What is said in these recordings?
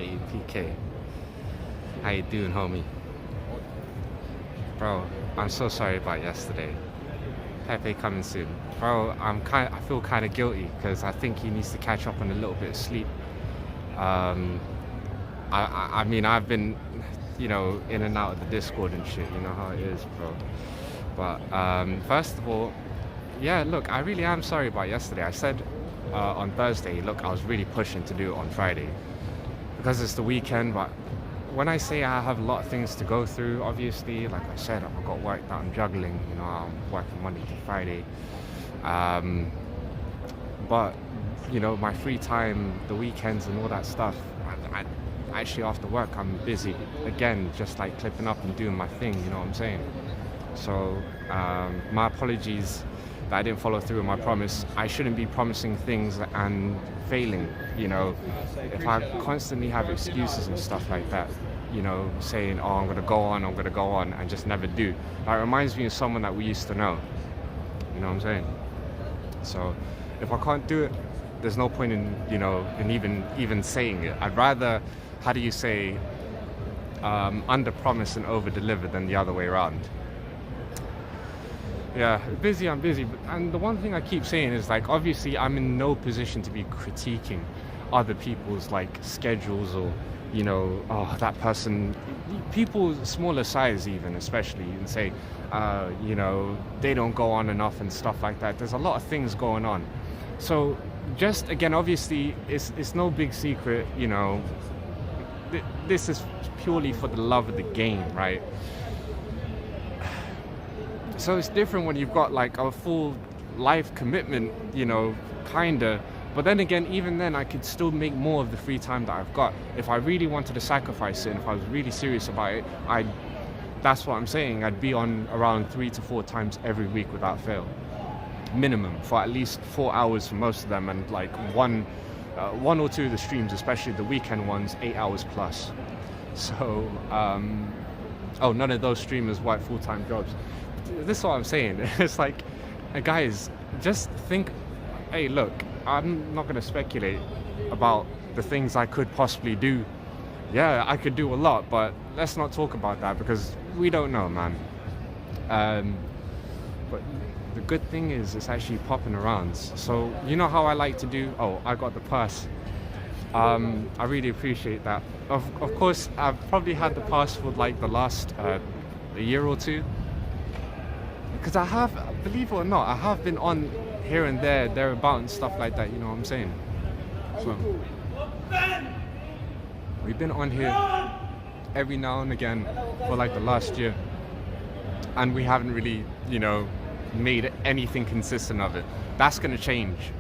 Hey, PK. How you doing, homie? Bro, I'm so sorry about yesterday. Pepe coming soon. Bro, I feel kind of guilty because I think he needs to catch up on a little bit of sleep. Um, I mean, I've been, in and out of the Discord and shit. You know how it is, bro. But first of all, yeah, look, I really am sorry about yesterday. I said on Thursday, look, I was really pushing to do it on Friday because it's the weekend. But when I say I have a lot of things to go through, obviously, like I said, I've got work that I'm juggling. I'm working Monday to Friday. But my free time, the weekends and all that stuff, I actually after work I'm busy again, just like clipping up and doing my thing, you know what I'm saying? So my apologies that I didn't follow through with my promise. I shouldn't be promising things and failing, if I constantly have excuses and stuff like that, saying, oh, I'm gonna go on and just never do. That reminds me of someone that we used to know, you know what I'm saying? So if I can't do it, there's no point in even saying it. I'd rather, how do you say, under promise and over deliver than the other way around. Yeah, I'm busy, and the one thing I keep saying is, like, obviously I'm in no position to be critiquing other people's like schedules or that person, people smaller size even especially, and say they don't go on enough and stuff like that. There's a lot of things going on. So just again, obviously it's no big secret, this is purely for the love of the game, right? So it's different when you've got like a full life commitment, kinda. But then again, even then, I could still make more of the free time that I've got. If I really wanted to sacrifice it, and if I was really serious about it, that's what I'm saying. I'd be on around 3 to 4 times every week without fail. Minimum, for at least 4 hours for most of them, and like one or two of the streams, especially the weekend ones, 8 hours plus. So, none of those streamers work full-time jobs. This is what I'm saying. It's like, guys, just think, hey, look, I'm not going to speculate about the things I could possibly do. Yeah, I could do a lot, but let's not talk about that because we don't know, man. But the good thing is it's actually popping around. So you know how I like to do? Oh, I got the purse. I really appreciate that. Of course, I've probably had the purse for like the last a year or two. Because I have, believe it or not, I have been on here and thereabout and stuff like that, you know what I'm saying? So, we've been on here every now and again for like the last year. And we haven't really, made anything consistent of it. That's going to change.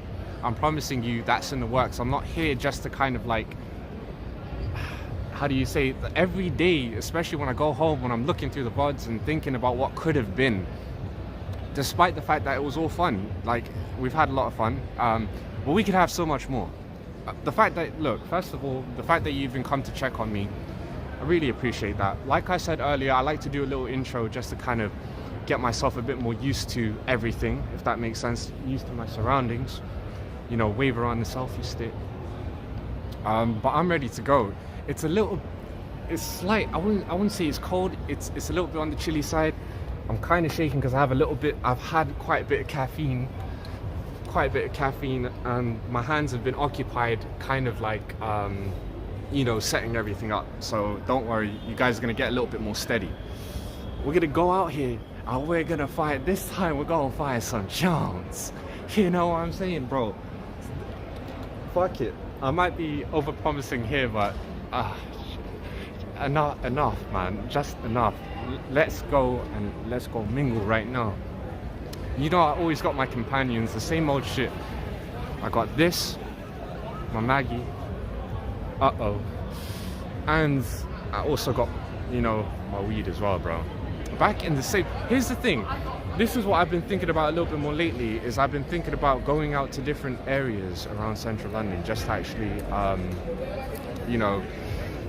I'm promising you that's in the works. I'm not here just to kind of like, how do you say, every day, especially when I go home, when I'm looking through the VODs and thinking about what could have been. Despite the fact that it was all fun, like we've had a lot of fun, but we could have so much more. The fact that, look, first of all, the fact that you even come to check on me, I really appreciate that. Like I said earlier, I like to do a little intro just to kind of get myself a bit more used to everything, if that makes sense, used to my surroundings, wave around the selfie stick. But I'm ready to go. It's slight, I wouldn't say it's cold, it's a little bit on the chilly side. I'm kind of shaking because I've had quite a bit of caffeine, and my hands have been occupied kind of like, setting everything up. So don't worry, you guys are going to get a little bit more steady. We're going to go out here and we're going to fight, this time we're going to fight some JAWNS. You know what I'm saying, bro? Fuck it. I might be over-promising here, but enough, man, just enough. Let's go and let's go mingle right now. I always got my companions, the same old shit. I got this, my Maggie, and I also got, my weed as well, bro. Back in the same, here's the thing, this is what I've been thinking about a little bit more lately, is I've been thinking about going out to different areas around central London, just to actually,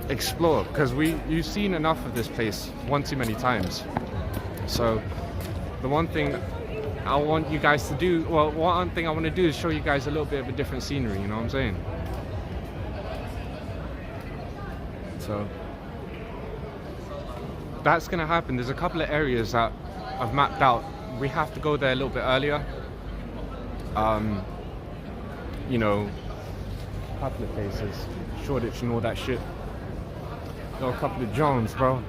explore, because you've seen enough of this place one too many times. So the one thing I want you guys to do, one thing I want to do is show you guys a little bit of a different scenery, you know what I'm saying? So that's gonna happen. There's a couple of areas that I've mapped out. We have to go there a little bit earlier. You know, a couple of places, Shoreditch and all that shit. Got a couple of JAWNS, bro.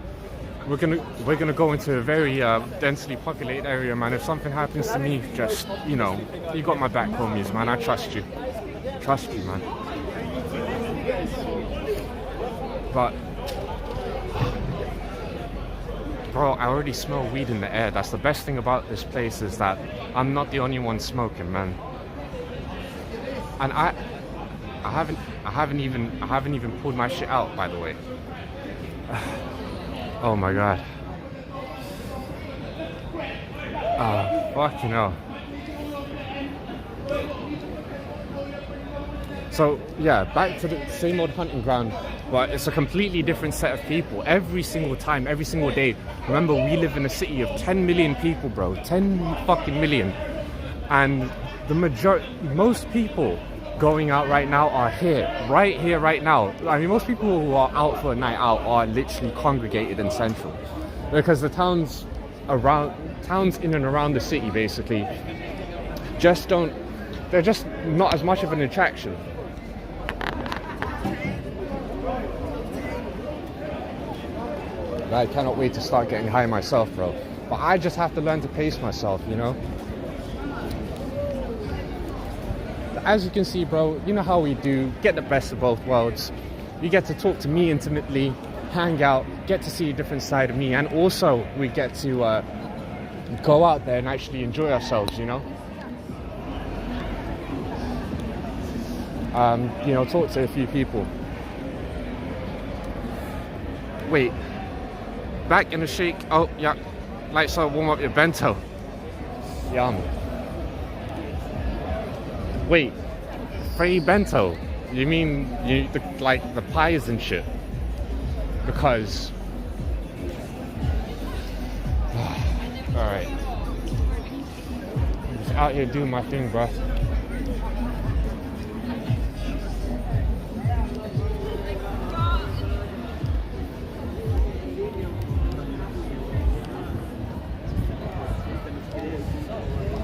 We're gonna go into a very densely populated area, man. If something happens to me, just, you know, you got my back, homies, man. I trust you. Trust you, man. But bro, I already smell weed in the air. That's the best thing about this place, is that I'm not the only one smoking, man. And I haven't even pulled my shit out, by the way. Oh my god. Fucking hell. So yeah, back to the same old hunting ground, but it's a completely different set of people every single time, every single day. Remember, we live in a city of 10 million people, bro. 10 fucking million. And the most people going out right now are right here, right now. I mean, most people who are out for a night out are literally congregated in Central, because the towns in and around the city basically they're just not as much of an attraction. I cannot wait to start getting high myself, bro. But I just have to learn to pace myself, you know? As you can see, bro, you know how we do, get the best of both worlds. You get to talk to me intimately, hang out, get to see a different side of me, and also we get to go out there and actually enjoy ourselves, you know? You know, talk to a few people. Wait. Back in the shake. Oh, yeah. Like, so warm up your bento. Yum. Wait. Free bento? You mean like the pies and shit? Because... Alright. I'm just out here doing my thing, bro.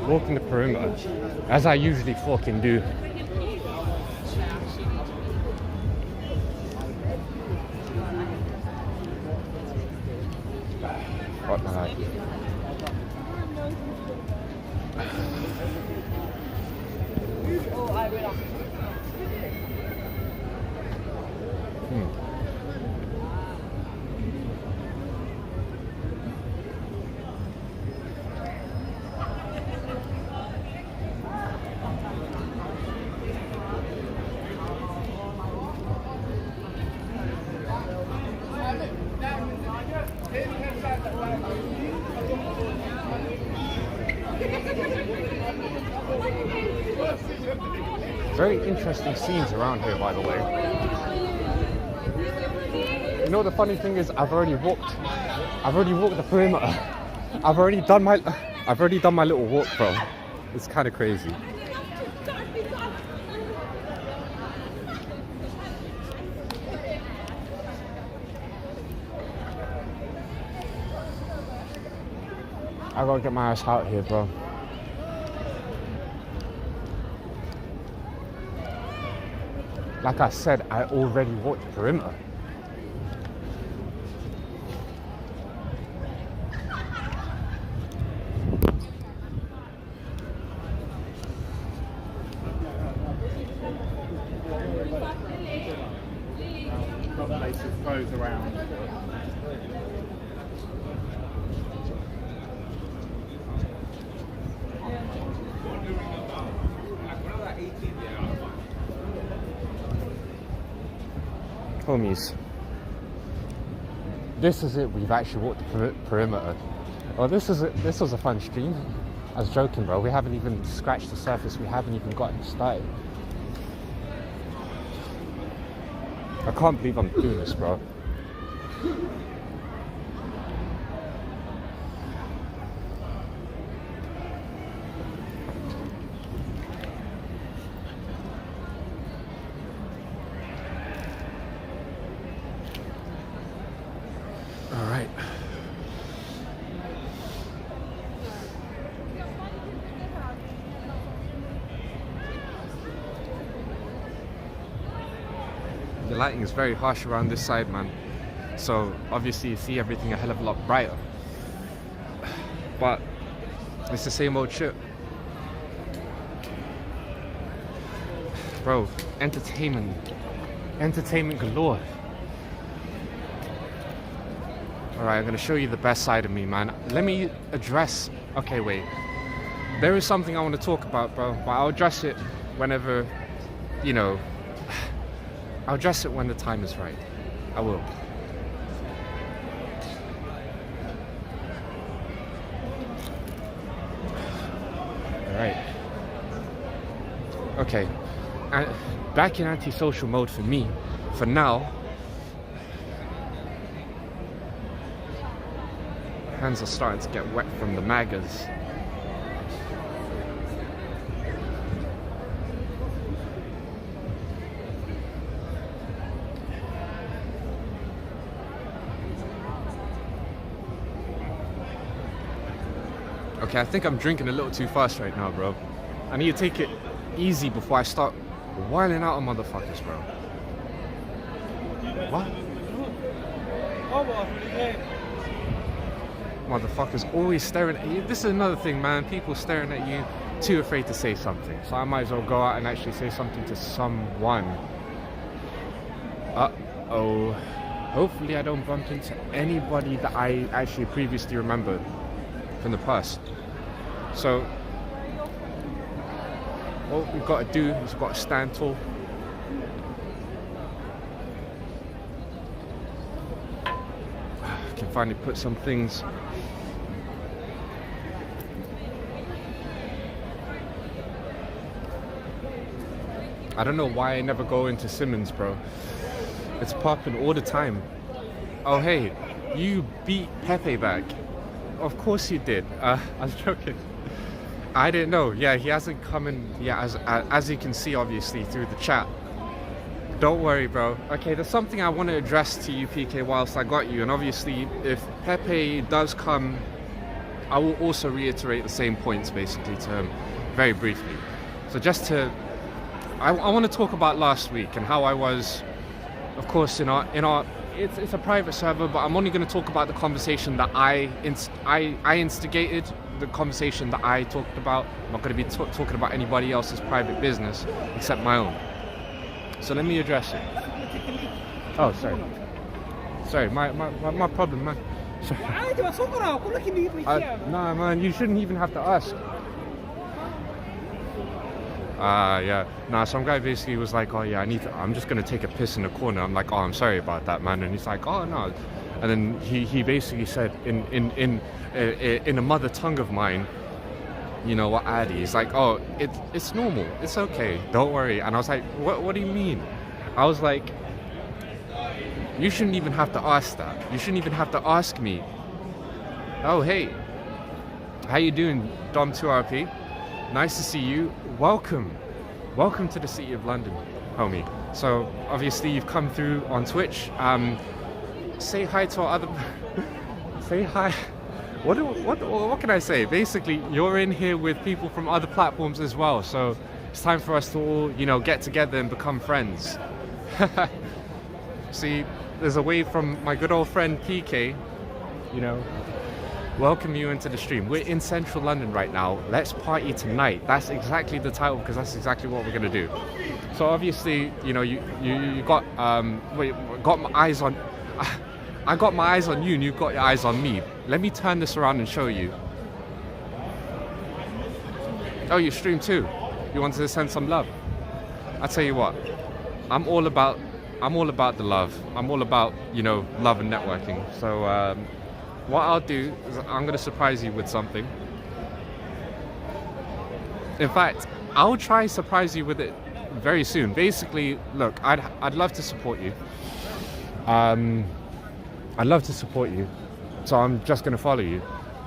Walking the perimeter, as I usually fucking do. What the heck? Very interesting scenes around here, by the way. You know, the funny thing is, I've already walked the perimeter. I've already done my little walk, bro. It's kind of crazy. I gotta get my ass out here, bro. Like I said, I already walked the perimeter. Places closed around. Homies, this is it. We've actually walked the perimeter. Well, this was a fun stream. I was joking, bro. We haven't even scratched the surface. We haven't even gotten started. I can't believe I'm doing this, bro. The lighting is very harsh around this side, man. So obviously you see everything a hell of a lot brighter. But it's the same old shit. Bro, entertainment galore. Alright, I'm gonna show you the best side of me, man. Let me address, okay, wait. There is something I want to talk about, bro, but I'll address it whenever, you know, I'll address it when the time is right. I will. Alright. Okay. Back in antisocial mode for me, for now. Hands are starting to get wet from the magas. Okay, I think I'm drinking a little too fast right now, bro. I need to take it easy before I start wilding out on motherfuckers, bro. What? Motherfuckers always staring at you. This is another thing, man. People staring at you, too afraid to say something. So I might as well go out and actually say something to someone. Uh-oh. Hopefully I don't bump into anybody that I actually previously remembered from the past. So what we've got to do is we've got to stand tall. I can finally put some things. I don't know why I never go into Simmons, bro. It's popping all the time. Oh hey, you beat Pepe back. Of course you did. I was joking. I didn't know. Yeah, he hasn't come in. Yeah, as you can see, obviously through the chat. Don't worry, bro. Okay, there's something I want to address to you, PK, whilst I got you. And obviously, if Pepe does come, I will also reiterate the same points basically to him, very briefly. So just to, I want to talk about last week and how I was, of course, in our. It's a private server, but I'm only going to talk about the conversation that I instigated, the conversation that I talked about. I'm not going to be talking about anybody else's private business except my own. So let me address it. Oh, sorry. Sorry, my problem, man. Sorry. Nah, man, you shouldn't even have to ask. Yeah. Nah, some guy basically was like, oh yeah, I'm just gonna take a piss in the corner. I'm like, oh, I'm sorry about that, man. And he's like, oh no. And then he basically said in a mother tongue of mine, you know what, Addy? He's like, oh, it's normal. It's okay. Don't worry. And I was like, what do you mean? I was like, you shouldn't even have to ask that. You shouldn't even have to ask me. Oh, hey. How you doing, Dom2RP? Nice to see you. Welcome to the city of London, homie. So obviously you've come through on Twitch. Say hi to our other. Say hi. What can I say? Basically, you're in here with people from other platforms as well. So it's time for us to all, you know, get together and become friends. See, there's a wave from my good old friend PK. You know. Welcome you into the stream. We're in central London right now. Let's party tonight. That's exactly the title, because that's exactly what we're gonna do. So obviously, you know, you got got my eyes on. I got my eyes on you, and you've got your eyes on me. Let me turn this around and show you. Oh, you stream too. You wanted to send some love. I tell you what, I'm all about the love. I'm all about, you know, love and networking. So. What I'll do is I'm going to surprise you with something. In fact, I'll try surprise you with it very soon. Basically, look, I'd love to support you. I'd love to support you. So I'm just going to follow you.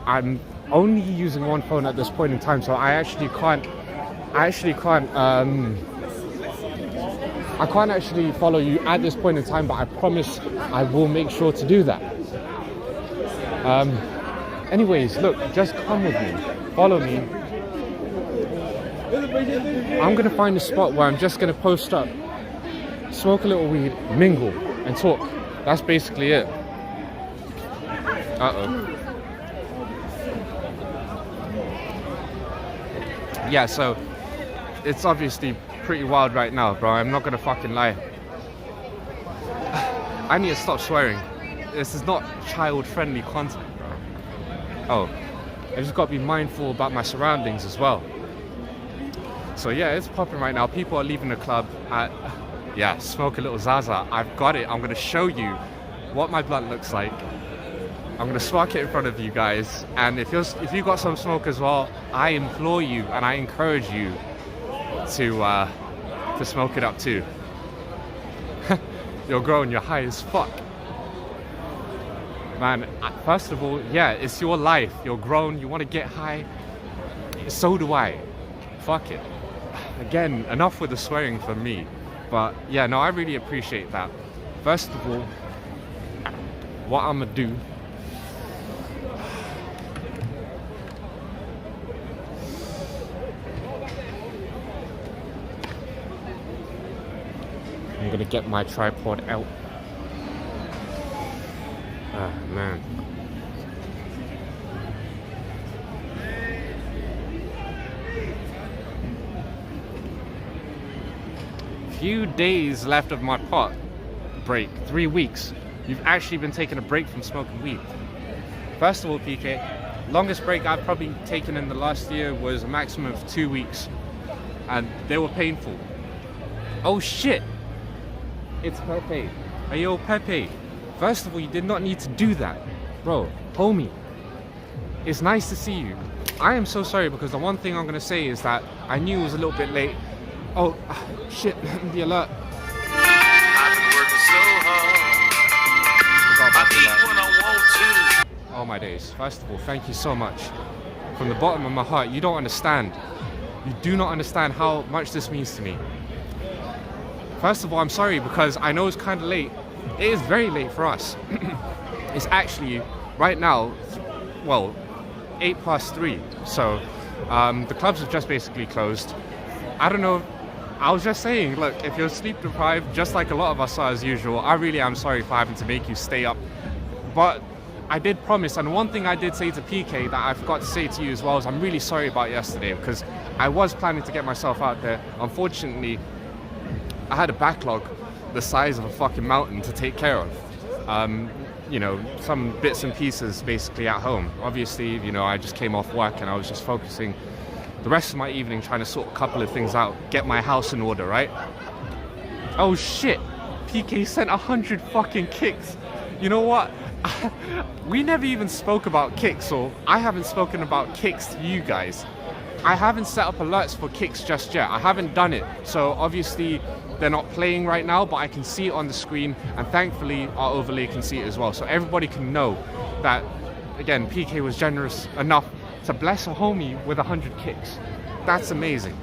I'm only using one phone at this point in time, so I can't actually follow you at this point in time, but I promise I will make sure to do that. Anyways, look, just come with me, follow me. I'm gonna find a spot where I'm just gonna post up. smoke a little weed, mingle, and talk. That's basically it. Yeah, so it's obviously pretty wild right now, bro. I'm not gonna fucking lie. I need to stop swearing. This is not child-friendly content, bro. Oh, I just gotta be mindful about my surroundings as well. So yeah, it's popping right now. People are leaving the club at, yeah, smoke a little Zaza. I've got it. I'm gonna show you what my blunt looks like. I'm gonna spark it in front of you guys. And if you got some smoke as well, I implore you and I encourage you to smoke it up too. You're grown, you're high as fuck. Man, first of all, yeah, it's your life. You're grown, you want to get high. So do I. Fuck it. Again, enough with the swearing for me. But yeah, no, I really appreciate that. First of all, what I'm gonna do, I'm gonna get my tripod out. Ah, man. Few days left of my pot break. 3 weeks. You've actually been taking a break from smoking weed. First of all, PK, longest break I've probably taken in the last year was a maximum of 2 weeks. And they were painful. Oh shit! It's Pepe. Hey yo, Pepe. First of all, you did not need to do that. Bro, homie. It's nice to see you. I am so sorry because the one thing I'm gonna say is that I knew it was a little bit late. Oh, shit, the alert. I've been working so hard. I eat when I want to. Oh my days. First of all, thank you so much. From the bottom of my heart, you don't understand. You do not understand how much this means to me. First of all, I'm sorry because I know it's kind of late. It is very late for us. It's actually, right now, well, 3:08. So, the clubs have just basically closed. I don't know. I was just saying, look, if you're sleep deprived, just like a lot of us are as usual, I really am sorry for having to make you stay up. But I did promise, and one thing I did say to PK that I forgot to say to you as well is I'm really sorry about yesterday because I was planning to get myself out there. Unfortunately, I had a backlog the size of a fucking mountain to take care of. You know, some bits and pieces basically at home. Obviously, you know, I just came off work and I was just focusing the rest of my evening trying to sort a couple of things out, get my house in order, right? Oh shit, PK sent 100 fucking kicks. You know what? We never even spoke about kicks, or I haven't spoken about kicks to you guys. I haven't set up alerts for kicks just yet. I haven't done it. So obviously they're not playing right now, but I can see it on the screen, and thankfully our overlay can see it as well. So everybody can know that, again, PK was generous enough to bless a homie with 100 kicks. That's amazing.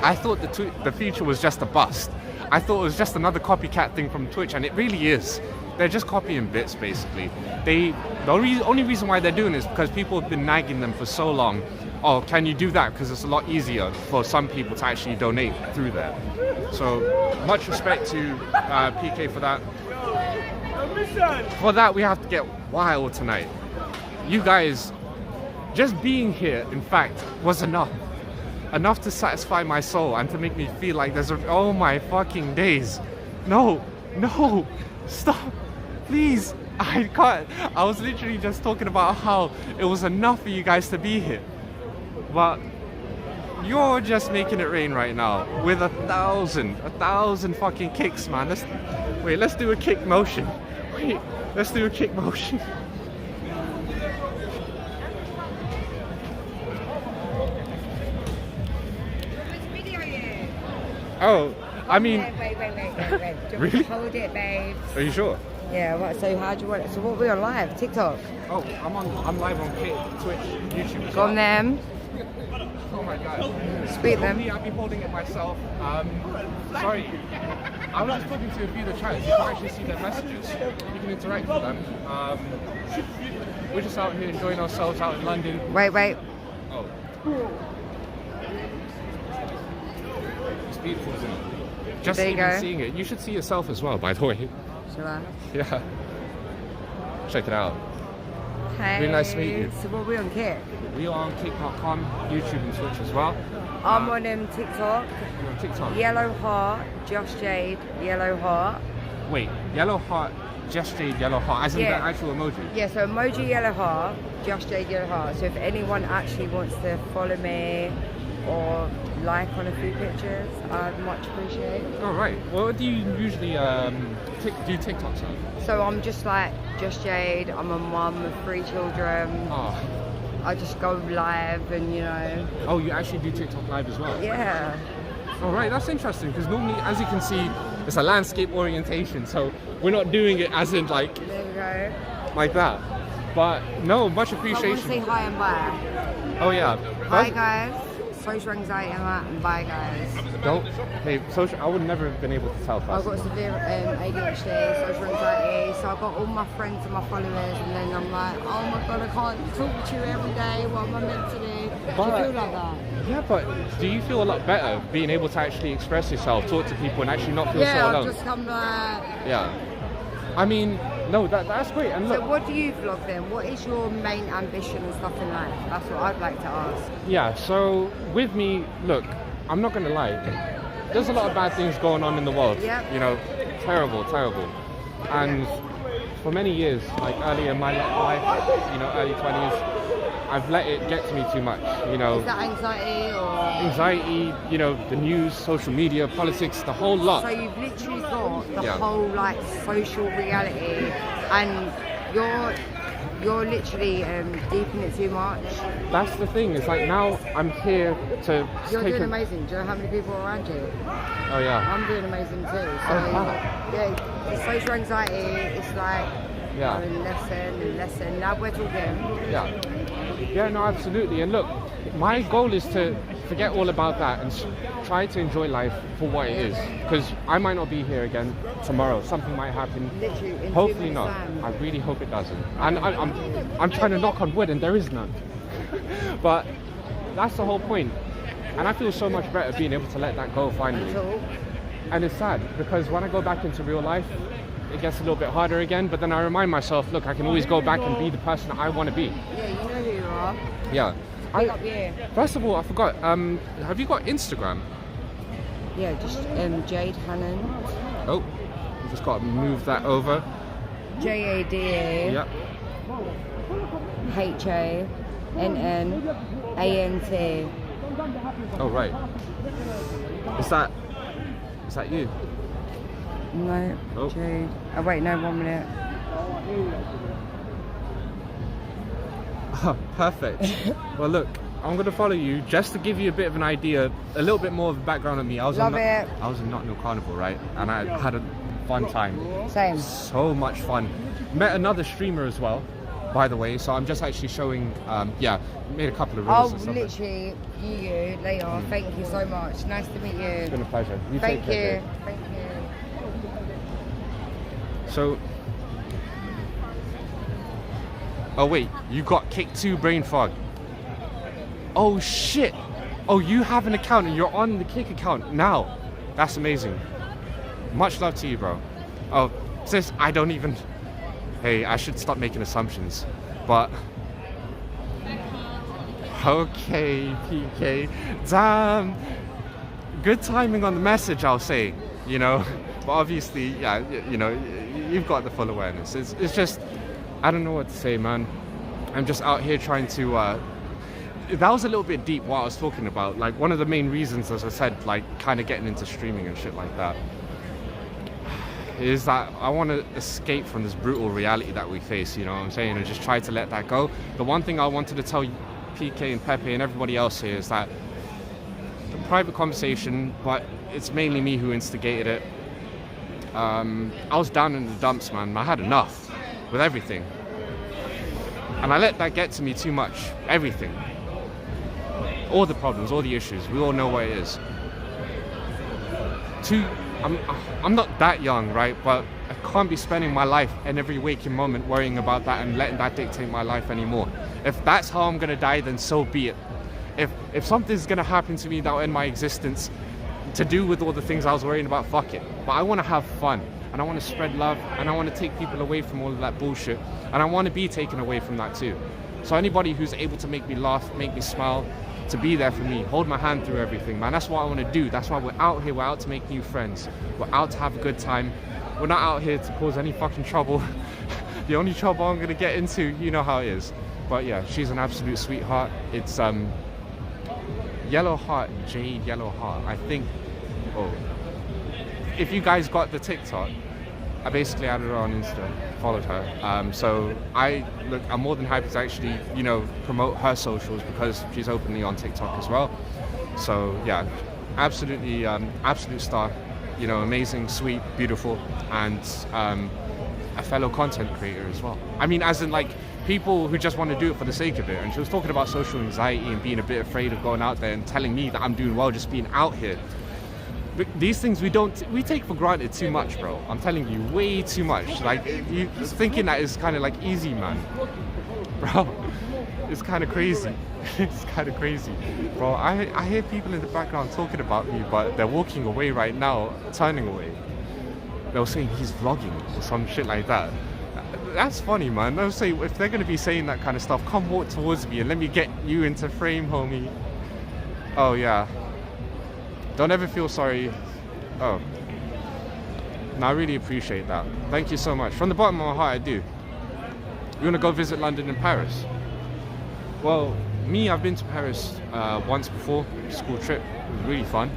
I thought the feature was just a bust. I thought it was just another copycat thing from Twitch, and it really is. They're just copying bits, basically. The only reason why they're doing it is because people have been nagging them for so long. Oh, can you do that? Because it's a lot easier for some people to actually donate through there. So, much respect to PK for that. For that, we have to get wild tonight. You guys, just being here, in fact, was enough. Enough to satisfy my soul and to make me feel like there's a... Oh my fucking days. No, no, stop, please. I can't. I was literally just talking about how it was enough for you guys to be here. But you're just making it rain right now with 1,000 fucking kicks, man. Let's do a kick motion. Wait, let's do a kick motion. Oh, I mean... Wait. Really? Hold it, babes. Are you sure? Yeah, what, so how do you want it? So what, we're on live? TikTok? Oh, I'm live on Twitch, YouTube. Go on them. Oh my god. Speak them. I'll be holding it myself. Sorry. I was just talking to a few of the chaters. You can actually see their messages. You can interact with them. We're just out here enjoying ourselves out in London. Wait. Oh. It's beautiful, isn't it? Just There you even go. seeing it. You should see yourself as well, by the way. Shall I? Yeah. Check it out. Hey. Really nice to meet you. So what are we on Kick? We are on kick.com, YouTube and Twitch as well. I'm on TikTok. You're on TikTok. Yellow heart, Josh Jade, yellow heart. Wait, yellow heart, Just Jade yellow heart, as in Yeah. the actual emoji. Yeah, so emoji yellow heart, Josh Jade yellow heart. So if anyone actually wants to follow me or like on a few pictures, I'd much appreciate. Oh, right. Well, what do you usually do TikToks of? So I'm just like Josh Jade. I'm a mum of 3 children. Oh. I just go live and Oh, you actually do TikTok live as well? yeah. All right, that's interesting because normally, as you can see, it's a landscape orientation, so we're not doing it as in like There we go. that. But no, much I want to say appreciation. hi and bye. Oh yeah. Bye guys. Social anxiety and that, and bye guys. Don't. Hey, social. I would never have been able to tell. I've got First. severe ADHD, social anxiety, so I've got all my friends and my followers, and then I'm like, oh my god, I can't talk to you every day. What am I meant to do? Do you But- feel like that? Yeah, but do you feel a lot better being able to actually express yourself, talk to people, and actually not feel so Yeah, I've alone? just come like. Yeah. I mean, no, that's great. And So look, what do you vlog then? What is your main ambition and stuff in life? That's what I'd like to ask. yeah. So with me, look, I'm not gonna lie. There's a lot of bad things going on in the world. Yep. You know, terrible. And for many years, like early in my life, early 20s, I've let it get to me too much. Is that anxiety or? Anxiety, the news, social media, politics, the whole lot. So you've literally got the Yeah. whole like social reality, and you're literally deep in it too much. That's the thing. It's like now I'm here to You're take doing a- amazing. Do you know how many people are around you? Oh yeah. I'm doing amazing too. So Oh, wow. yeah, it's social anxiety. It's like Yeah. lesson. Now we're talking. Yeah. Yeah, no, absolutely. And look, my goal is to forget all about that and try to enjoy life for what it is. Because I might not be here again tomorrow. Something might happen. Literally, in 2 Hopefully minutes' not. time. I really hope it doesn't. And I'm trying to knock on wood, and there is none. But that's the whole point. And I feel so much better being able to let that go finally. Talk. And it's sad because when I go back into real life, it gets a little bit harder again. But then I remind myself, look, I can always go back and be the person that I want to be. Yeah, you know who you are. Yeah. Big up you. First of all, I forgot. Have you got Instagram? Yeah, just Jade Hannon. Oh, you just got to move that over. JADE. Yep. HANNANT. Oh right. Is that you? No, Oh. Jade. Oh wait, no, 1 minute. Oh, perfect. Well, look, I'm gonna follow you just to give you a bit of an idea, a little bit more of a background on me. I was Love on it. I was in Nottingham Carnival, right? And I had a fun time. Same. So much fun. Met another streamer as well, by the way. So I'm just actually showing. Made a couple of reels Oh, and stuff. literally, you later. Thank you so much. Nice to meet It's been you. a pleasure. You Thank take care, you. babe. Thank you. So, oh wait, you got kicked to brain fog. Oh shit! Oh, you have an account and you're on the Kick account now. That's amazing. Much love to you, bro. Oh, sis, I don't even. Hey, I should stop making assumptions, but. Okay, PK. Damn. Good timing on the message, I'll say. But obviously, yeah, you've got the full awareness. It's just, I don't know what to say, man. I'm just out here trying to. That was a little bit deep what I was talking about. Like one of the main reasons, as I said, like kind of getting into streaming and shit like that, is that I want to escape from this brutal reality that we face. You know what I'm saying? And just try to let that go. The one thing I wanted to tell PK and Pepe and everybody else here is that a private conversation, but it's mainly me who instigated it. I was down in the dumps, man. I had enough with everything. And I let that get to me too much. Everything. All the problems, all the issues. We all know what it is. I'm not that young, right? But I can't be spending my life and every waking moment worrying about that and letting that dictate my life anymore. If that's how I'm gonna die, then so be it. If something's gonna happen to me that'll end my existence, to do with all the things I was worrying about, fuck it. But I want to have fun, and I want to spread love, and I want to take people away from all of that bullshit, and I want to be taken away from that too. So anybody who's able to make me laugh, make me smile, to be there for me, hold my hand through everything, man, that's what I want to do. That's why we're out here. We're out to make new friends. We're out to have a good time. We're not out here to cause any fucking trouble. The only trouble I'm gonna get into, you know how it is. But yeah, she's an absolute sweetheart. It's Yellow Heart, Jade Yellow Heart, I think. Oh, if you guys got the TikTok, I basically added her on Insta, followed her. So I'm more than happy to actually, you know, promote her socials because she's openly on TikTok as well. So yeah, absolutely, absolute star. You know, amazing, sweet, beautiful, and a fellow content creator as well. I mean, as in like people who just want to do it for the sake of it. And she was talking about social anxiety and being a bit afraid of going out there, and telling me that I'm doing well just being out here. But these things we take for granted too much, bro. I'm telling you, way too much. Like, you thinking that is kind of like easy, man. Bro, it's kind of crazy. It's kind of crazy. Bro, I hear people in the background talking about me, but they're walking away right now, turning away. They were saying he's vlogging or some shit like that. That's funny, man. They'll say, if they're going to be saying that kind of stuff, come walk towards me and let me get you into frame, homie. Oh, yeah. Don't ever feel sorry. Oh. No, I really appreciate that. Thank you so much. From the bottom of my heart, I do. You want to go visit London and Paris? Well, me, I've been to Paris once before, school trip. It was really fun.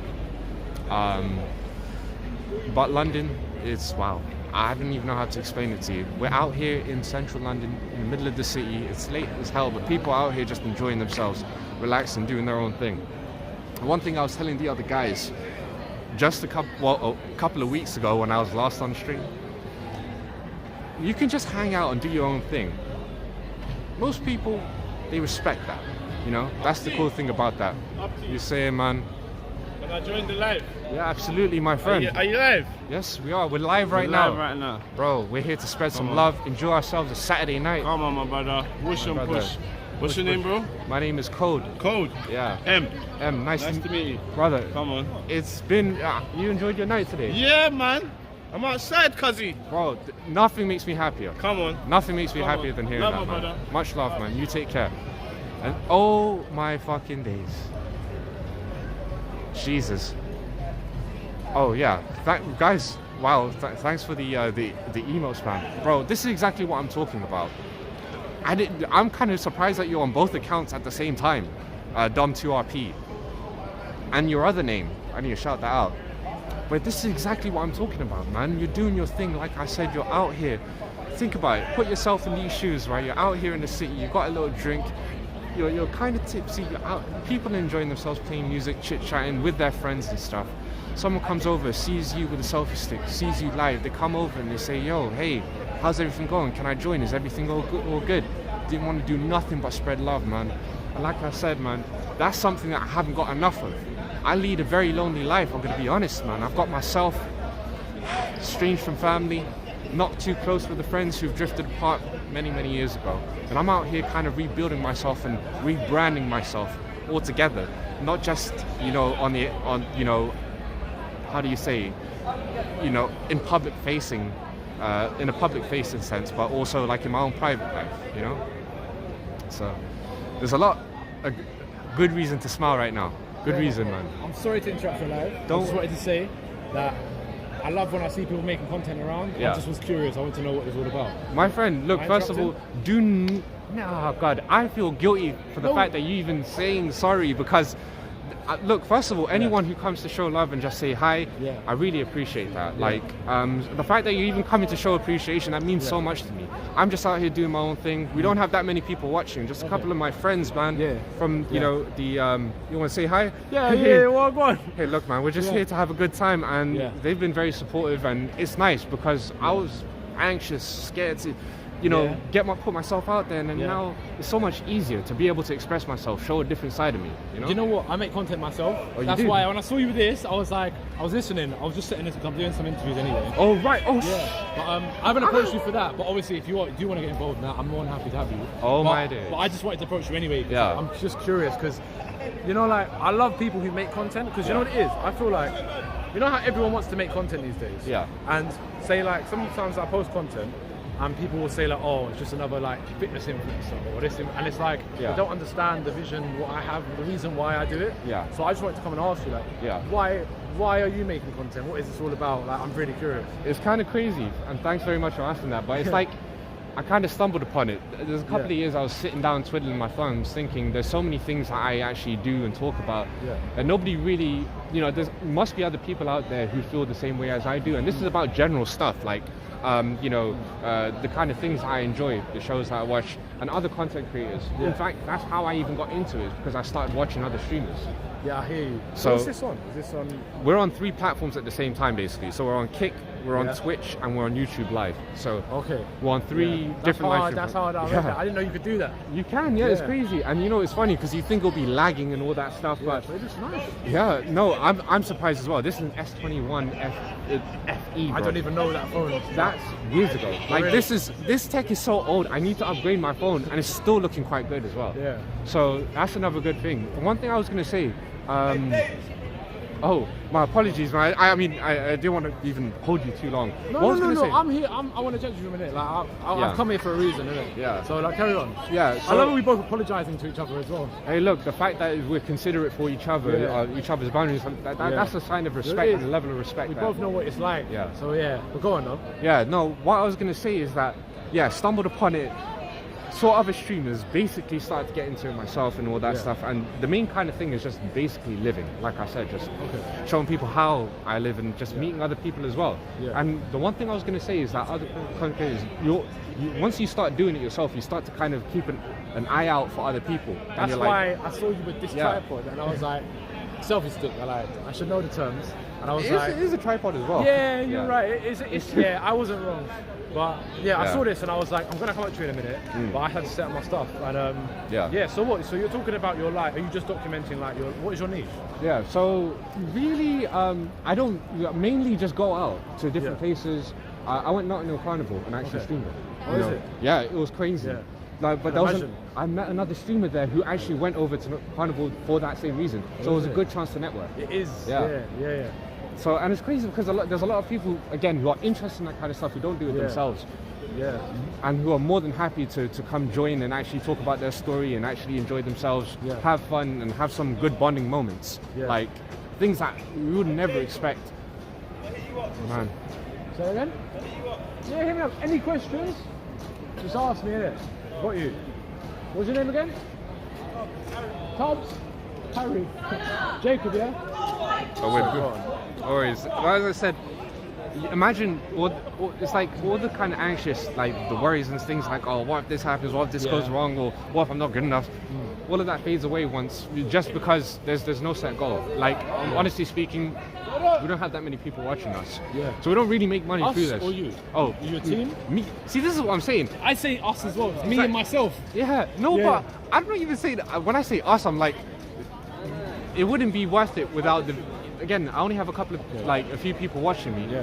But London, it's wow. I don't even know how to explain it to you. We're out here in central London, in the middle of the city. It's late as hell, but people are out here just enjoying themselves, relaxing, doing their own thing. One thing I was telling the other guys, just a couple of weeks ago when I was last on stream, you can just hang out and do your own thing. Most people, they respect that, you know? That's the cool thing about that. You say, man. Can I join the live? Yeah, absolutely, my friend. Are you live? Yes, we are. We're live right now. Live right now. Bro, we're here to spread some love, enjoy ourselves a Saturday night. Come on, my brother. Push and push. What's your name, bro? My name is Code. Code? Yeah. M. Nice to meet you. Brother. Come on. It's been, you enjoyed your night today? Yeah, man. I'm outside, cuzzy. Bro, nothing makes me happier. Come on. Nothing makes me happier than hearing that, man. Brother. Much love, man. You take care. And oh my fucking days. Jesus. Oh yeah, guys. Wow, thanks for the email spam, bro. This is exactly what I'm talking about. I'm kind of surprised that you're on both accounts at the same time, Dom2RP, and your other name. I need to shout that out. But this is exactly what I'm talking about, man. You're doing your thing, like I said. You're out here. Think about it. Put yourself in these shoes, right? You're out here in the city. You got a little drink. You're kind of tipsy. You're out. People are enjoying themselves, playing music, chit-chatting with their friends and stuff. Someone comes over, sees you with a selfie stick, sees you live. They come over and they say, yo, hey, how's everything going? Can I join? Is everything all good? Didn't want to do nothing but spread love, man. And like I said, man, that's something that I haven't got enough of. I lead a very lonely life, I'm going to be honest, man. I've got myself, estranged from family, not too close with the friends who've drifted apart many, many years ago. And I'm out here kind of rebuilding myself and rebranding myself altogether. Not just, how do you say, in public facing, in a public facing sense, but also like in my own private life, you know? So there's a good reason to smile right now. Good reason, man. I'm sorry to interrupt your live. I just wanted to say that I love when I see people making content around. Yeah. I just was curious. I want to know what it was all about. My friend, look, first of all, oh God, I feel guilty for the fact that you even saying sorry, because look, first of all, anyone who comes to show love and just say hi, I really appreciate that. Like, the fact that you're even coming to show appreciation, that means so much to me. I'm just out here doing my own thing. We don't have that many people watching, just a couple of my friends, man. From, you know, you want to say hi? Well, go on. Hey, look, man, we're just here to have a good time, and they've been very supportive, and it's nice because I was anxious, scared to, you know, Yeah. put myself out there, and then Yeah. now it's so much easier to be able to express myself, show a different side of me. You know? Do you know what? I make content myself. Oh, you That's do? why when I saw you with this, I was like, I was listening. I was just sitting this because I'm doing some interviews anyway. Oh right. Oh. Yeah, but I haven't approached you for that. But obviously, if you do want to get involved in that, I'm more than happy to have you. Oh, but, my days. But I just wanted to approach you anyway. Because Yeah. I'm just curious because, you know, like I love people who make content because you know what it is. I feel like, you know how everyone wants to make content these days. Yeah. And say like sometimes I post content. And people will say like, oh, it's just another like fitness influencer or this, and it's like Yeah. they don't understand the vision, what I have, the reason why I do it. Yeah. So I just wanted to come and ask you like, Yeah. why are you making content? What is this all about? Like, I'm really curious. It's kind of crazy, and thanks very much for asking that. But it's like I kind of stumbled upon it. There's a couple of years I was sitting down twiddling my thumbs, thinking there's so many things that I actually do and talk about, and nobody really, you know, there must be other people out there who feel the same way as I do. And this is about general stuff like. You know, the kind of things I enjoy, the shows that I watch, and other content creators. Yeah. In fact, that's how I even got into it, because I started watching other streamers. Yeah, I hear you. So- What's this on? Is this on? We're on 3 platforms at the same time, basically. So we're on Kick, we're on Yeah. Twitch, and we're on YouTube Live. So Okay. we're on 3 different live streams. That's hard. I read Yeah. that. I didn't know you could do that. You can, yeah, it's Yeah. crazy. And you know, it's funny because you think it'll be lagging and all that stuff, Yeah, but but it looks nice. yeah, no, I'm surprised as well. This is an S21 FE. I bro. don't even know that phone. That's years ago. Like really? this tech is so old. I need to upgrade my phone, and it's still looking quite good as well. Yeah. So that's another good thing. One thing I was gonna say. Oh, my apologies, man. I mean, I didn't want to even hold you too long. No, What I was no, gonna no, say- I'm here. I want to judge you for a minute. Like, Yeah. I've come here for a reason, innit? Yeah. So, like, carry on. Yeah. I love how we both apologising to each other as well. Hey, look, the fact that we're considerate for each other, Yeah. each other's boundaries, that's a sign of respect is. and a level of respect. We there. both know what it's like. Yeah. So, yeah. But go on, though. Yeah, no, what I was going to say is that, yeah, stumbled upon it, saw other streamers, basically started to get into it myself and all that Yeah. stuff. And the main kind of thing is just basically living, like I said, just showing people how I live and just meeting other people as well. Yeah. And the one thing I was going to say is that other content creators, once you start doing it yourself, you start to kind of keep an eye out for other people. And That's you're why like, I saw you with this Yeah. tripod, and I was like, selfie stick. I should know the terms. And I was it like, is a tripod as well. yeah, you're right. It's yeah, I wasn't wrong. But yeah, I Yeah. saw this and I was like, I'm gonna come up to you in a minute. But I had to set up my stuff. And Yeah. So what? So you're talking about your life? Are you just documenting like what is your niche? Yeah, so really, I don't mainly just go out to different Yeah. places. I went Nottingham Carnival and actually Okay. streamed it. Oh, you is know. it? Yeah, it was crazy. Yeah. Like, but I there was imagine. I met another streamer there who actually went over to Carnival for that same reason. So it was a good chance to network. It is. Yeah. Yeah. So, and it's crazy because there's a lot of people, again, who are interested in that kind of stuff, who don't do it Yeah. themselves, Yeah. and who are more than happy to come join and actually talk about their story and actually enjoy themselves, Yeah. have fun and have some good bonding moments. Yeah. Like things that you would never expect. Man. Say again? Yeah, hit me up. Any questions? Just ask me, innit? Got you. What's your name again? Tubbs? Harry. Jacob, yeah? But we're good. Always. Well, as I said, imagine it's like all the kind of anxious, like the worries and things like, oh, what if this happens? What if this goes wrong? Or what if I'm not good enough? All of that fades away once, just because there's no set goal. Like, honestly speaking, we don't have that many people watching us. Yeah. So we don't really make money Us through this. or you? Oh, You a team? Me. See, this is what I'm saying. I say us as well. It's me like- and myself. Yeah. No, Yeah. but I'm not even saying that. When I say us, I'm like, it wouldn't be worth it without the. Again, I only have a few people watching me. Yeah.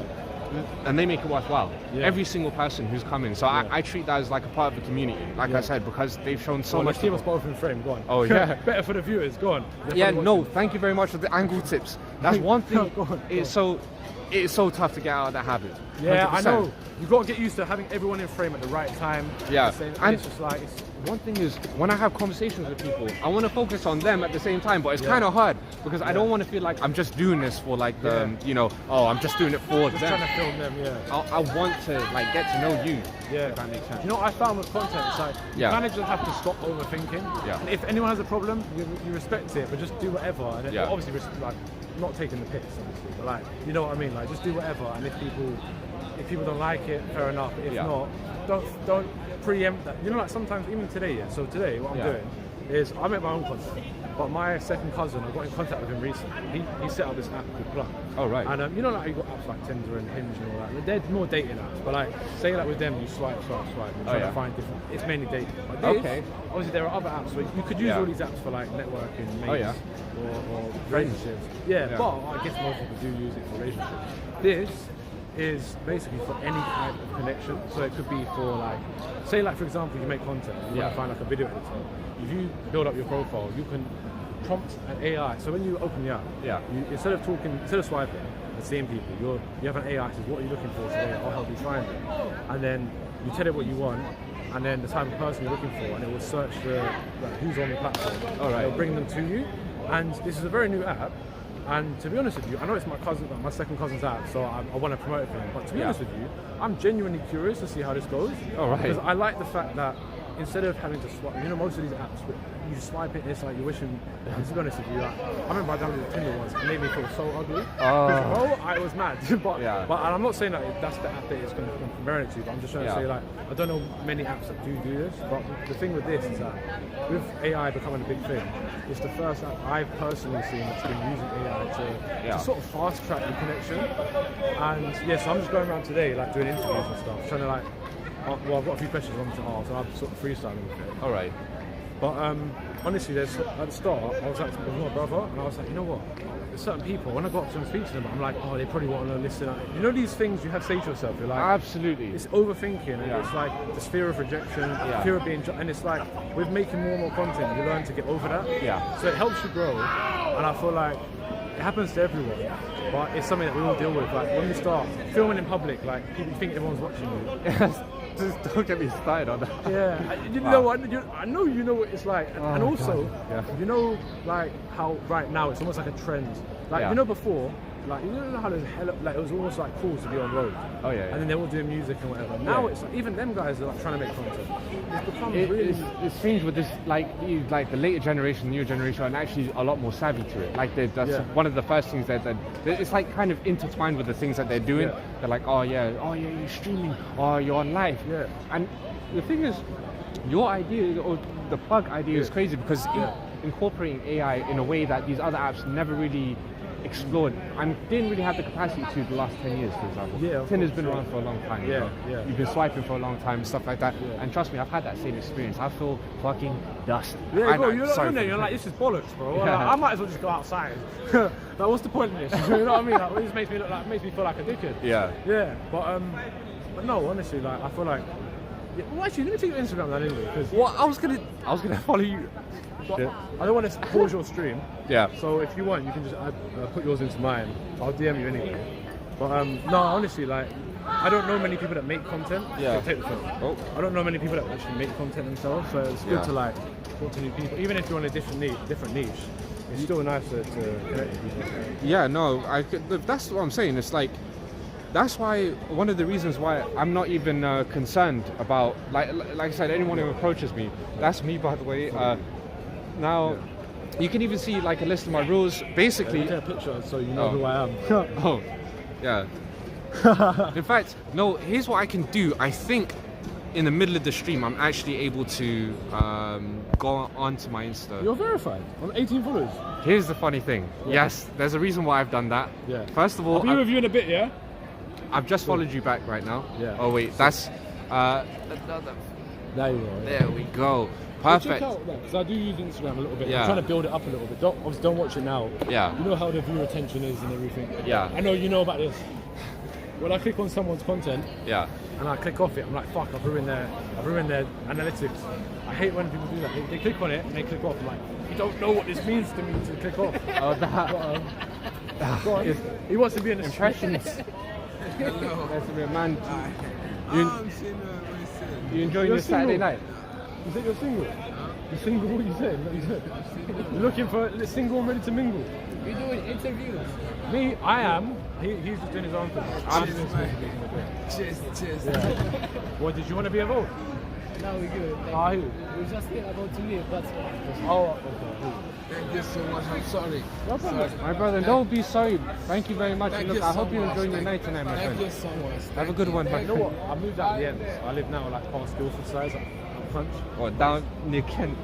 And they make it worthwhile. Yeah. Every single person who's coming. So I treat that as like a part of the community, like I said, because they've shown so So much. let's keep us both in frame. Go on. Oh, yeah. Better for the viewers. Go on. They're Yeah, probably no, watching. thank you very much for the angle tips. That's one thing. Go on, It's so tough to get out of that habit. Yeah, 100%. I know. You've got to get used to having everyone in frame at the right time. Yeah. And And- it's just like One thing is, when I have conversations with people, I want to focus on them at the same time, but it's Yeah. kind of hard because I don't want to feel like I'm just doing this for like the, I'm just doing it for just them. trying to film them. Yeah. I want to like get to know you. Yeah, If that makes sense. You know what I found with content? It's like you Yeah. kind of just have to stop overthinking. Yeah. And if anyone has a problem, you respect it, but just do whatever. And then Yeah. obviously, like not taking the piss, obviously, but like you know what I mean. Like just do whatever. And if people don't like it, fair enough. But if Yeah. not, don't preempt that. You know, like sometimes even today. Yeah. So today, what I'm Yeah. doing is I make my own content. But my second cousin, I got in contact with him recently. He set up this app called Plug. Oh, right. And you know, like you got apps like Tinder and Hinge and all that. They're more dating apps, but like say like with them, you swipe, and try to find different. It's mainly dating. But this, obviously, there are other apps where you could use all these apps for like networking, mates, or relationships. Yeah, but I guess most people do use it for relationships. This is basically for any type of connection. So it could be for like, say like for example, you make content, you want to find like a video editor. If you build up your profile, you can prompt an AI. So when you open the app, you, instead of swiping and seeing people, you have an AI that says, what are you looking for today? I'll help you find it. And then you tell it what you want, and then the type of person you're looking for, and it will search for like, who's on the platform. It'll bring them to you. And this is a very new app. And to be honest with you, I know it's my second cousin's app, so I want to promote it for him. But to be honest with you, I'm genuinely curious to see how this goes. Because I like the fact that instead of having to swipe, you know, most of these apps, you swipe it and it's like you're wishing, and to be honest with you, like, I remember I downloaded Tinder once, it made me feel so ugly. I was mad. but and I'm not saying that that's the app that it's going to compare it to, but I'm just trying to say, like, I don't know many apps that do this, but the thing with this is that with AI becoming a big thing, it's the first app I've personally seen that's been using AI to sort of fast track the connection. And so I'm just going around today, like doing interviews and stuff, trying to like, well, I've got a few questions I want to ask, and I'm sort of freestyling with it. All right. But honestly, at the start, I was like with my brother, and I was like, you know what? There's certain people, when I got up to them and speak to them, I'm like, oh, they probably want to listen. You know these things you have to say to yourself, you're like... Absolutely. It's overthinking, and it's like this fear of rejection, fear of being... And it's like, with making more and more content, you learn to get over that. So it helps you grow, and I feel like it happens to everyone, but it's something that we all deal with. Like, when we start filming in public, like, people think everyone's watching you. Just don't get me started on that. You know what? I know you know what it's like, and also, you know, like how right now it's almost like a trend. Like you know before, like you know how there's like it was almost like cool to be on road. And then they're all doing music and whatever. Now it's like, even them guys are like trying to make content. It's become really. It's strange with this, like the later generation, newer generation, and actually a lot more savvy to it. Like that's one of the first things that it's like kind of intertwined with the things that they're doing. They're like, oh yeah, you're streaming, oh you're on live. And the thing is, your idea or the Plug idea is crazy because incorporating AI in a way that these other apps never really explored and didn't really have the capacity to the last 10 years, for example. Tinder's been around for a long time. You've been swiping for a long time, stuff like that. And trust me, I've had that same experience. I feel fucking dusty. Bro, you're not in there, you're like, this is bollocks, bro. Like, I might as well just go outside. Like, what's the point of this? You know what I mean? Like, it just makes me feel like a dickhead. But no, honestly, like, I feel like. Well, actually, let me take your Instagram then anyway. Because I was gonna follow you. I don't want to pause your stream. So if you want, you can just put yours into mine. I'll DM you anyway. But no, honestly, like, I don't know many people that make content. Take the phone. I don't know many people that actually make content themselves. So it's good to like talk to new people, even if you're on a different niche. It's still nice to connect with people. That's what I'm saying. It's like. That's why one of the reasons why I'm not even concerned about like I said, anyone who approaches me. That's me, by the way. Now you can even see like a list of my rules. Basically, take a picture so you know who I am. In fact, no. Here's what I can do. I think in the middle of the stream, I'm actually able to go onto my Insta. You're verified on 18 followers. Here's the funny thing. Yes, there's a reason why I've done that. First of all, I'll be with you in a bit. I've just followed you back right now. Oh wait, that's there you are. There we go. Perfect. Check out because I do use Instagram a little bit. I'm trying to build it up a little bit. Don't watch it now. You know how the viewer retention is and everything. I know you know about this. When I click on someone's content, and I click off it, I'm like, fuck, I've ruined their analytics. I hate when people do that. They click on it and they click off. I'm like, you don't know what this means to me to click off. Go on. He wants to be an impressionist. Hello. Nice to be a man. You enjoying your Saturday night? You think you're single? You're single? What you said? No, you said. You're looking for single and ready to mingle. You're doing interviews. Me, I am. He's just doing his own thing. Cheers. What, did you want to be involved? No, we're good. Who? We just here about to leave, but... Thank you so much. I'm sorry. No problem. My brother, don't be sorry. Thank you very much. Look, I hope you're enjoying your night tonight, my friend. Thank you so much. Have a good one, my You know friend. what? I moved out the end. I live now like past Guildford size, up Punch. Or down near Kent.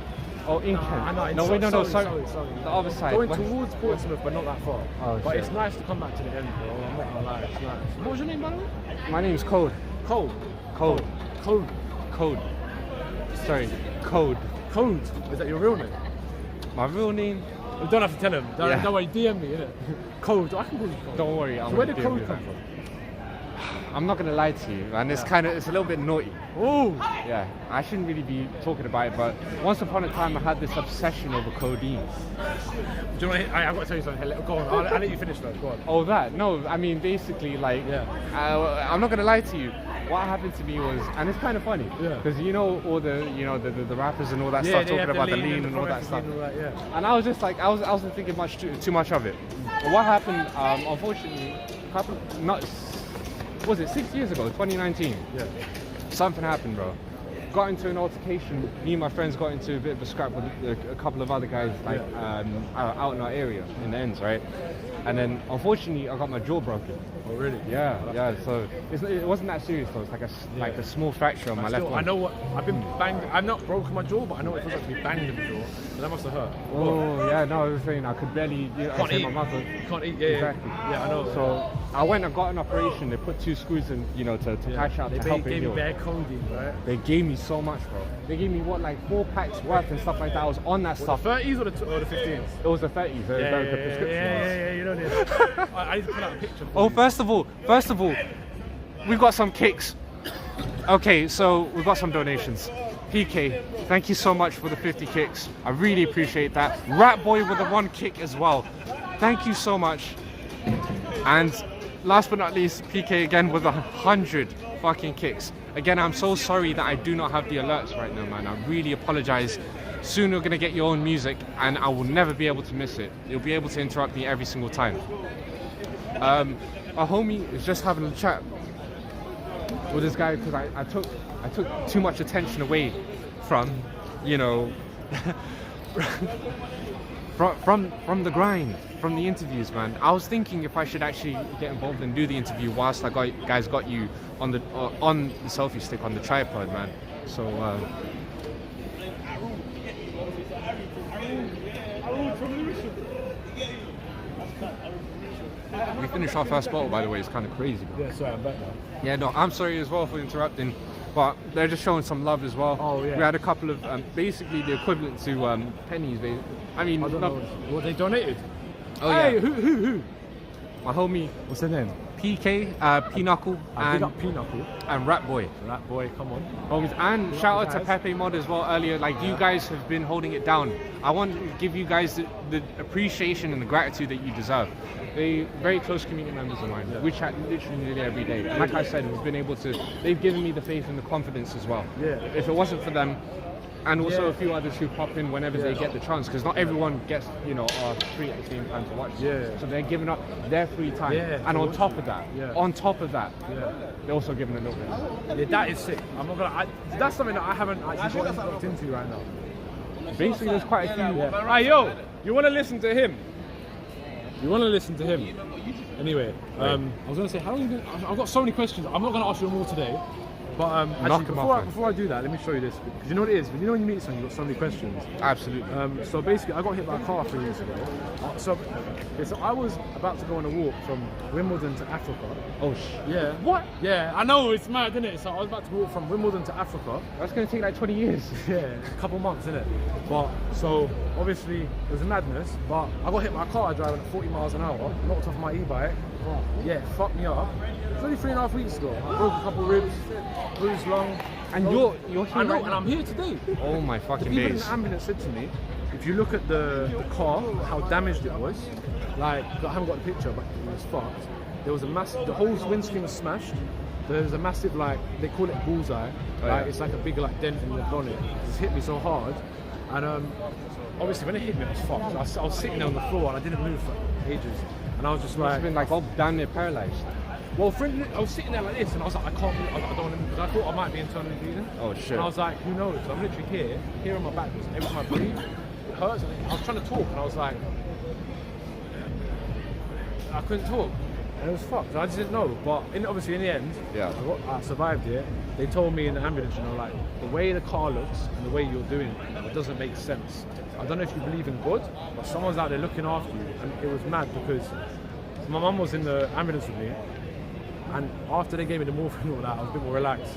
Oh, in Kent. I know. No, wait, no, sorry. Sorry. The other side. Going West. towards Portsmouth, but not that far. Oh, but shit. it's nice to come back to the end, bro. I'm not gonna lie, it's nice. What was your name, by the way? My name's Code. Cole. Code. Code. Code. Sorry, Code. Code. Is that your real name? My real name? You don't have to tell him. Yeah. Don't worry, DM me, innit? Code. I can call you Code. Don't worry. So where did Code come from? I'm not gonna lie to you, and it's a little bit naughty. Oh. Yeah, I shouldn't really be talking about it, but once upon a time I had this obsession over codeine. Do you know what? I've got to tell you something. Go on. I'll let you finish first. Go on. Oh, that? No, I mean basically, like, I'm not gonna lie to you. What happened to me was, and it's kind of funny, because you know all the rappers and all that stuff talking about the lean and all that stuff. And I was just like, I wasn't thinking too much of it. But what happened? Unfortunately, was it 6 years ago, 2019? Yeah. Something happened, bro. Got into an altercation. Me and my friends got into a bit of a scrap with a couple of other guys, like out in our area, in the ends, right? And then, unfortunately, I got my jaw broken. Oh, really? Yeah. So it wasn't that serious, though. It's like a small fracture on my left one. I know what. I've been banged. I've not broken my jaw, but I know what it feels like to be banged in the jaw. So that must have hurt. Oh, yeah. No, I was saying I could barely. Can't eat. My mother. Can't eat. Exactly. Yeah, I know. So I went and got an operation. They put 2 screws in, to patch out, They to help it gave me heal. bare codeine, right? They gave me so much, bro. They gave me 4 packs worth and stuff like that. I was on that stuff. The 30s or the 15s? It was the 30s. The prescription. Yeah. You know this. I need to pull out a picture. Oh, first of all, we've got some kicks. Okay, so we've got some donations. PK, thank you so much for the 50 kicks. I really appreciate that. Rat Boy with the 1 kick as well. Thank you so much. And last but not least, PK again with 100 fucking kicks. Again, I'm so sorry that I do not have the alerts right now, man. I really apologize. Soon you're gonna get your own music, and I will never be able to miss it. You'll be able to interrupt me every single time. A homie is just having a chat with this guy because I took too much attention away from, from the grind, from the interviews, man. I was thinking if I should actually get involved and do the interview whilst guys got you on the selfie stick on the tripod, man. So. We finished our first bottle, by the way. It's kind of crazy, bro. Yeah, sorry, I'm back now. Yeah, no, I'm sorry as well for interrupting, but they're just showing some love as well. Oh, yeah. We had a couple of, basically the equivalent to pennies. I mean, I don't know what they donated. Oh, hey, yeah. Who? My homie What's their name? PK, Pinochle, Big up Pinochle. and Rat Boy. Rat Boy, come on. Homies, and shout out to guys. Pepe Mod as well earlier. Like, you guys have been holding it down. I want to give you guys the appreciation and the gratitude that you deserve. They very close community members of mine. We chat literally nearly every day. And like I said, they've given me the faith and the confidence as well. Yeah. If it wasn't for them, and also a few others who pop in whenever they get the chance, because not everyone gets, free at the same time to watch. Yeah. So they're giving up their free time. Yeah, And to on watch top it. of that, Yeah. they're also giving a little bit. Yeah, that is sick. I'm not gonna. That's something that I haven't actually got looked into right now. Basically, there's quite a few. Hey, yo, you want to listen to him? Anyway, I was gonna say, how are you gonna? I've got so many questions. I'm not gonna ask you them all today. But actually, before I do that, let me show you this. Because you know what it is? When you meet someone, you've got so many questions. Absolutely. So basically, I got hit by a car 3 years ago. So I was about to go on a walk from Wimbledon to Africa. Oh, Yeah. What? Yeah, I know, it's mad, isn't it? So I was about to walk from Wimbledon to Africa. That's going to take like 20 years. Yeah, a couple months, innit? But, so, obviously, it was a madness, but I got hit by a car driving at 40 miles an hour, knocked off my e-bike. Yeah, fucked me up. It was only 3.5 weeks ago. I broke a couple ribs, bruised lung. And you're here I know, right and now? I'm here today. Oh my The fucking people in days. the ambulance said to me, if you look at the car, how damaged it was, like, I haven't got the picture, but it was fucked. There was a massive, the whole windscreen was smashed. There's a massive, like, they call it bullseye. It's like a big, like, dent in the bonnet. It's hit me so hard. And obviously, when it hit me, I was fucked. I was sitting there on the floor and I didn't move for ages. And I was just like... It's been like damn near paralyzed. Well, I was sitting there like this, and I was like, I can't move. I don't want to move, because I thought I might be internally bleeding. Oh shit. And I was like, who knows? So I'm literally here on my back. Every time I breathe, it hurts. And I was trying to talk, and I was like, I couldn't talk. and it was fucked. I just didn't know. But obviously in the end, Yeah. I survived it. They told me in the ambulance, you know, like the way the car looks and the way you're doing it doesn't make sense. I don't know if you believe in God, but someone's out there looking after you, and it was mad because my mum was in the ambulance with me, and after they gave me the morphine and all that, I was a bit more relaxed.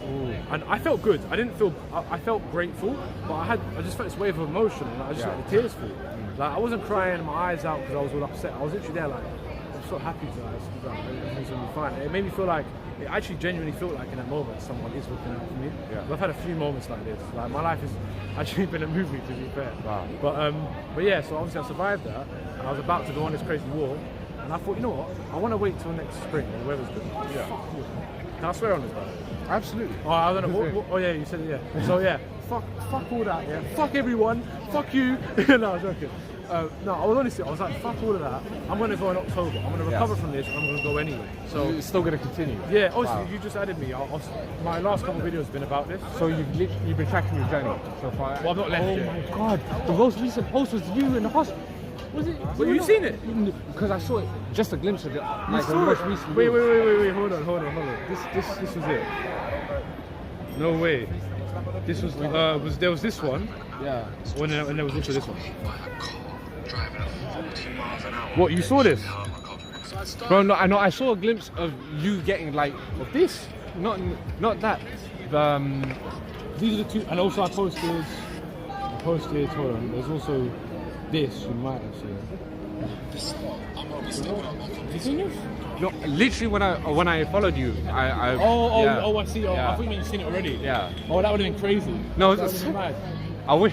And I felt good. I felt grateful, but I just felt this wave of emotion, and I just let the tears fall. Like I wasn't crying my eyes out because I was all upset. I was literally there like, I'm so happy to everything's gonna be fine. It made me feel like, it actually genuinely felt like in that moment someone is looking out for me. Yeah. I've had a few moments like this. Like my life has actually been a movie, to be fair. Wow. But yeah, so obviously I survived that, and I was about to go on this crazy war, and I thought, you know what? I want to wait till next spring when the weather's good. Yeah. Can I swear on this, bro? Absolutely. Oh, I don't know. Oh yeah, you said it. Yeah. So yeah, fuck all that. Yeah. Fuck everyone. Fuck you. No, I'm joking. No, I was honestly, I was like, fuck all of that. I'm going to go in October. I'm going to recover from this, and I'm going to go anyway. So it's still going to continue. yeah, obviously, Wow. you just added me. My last couple of videos have been about this. So you've been tracking your journey so far. Well, I've not left Oh yet. my god, the most recent post was you in the hospital. Was it? But you seen it? Because I saw it, just a glimpse of it. Like the saw most it? recent. Wait, news. hold on. This was it. No way. This was there was this one. Yeah. And there was also this one. What, you saw this? Bro, no, I know. I saw a glimpse of you getting like Of this? not that. These are the two, and also I posted, hold on, there's also this, you might have seen. Have you seen this? No, literally when I followed you, I yeah. I see. Oh, Yeah. I think you've seen it already. Yeah. Oh, that would have been crazy. No, that would it's- have been mad. I wish.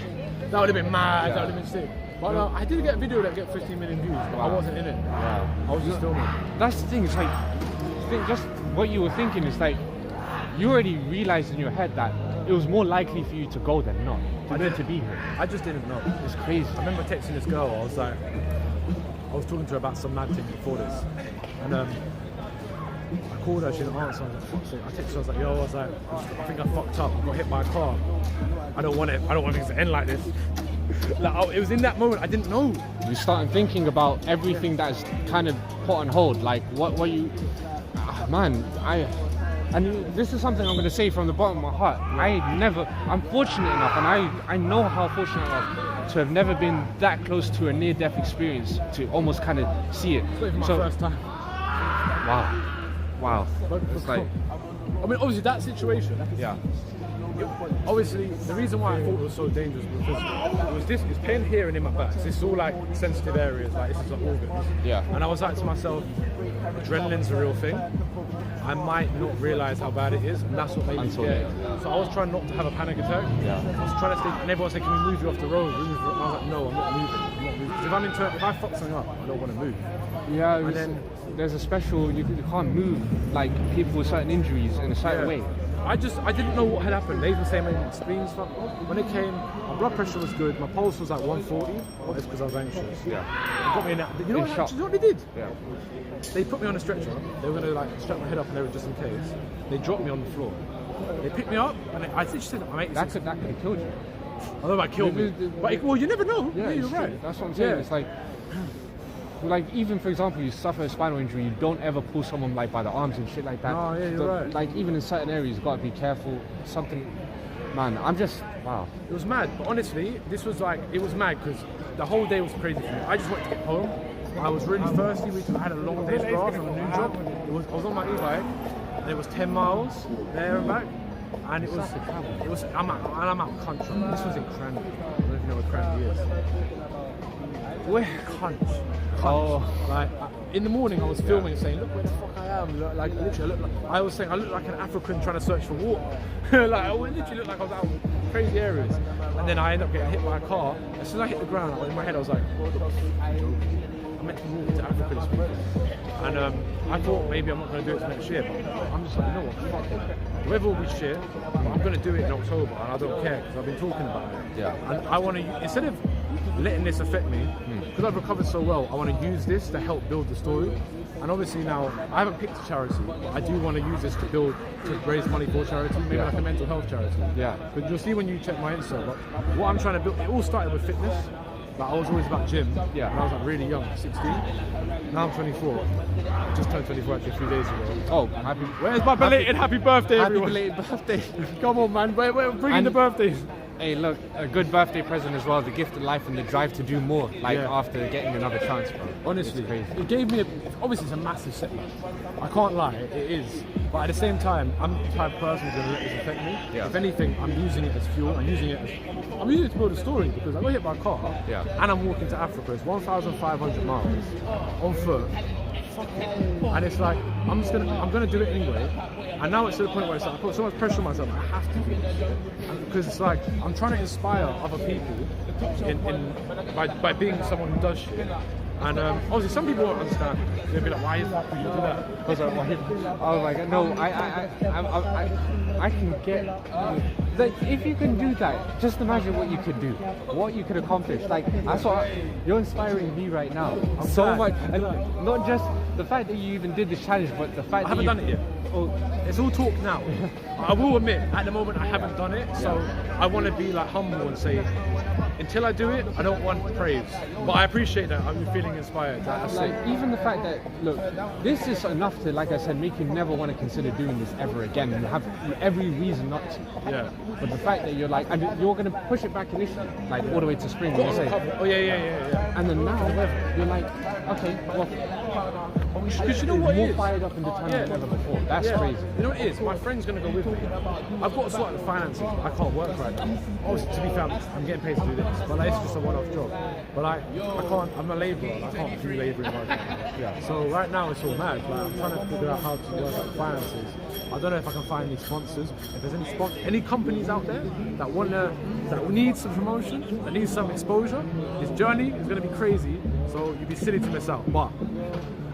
That would have been mad. Yeah. That would have been sick. But no, I did get a video that got 15 million views, but I Wow. wasn't in it. Yeah. I was just filming. That's the thing. It's like, just what you were thinking is like, you already realized in your head that it was more likely for you to go than not. To be here. I just didn't know. It's crazy. I remember texting this girl. I was like, I was talking to her about some mad thing before this, and I called her. She didn't answer. I was like, fuck's sake. I texted her. I was like, yo, I think I fucked up. I got hit by a car. I don't want it. I don't want things to end like this. Like, it was in that moment. I didn't know. You start thinking about everything that's kind of put on hold. Like what you, man. And this is something I'm going to say from the bottom of my heart. I'm fortunate enough, and I know how fortunate enough to have never been that close to a near-death experience to almost kind of see it. It's not even my first time. Wow. But It's like, I mean, obviously that situation. yeah. Obviously, the reason why I thought it was so dangerous was because it's pain here and in my back. This is all like sensitive areas, like this is like organs. Yeah. And I was like to myself, adrenaline's a real thing. I might not realise how bad it is, and that's what made me Until scared. later. So I was trying not to have a panic attack. Yeah. I was trying to stay, and everyone said, "Can we move you off the road?" And I was like, "No, I'm not moving. Because if I fuck something up, I don't want to move." Yeah, And then- there's a special, you can't move like people with certain injuries in a certain way. I didn't know what had happened. They even saying my spleens fucked. When it came, my blood pressure was good. My pulse was like 140. Well, it's because I was anxious. Yeah. They got me in that. You know In shock. what they did? Yeah. They put me on a stretcher. They were gonna like strap my head up and everything just in case. They dropped me on the floor. They picked me up and I literally said, "I'm 86." That could have killed you. I don't know about killed me, but well, you never know. Yeah, you're it's true. right. That's what I'm saying. Yeah. It's like even for example, you suffer a spinal injury, you don't ever pull someone like by the arms and shit like that. No, yeah, you're right. Like even in certain areas, you gotta be careful. Something, man. I'm just wow. It was mad, but honestly, this was like, it was mad because the whole day was crazy for me. I just wanted to get home. I was really thirsty. I had a long day's graft on a new job. I was on my e-bike, and it was 10 miles there and back. And I'm out of country. This was in Cranley. I don't know if you know where Cranley is. Where? Crunch. Oh. Like, in the morning I was filming and saying, look where the fuck I am. Like, literally, I was saying I look like an African trying to search for water. Like, I literally looked like I was out in crazy areas. And then I ended up getting hit by a car. As soon as I hit the ground, in my head I was like, I'm meant to be walking to Africa this week. And I thought maybe I'm not going to do it next year, but I'm just like, you know what, fuck it. The weather will be shit, but I'm going to do it in October, and I don't care because I've been talking about it. Yeah. And I want to, instead of letting this affect me, because I've recovered so well, I want to use this to help build the story. And obviously now, I haven't picked a charity, but I do want to use this to raise money for charity, maybe like a mental health charity. Yeah. But you'll see when you check my Insta, but what I'm trying to build, it all started with fitness. Like I was always about gym. Yeah. When I was like really young, 16. Now I'm 24. I just turned 24 actually a few days ago. Oh, happy. Where's my belated happy birthday, Happy everyone? belated birthday. Come on, man. We're bringing And- the birthdays. Hey, look, a good birthday present as well. The gift of life and the drive to do more. Like Yeah. after getting another chance, bro. Honestly, It's crazy. it gave me obviously it's a massive setback. I can't lie, it is. But at the same time, I'm the type of person who's going to let this affect me. Yeah. If anything, I'm using it as fuel. I'm using it to build a story because I got hit by a car Yeah. and I'm walking to Africa. It's 1,500 miles on foot. And it's like I'm gonna do it anyway. And now it's to the point where it's like I put so much pressure on myself. I have to do it because it's like I'm trying to inspire other people by being someone who does shit. And obviously some people won't understand. They'll be like, why is that? You do that? Because oh my god, no, I can get. Like, if you can do that, just imagine what you could do, what you could accomplish. Like, that's what you're inspiring me right now. So glad. much, and not just the fact that you even did this challenge, but the fact I haven't that done it yet. Oh, It's all talk now. I will admit, at the moment I haven't done it, so I want to be like humble and say, until I do it, I don't want praise. But I appreciate that. I'm feeling inspired. That's like it. even the fact that look, this is enough to, like I said, make you never want to consider doing this ever again, and have every reason not to. Yeah. But the fact that you're like, and you're gonna push it back initially, like all the way to spring, you say, Oh yeah. and then now you're like, okay, well, Because you know what more it is? fired up and determined than Yeah. ever before. That's Yeah. crazy. You know what it is? My friend's gonna go with me. I've got to sort out the finances. I can't work right now. Obviously, to be fair, I'm getting paid to do this, but like, it's just a one-off job. But like, I can't. I'm a labourer. I can't do labouring right now. Yeah. So right now it's all mad. Like, I'm trying to figure out how to work out finances. I don't know if I can find any sponsors. If there's any companies out there that need some promotion, that need some exposure, this journey is gonna be crazy. So you'd be silly to miss out. But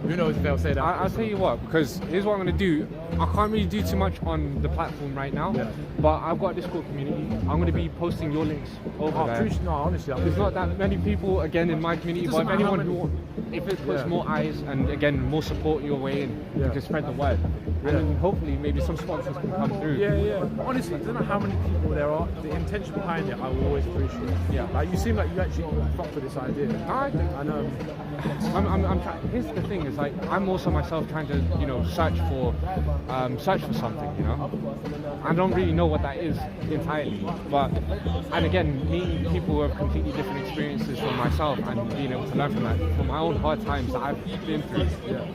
who knows if they'll say that? I'll tell you what, because here's what I'm going to do. I can't really do too much on the platform right now, Yeah. but I've got a Discord community. I'm going to be posting your links over Oh, there. no, honestly, There's not that many people, again, in my community, but doesn't if matter how anyone many. who, if it puts Yeah. more eyes and, again, more support your way, and you Yeah. can spread the word. Yeah. And then hopefully maybe some sponsors can come through. Yeah. Honestly, it doesn't matter how many people there are. The intention behind it, I will always appreciate. Yeah. Like you seem like you actually fuck with this idea. I think I know. I'm trying. Here's the thing: is like I'm also myself trying to, search for something. I don't really know what that is entirely, but and again, meeting people who have completely different experiences from myself and being able to learn from that, from my own hard times that I've been through,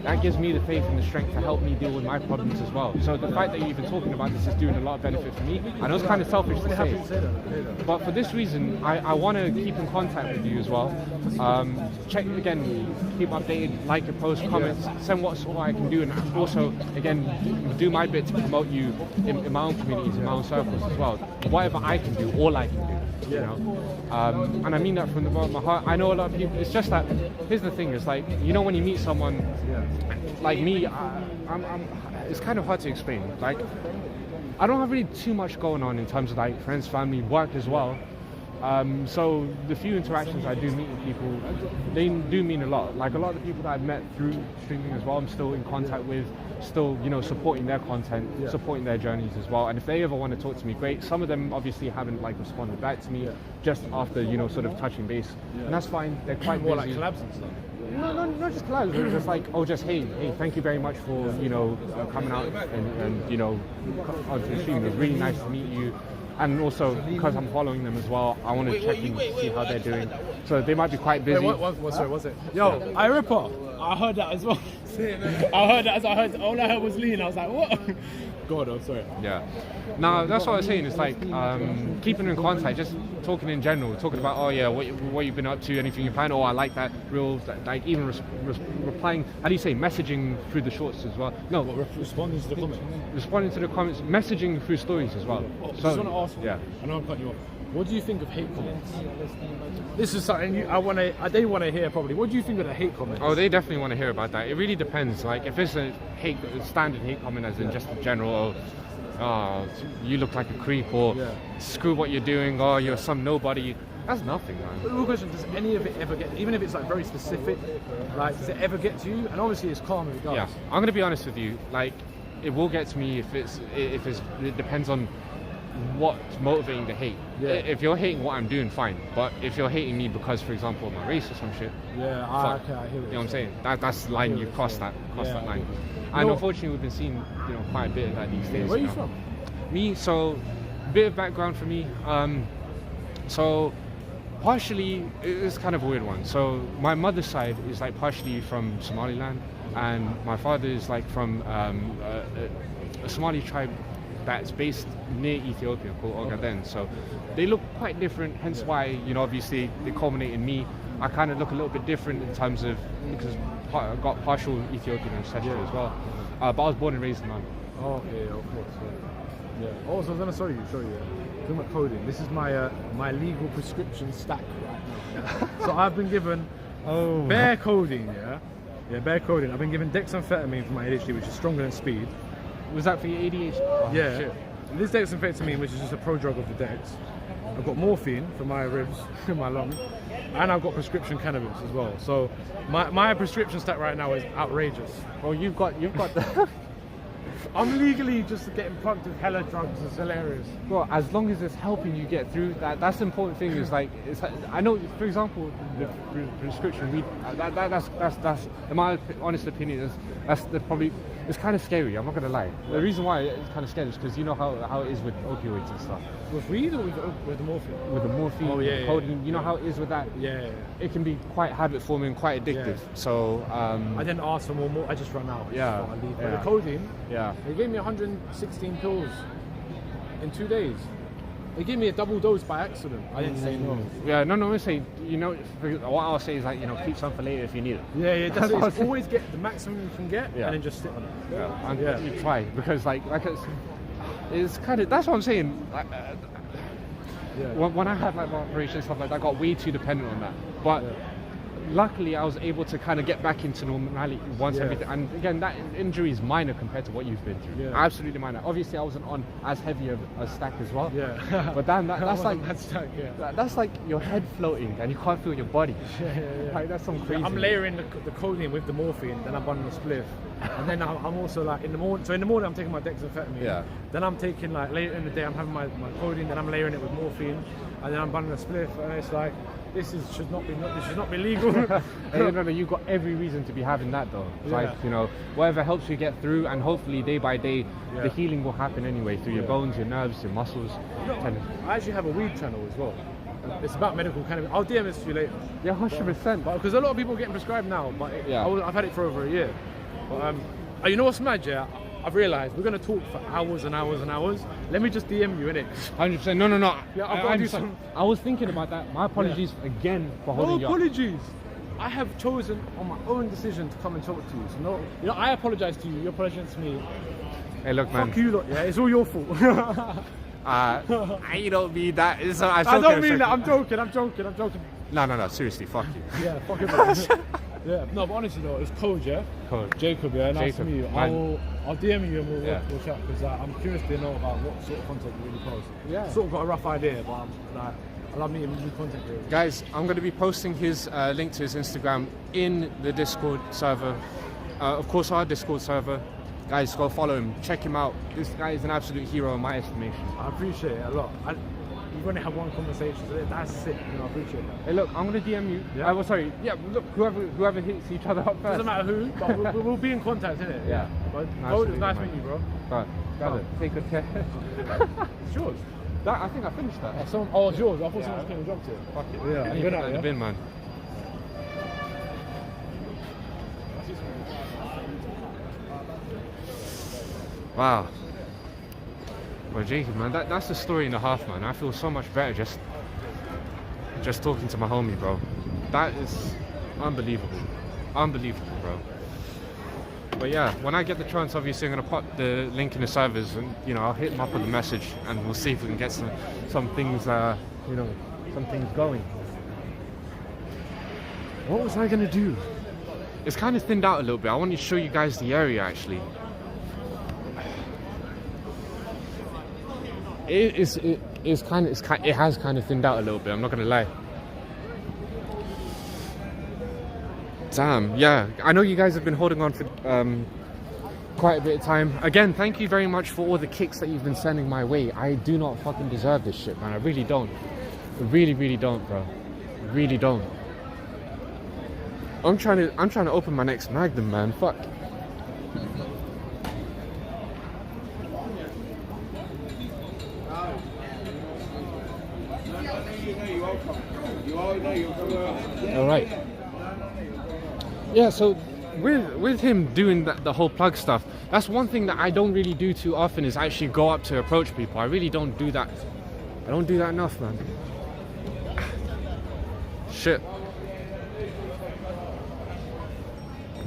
that gives me the faith and the strength to help me deal with my problems as well. So the fact that you're even talking about this is doing a lot of benefit for me. I know it's kind of selfish to Happy say, to say that. but for this reason, I want to keep in contact with you as well. Check again, keep updated, like your post, comments, send what support I can do, and also again do my bit to promote you in my own communities, in my own circles as well. Whatever I can do, all I can do. And I mean that from the bottom of my heart. I know a lot of people. It's just that here's the thing: is like when you meet someone like me, it's kind of hard to explain. Like I don't have really too much going on in terms of like friends, family, work as well. So the few interactions I do meet with people, they do mean a lot. Like a lot of the people that I've met through streaming as well, I'm still in contact with, still supporting their content, supporting their journeys as well. And if they ever want to talk to me, great. Some of them obviously haven't like responded back to me just after sort of touching base, and that's fine. They're quite More busy. like collabs and stuff. No, not just collabs. It's just like, hey, thank you very much for coming out and onto the stream. It was really nice to meet you. And also, because I'm following them as well, I want to check in to see how they're doing. So they might be quite busy. Sorry, was it? Yo, Irippa. I heard that as well. All I heard was Lee, and I was like, what? God, I'm sorry. Yeah. Now that's what I was saying. It's like keeping in contact, just talking in general, talking about what you've been up to, anything you plan. Oh, I like that. Like even replying. How do you say messaging through the shorts as well? No, Responding to the comments. responding to the comments, messaging through stories as well. I just want to ask you. Yeah. I know I'm cutting you off. What do you think of hate comments? This is something they want to hear probably. What do you think of the hate comments? Oh, they definitely want to hear about that. It really depends. Like if it's a standard hate comment, as in just a general, you look like a creep, or screw what you're doing, or you're some nobody. That's nothing, man. The real question: does any of it ever get, even if it's like very specific, like does it ever get to you? And obviously, it's calm if it does. Yeah, I'm gonna be honest with you. Like, it will get to me if it depends on what's motivating the hate. Yeah. If you're hating what I'm doing, fine. But if you're hating me because, for example, of my race or some shit, Yeah, fuck. okay, I hear You know what I'm saying? That's the line, you've crossed that line. You And know- unfortunately, we've been seeing, quite a bit of that these days. Where are you know. from? Me, so bit of background for me. So partially, it's kind of a weird one. So my mother's side is like partially from Somaliland, and my father is like from a Somali tribe that's based near Ethiopia called Ogaden. So they look quite different, hence why, obviously they culminate in me. I kind of look a little bit different in terms of, because I've got partial Ethiopian ancestry as well. But I was born and raised in London. Oh, okay, of course. Yeah. Also, I was gonna show you. Talking about coding. This is my my legal prescription stack right now. Yeah? So I've been given bare coding. Yeah, bare coding. I've been given dexamphetamine for my ADHD, which is stronger than speed. Was that for your ADHD? Oh, Yeah. shit. This dexamphetamine, which is just a prodrug of the dex. I've got morphine for my ribs, my lungs, and I've got prescription cannabis as well. So my prescription stack right now is outrageous. Well, you've got the. I'm legally just getting plugged with hella drugs. It's hilarious. Well, as long as it's helping you get through that's the important thing. Is like, I know, for example, the prescription weed. That's in my honest opinion, that's probably, it's kind of scary. I'm not gonna lie. The reason why it's kind of scary is because you know how it is with opioids and stuff. With weed or with the morphine? With the morphine, Oh, yeah, the codeine, you know how it is with that. Yeah. It can be quite habit forming, quite addictive. Yeah. So I didn't ask for more. I just ran out. I just Yeah, thought I'd leave. But yeah. the codeine, yeah. they gave me 116 pills in 2 days. They gave me a double dose by accident. I didn't say no. Yeah, no, I'm saying, what I'll say is like, keep some for later if you need it. Yeah, That's what I was saying. always get the maximum you can get, Yeah. and then just sit on it. Yeah, and Yeah. you try, because it's kind of, that's what I'm saying. Yeah. When I had like my operation and stuff like that, I got way too dependent on that. But luckily, I was able to kind of get back into normality once Yeah. everything. And again, that injury is minor compared to what you've been through. Yeah. Absolutely minor. Obviously, I wasn't on as heavy of a stack as well. Yeah. But damn, that's like That's stack, yeah. that's like your head floating and you can't feel your body. Yeah. Like, that's some crazy. I'm layering the codeine with the morphine, then I'm on the spliff, and then I'm also like in the morning. So in the morning I'm taking my dexamphetamine. Yeah. Then I'm taking like later in the day I'm having my codeine, then I'm layering it with morphine, and then I'm bunning a spliff, and it's like this should not be legal. No, you've got every reason to be having that though. It's Yeah. like, whatever helps you get through, and hopefully day by day, Yeah. the healing will happen anyway through your bones, your nerves, your muscles. I actually have a weed channel as well. It's about medical cannabis. I'll DM this to you later. Yeah, 100%. Because a lot of people are getting prescribed now, but Yeah. I've had it for over a year. But you know what's mad, yeah? I've realised we're going to talk for hours and hours and hours. Let me just DM you, innit? 100%. No. Yeah, I've got to do some. I was thinking about that. My apologies again for holding No you up. apologies. I have chosen on my own decision to come and talk to you. So no, I apologise to you. You apologise to me. Hey, look, man. Fuck you lot. Yeah, it's all your fault. I don't mean that. I don't mean that. I'm joking. No. Seriously, fuck you. Yeah, fuck it. Yeah, no, but honestly though, it's Code, yeah? Code. Jacob, yeah, nice to Jacob, meet you. man. I'll DM you and we'll Yeah. chat, because I'm curious to know about what sort of content you really post. Yeah. Sort of got a rough idea, but I love meeting new content creators. Guys, I'm going to be posting his link to his Instagram in the Discord server. Of course, our Discord server. Guys, go follow him. Check him out. This guy is an absolute hero in my estimation. I appreciate it a lot. We've only had one conversation, so that's sick. I appreciate that. Hey, look, I'm going to DM you. Yeah. Sorry. Yeah, look, whoever hits each other up first. Doesn't matter who, but we'll be in contact, innit? Yeah. But Nice Code, to it's meet nice you, meeting you, bro. Right, brother, take good care. It's yours. I think I finished that. It's yours. I thought someone came and dropped it. Fuck it. Yeah, You good put out, that in the yeah? bin, man. Wow. Well, Jacob, man, that's a story and a half, man. I feel so much better just talking to my homie, bro. That is unbelievable. Unbelievable, bro. But yeah, when I get the chance, obviously I'm gonna pop the link in the servers, and I'll hit him up with a message, and we'll see if we can get some things, some things going. What was I gonna do? It's kind of thinned out a little bit. I want to show you guys the area actually. It has kind of thinned out a little bit. I'm not gonna lie. Damn, yeah. I know you guys have been holding on quite a bit of time. Again, thank you very much for all the kicks that you've been sending my way. I do not fucking deserve this shit, man. I really don't. I really, really don't, bro. I really don't. I'm trying to open my next Magnum, man. Fuck. All right. Yeah, so with him doing the whole plug stuff, that's one thing that I don't really do too often, is actually go up to approach people. I really don't do that. I don't do that enough, man. Shit.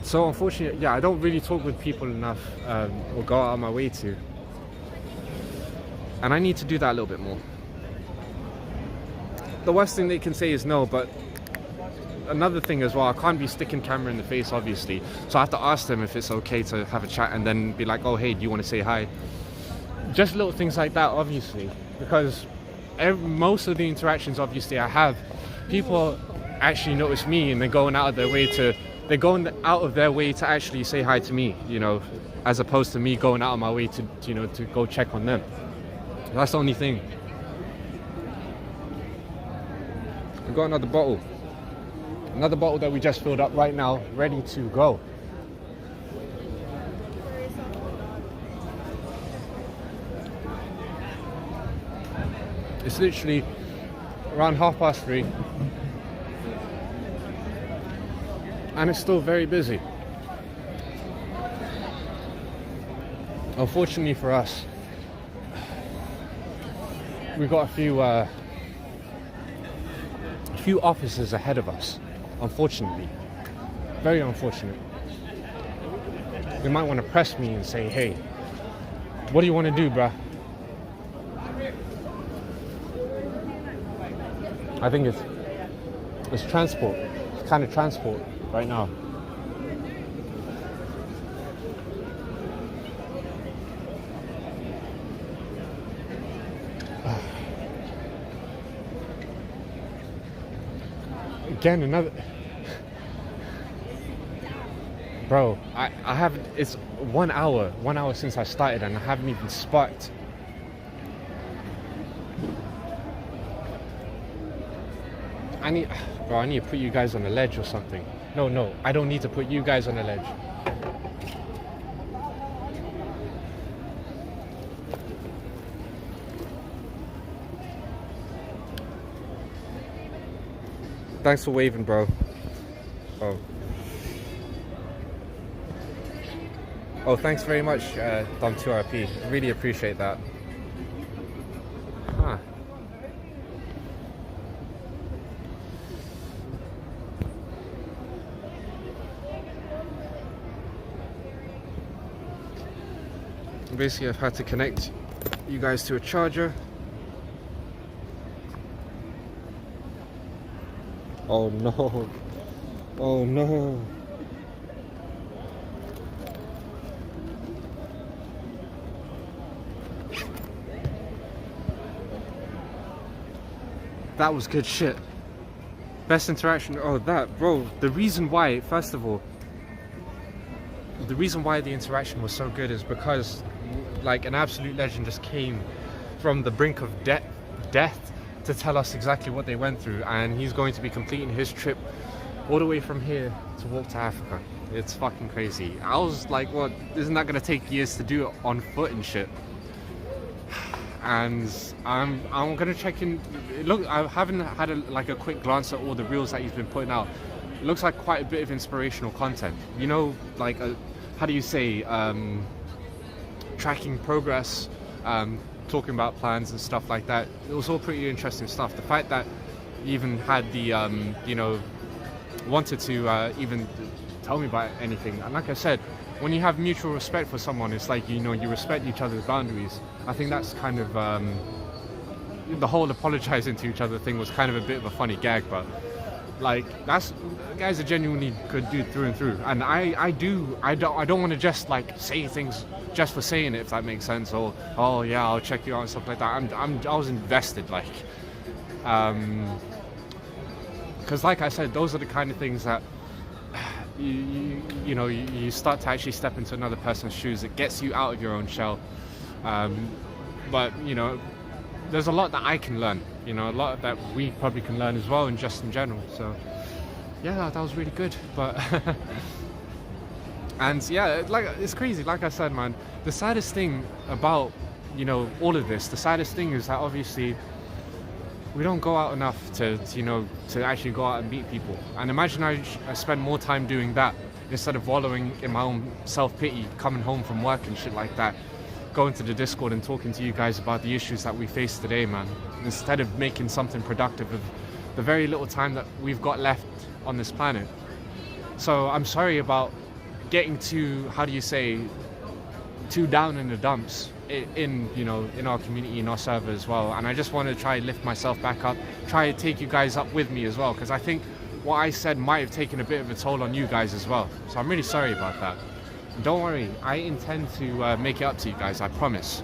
So unfortunately, yeah, I don't really talk with people enough, or go out of my way to. And I need to do that a little bit more. The worst thing they can say is no, but another thing as well, I can't be sticking camera in the face, obviously. So I have to ask them if it's okay to have a chat, and then be like, oh, hey, do you want to say hi? Just little things like that, obviously. Because most of the interactions, obviously, I have, people actually notice me, and they're going out of their way to actually say hi to me, you know, as opposed to me going out of my way to, you know, to go check on them. That's the only thing. We've got another bottle that we just filled up right now, ready to go. It's literally around 3:30, and it's still very busy. Unfortunately for us, we've got a few officers ahead of us, unfortunately. Very unfortunate. They might want to press me and say, hey, what do you want to do, bruh? I think it's transport. It's kind of transport right now. Again, another... Bro, I haven't... It's 1 hour since I started, and I haven't even sparked. I need to put you guys on a ledge or something. No, I don't need to put you guys on a ledge. Thanks for waving, bro. Oh, thanks very much, Dom2RP. Really appreciate that. Huh. Basically, I've had to connect you guys to a charger. Oh no. Oh no. That was good shit. Best interaction. Oh, that, bro. The reason why, first of all, the reason why the interaction was so good is because, like, an absolute legend just came from the brink of death to tell us exactly what they went through, and he's going to be completing his trip all the way from here to walk to Africa. It's fucking crazy. I was like, what, isn't that gonna take years to do it on foot and shit? And I'm gonna check in. Look, I haven't had a quick glance at all the reels that he's been putting out. It looks like quite a bit of inspirational content, you know, like how do you say, tracking progress, talking about plans and stuff like that. It was all pretty interesting stuff. The fact that he even had the you know, wanted to even tell me about anything, and like I said, when you have mutual respect for someone, it's like, you know, you respect each other's boundaries. I think that's kind of the whole apologizing to each other thing was kind of a bit of a funny gag, but like, that's, guys are genuinely good dude through and through, and I don't want to just like say things just for saying it, if that makes sense, or oh yeah, I'll check you out and stuff like that. I was invested, like, because like I said, those are the kind of things that, you start to actually step into another person's shoes. It gets you out of your own shell. But there's a lot that I can learn. A lot that we probably can learn as well, and just in general. So yeah, that was really good. But and yeah, like it's crazy. Like I said, man, the saddest thing about all of this, the saddest thing is that obviously we don't go out enough to actually go out and meet people. And imagine I spend more time doing that instead of wallowing in my own self-pity, coming home from work and shit like that, going to the Discord and talking to you guys about the issues that we face today, man. Instead of making something productive of the very little time that we've got left on this planet. So I'm sorry about getting too, how do you say, too down in the dumps in our community, in our server as well. And I just want to try and lift myself back up, try to take you guys up with me as well, because I think what I said might have taken a bit of a toll on you guys as well. So I'm really sorry about that. Don't worry, I intend to make it up to you guys, I promise.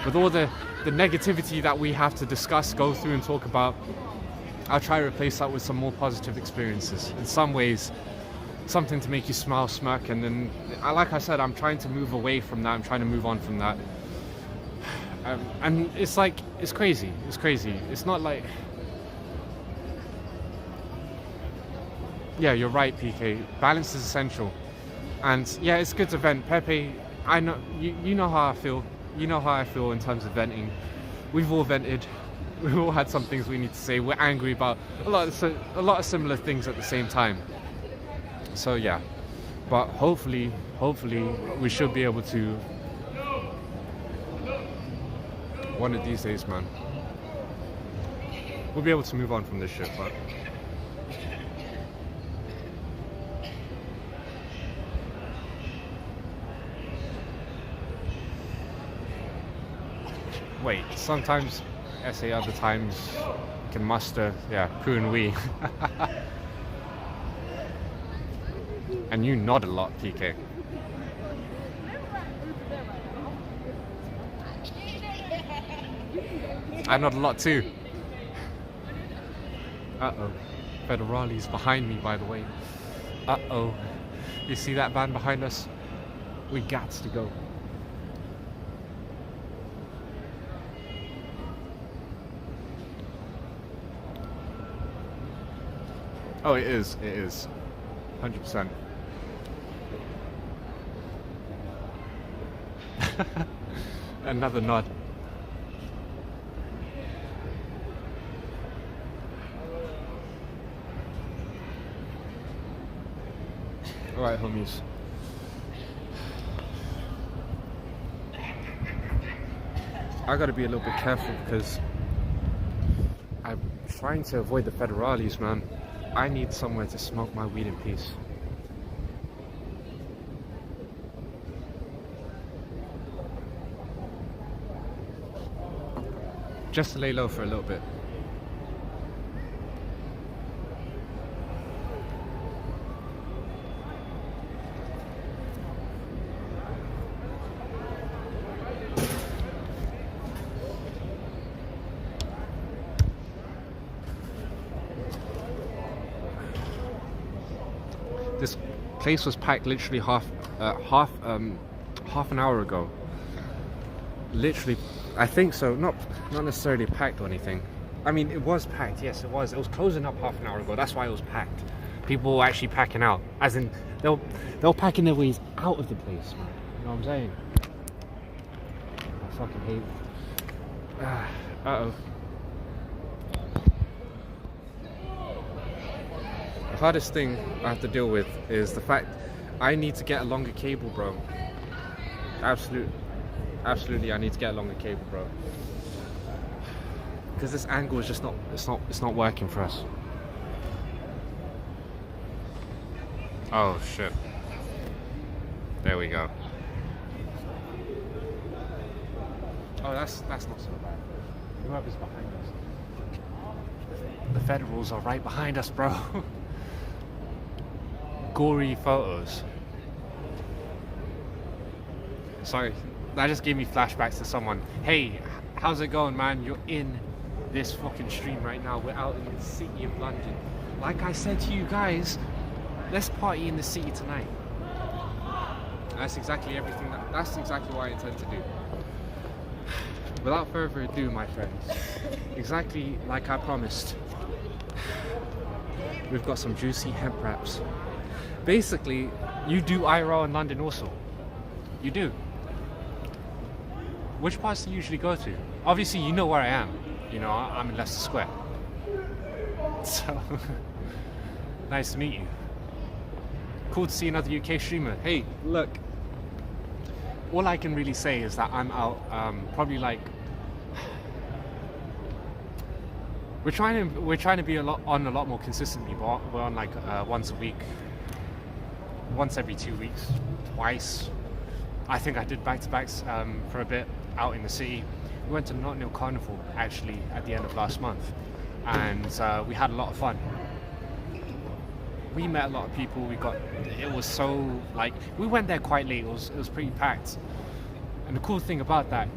With all the negativity that we have to discuss, go through and talk about, I'll try to replace that with some more positive experiences. In some ways, something to make you smile, smirk, and then, like I said, I'm trying to move away from that, I'm trying to move on from that. And it's like, it's crazy, it's not like... Yeah, you're right, PK, balance is essential. And yeah, it's good to vent. Pepe, I know, you know how I feel, in terms of venting. We've all vented, we've all had some things we need to say, we're angry about a lot of similar things at the same time. So yeah, but hopefully we should be able to, one of these days, man, we'll be able to move on from this shit. But wait, sometimes SA, other times can muster, yeah, poo and wee. And you nod a lot, PK. I nod a lot too. Uh-oh. Federali's behind me, by the way. Uh-oh. You see that van behind us? We gots to go. Oh, it is. 100%. Another nod. Alright, homies. I gotta be a little bit careful because I'm trying to avoid the federales, man. I need somewhere to smoke my weed in peace. Just to lay low for a little bit. This place was packed literally half an hour ago. Literally, I think so. Not necessarily packed or anything. I mean, it was packed. Yes, it was. It was closing up half an hour ago. That's why it was packed. People were actually packing out, as in they were packing their ways out of the place, man. You know what I'm saying? I fucking hate. Uh-oh. The hardest thing I have to deal with is the fact I need to get a longer cable, bro. Absolutely, I need to get a longer cable, bro. Because this angle is just it's not working for us. Oh shit. There we go. Oh, that's not so bad. Whoever's behind us. The Federals are right behind us, bro. Gory photos. Sorry, that just gave me flashbacks to someone. Hey, how's it going, man? You're in this fucking stream right now. We're out in the city of London. Like I said to you guys, let's party in the city tonight. That's exactly that's exactly what I intend to do. Without further ado, my friends, exactly like I promised, we've got some juicy hemp wraps. Basically, you do IRL in London also. You do. Which parts do you usually go to? Obviously, you know where I am. You know, I'm in Leicester Square. So, nice to meet you. Cool to see another UK streamer. Hey, look. All I can really say is that I'm out probably like... We're trying to be a lot more consistently, but we're on like once a week, once every 2 weeks, twice. I think I did back-to-backs for a bit out in the city. We went to Notting Hill Carnival actually at the end of last month, and we had a lot of fun. We met a lot of people. It was so like, we went there quite late. It was pretty packed, and the cool thing about that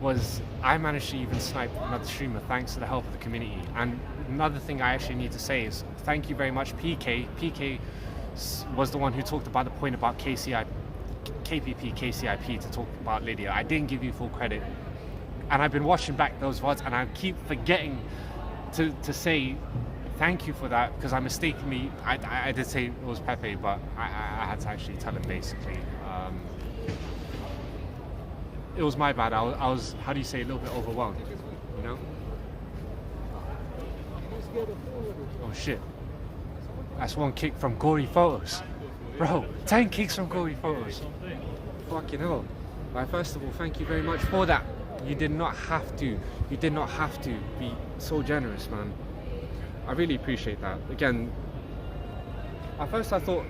was I managed to even snipe another streamer thanks to the help of the community. And another thing I actually need to say is thank you very much, PK. PK was the one who talked about the point about KPP, KCIP to talk about Lydia. I didn't give you full credit, and I've been watching back those VODs and I keep forgetting to say thank you for that, because I mistakenly, I did say it was Pepe, but I had to actually tell him basically. It was my bad. I was, how do you say, a little bit overwhelmed, you know? Oh shit. That's one kick from Gory Photos. Bro, 10 kicks from Gory Photos. Fucking hell. Right, first of all, thank you very much for that. You did not have to be so generous, man. I really appreciate that. Again, at first I thought,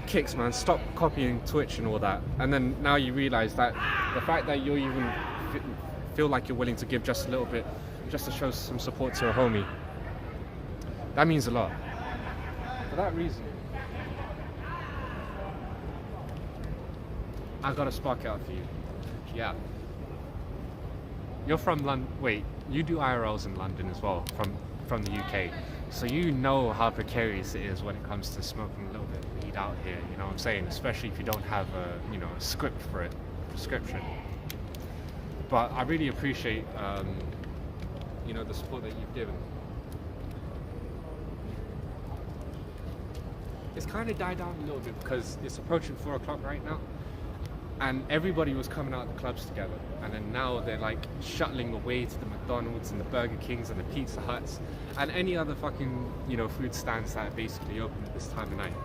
kicks, man, stop copying Twitch and all that. And then now you realize that the fact that you even feel like you're willing to give just a little bit, just to show some support to a homie, that means a lot. For that reason, I've got a spark out for you. Yeah. You're from London. Wait, you do IRLs in London as well, from the UK. So you know how precarious it is when it comes to smoking a little bit of weed out here, you know what I'm saying? Especially if you don't have a script for it, prescription. But I really appreciate the support that you've given. It's kind of died down a little bit because it's approaching 4 o'clock right now, and everybody was coming out of the clubs together, and then now they're like shuttling away to the McDonald's and the Burger Kings and the Pizza Huts and any other fucking food stands that are basically open at this time of night,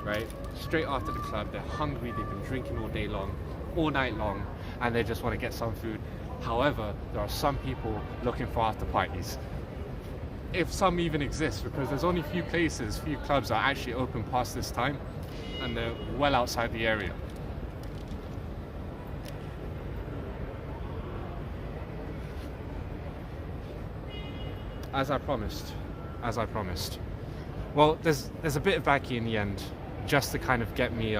right? Straight after the club, they're hungry, they've been drinking all day long, all night long, and they just want to get some food. However, there are some people looking for after parties, if some even exist, because there's only few clubs that are actually open past this time, and they're well outside the area. As I promised. Well, there's a bit of backy in the end, just to kind of get me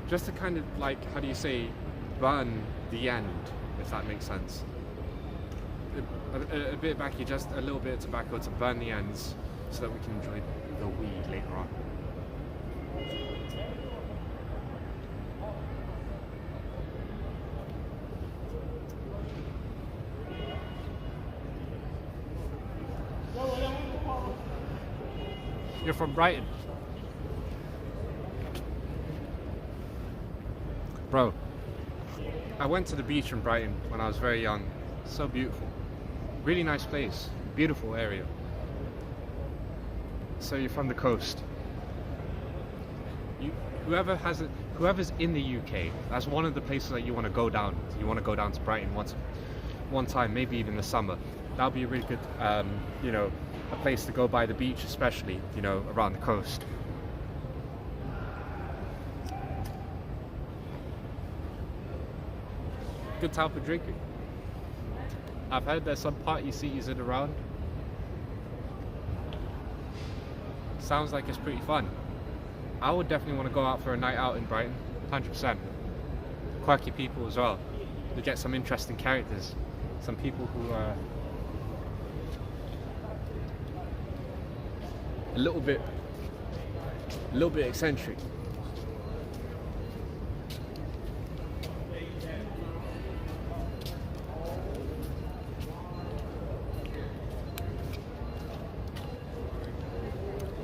just to kind of like, how do you say, burn the end, if that makes sense. A bit of backy, just a little bit of tobacco to burn the ends, so that we can enjoy the weed later on. You're from Brighton? Bro, I went to the beach in Brighton when I was very young. So beautiful. Really nice place. Beautiful area. So you're from the coast. Whoever's in the UK, that's one of the places that you want to go down. You want to go down to Brighton one time, maybe even in the summer. That would be a really good, a place to go by the beach, especially, around the coast. Good time for drinking. I've heard there's some party cities in around. Sounds like it's pretty fun. I would definitely want to go out for a night out in Brighton, 100%. Quirky people as well. You get some interesting characters. Some people who a little bit eccentric.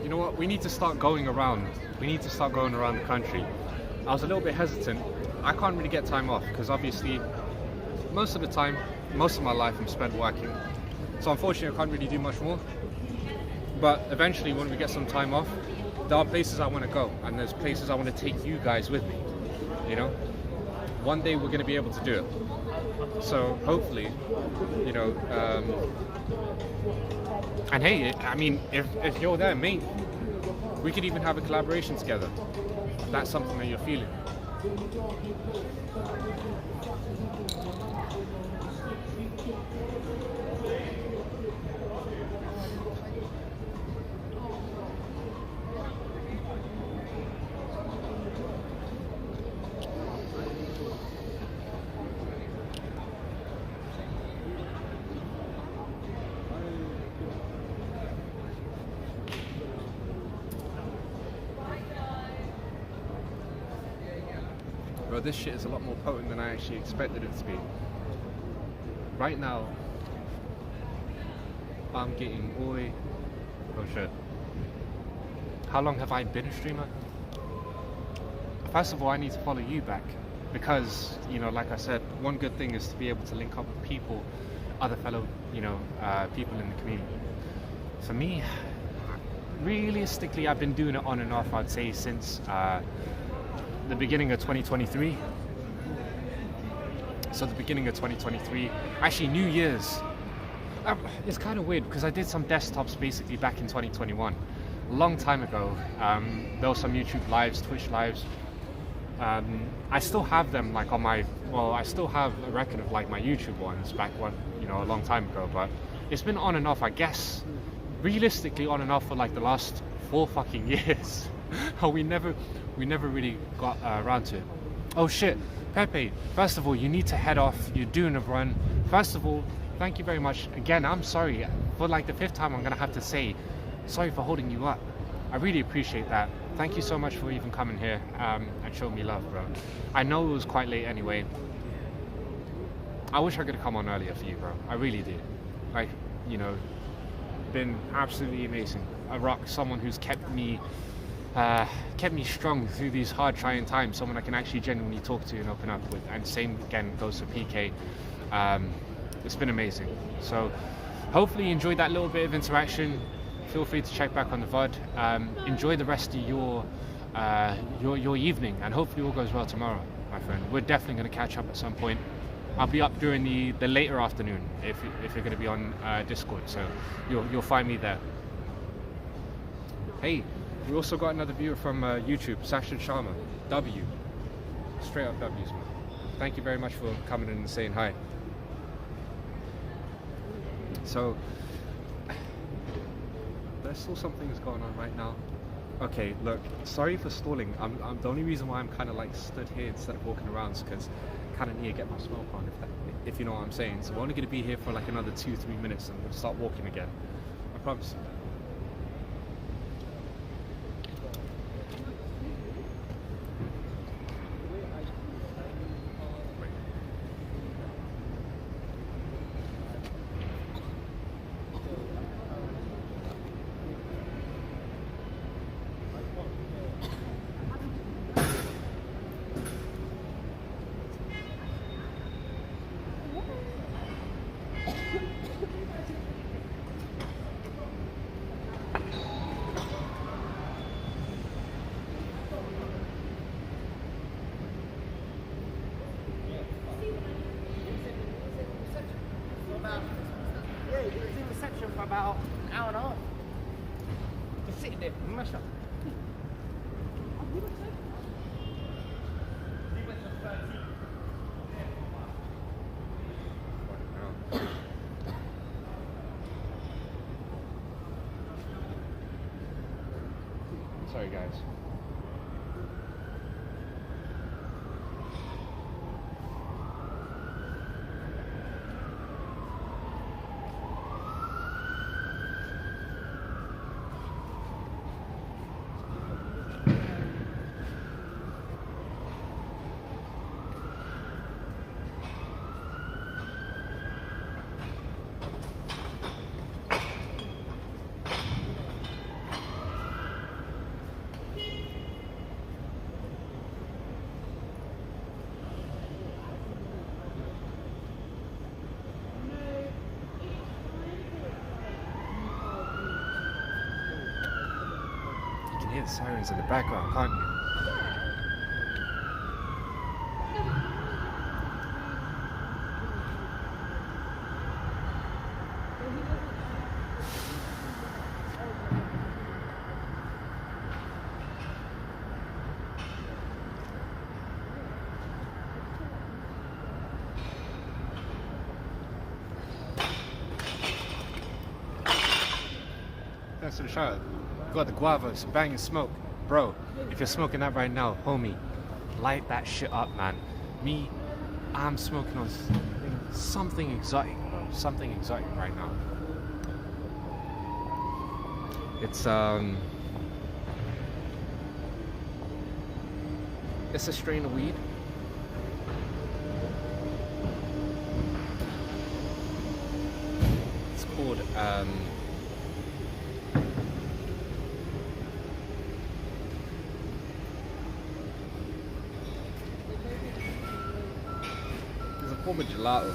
You know what? We need to start going around. We need to start going around the country. I was a little bit hesitant. I can't really get time off because obviously most of the time, most of my life I'm spent working. So unfortunately I can't really do much more. But eventually when we get some time off, there are places I want to go and there's places I want to take you guys with me. You know? One day we're going to be able to do it. So hopefully, you know, and hey, I mean, if you're there, mate, we could even have a collaboration together. If that's something that you're feeling. Bro, this shit is a lot more potent than I actually expected it to be. Right now, I'm getting oi. Oh shit. How long have I been a streamer? First of all, I need to follow you back. Because, you know, like I said, one good thing is to be able to link up with people, other fellow, you know, people in the community. For me, realistically, I've been doing it on and off, I'd say, since the beginning of 2023. So the beginning of 2023, actually New Year's. It's kind of weird because I did some desktops basically back in 2021, a long time ago. There were some YouTube lives, Twitch lives. I still have them like on my, well, I still have a record of like my YouTube ones back when, you know, a long time ago, but it's been on and off, I guess, realistically on and off for like the last 4 fucking years. we never really got around to it. Oh shit, Pepe, first of all, you need to head off. You're doing a run. First of all, thank you very much. Again, I'm sorry. For like the 5th time, I'm gonna have to say, sorry for holding you up. I really appreciate that. Thank you so much for even coming here and showing me love, bro. I know it was quite late anyway. I wish I could have come on earlier for you, bro. I really did. Like, you know, been absolutely amazing. A rock, someone who's kept me strong through these hard, trying times. Someone I can actually genuinely talk to and open up with. And same again goes for PK. It's been amazing. So hopefully you enjoyed that little bit of interaction. Feel free to check back on the VOD. Enjoy the rest of your evening, and hopefully all goes well tomorrow, my friend. We're definitely going to catch up at some point. I'll be up during the later afternoon if you're going to be on Discord, so you'll find me there. Hey, we also got another viewer from YouTube, Sasha Sharma. W. Straight up W's, man. Thank you very much for coming in and saying hi. So, there's still some things going on right now. Okay, look, sorry for stalling. I'm the only reason why I'm kind of like stood here instead of walking around is because I kind of need to get my smoke on, if you know what I'm saying. So we're only going to be here for like another 2-3 minutes and we'll start walking again. I promise you. About an hour and a half. Just sitting there, mash up. Sorry, guys. hear the sirens in the background, can't you? Thanks for the shout. Got the guava, some banging smoke. Bro, if you're smoking that right now, homie, light that shit up, man. Me, I'm smoking on something exotic, bro. Something exotic right now. It's a strain of weed. It's called it's a form of gelato.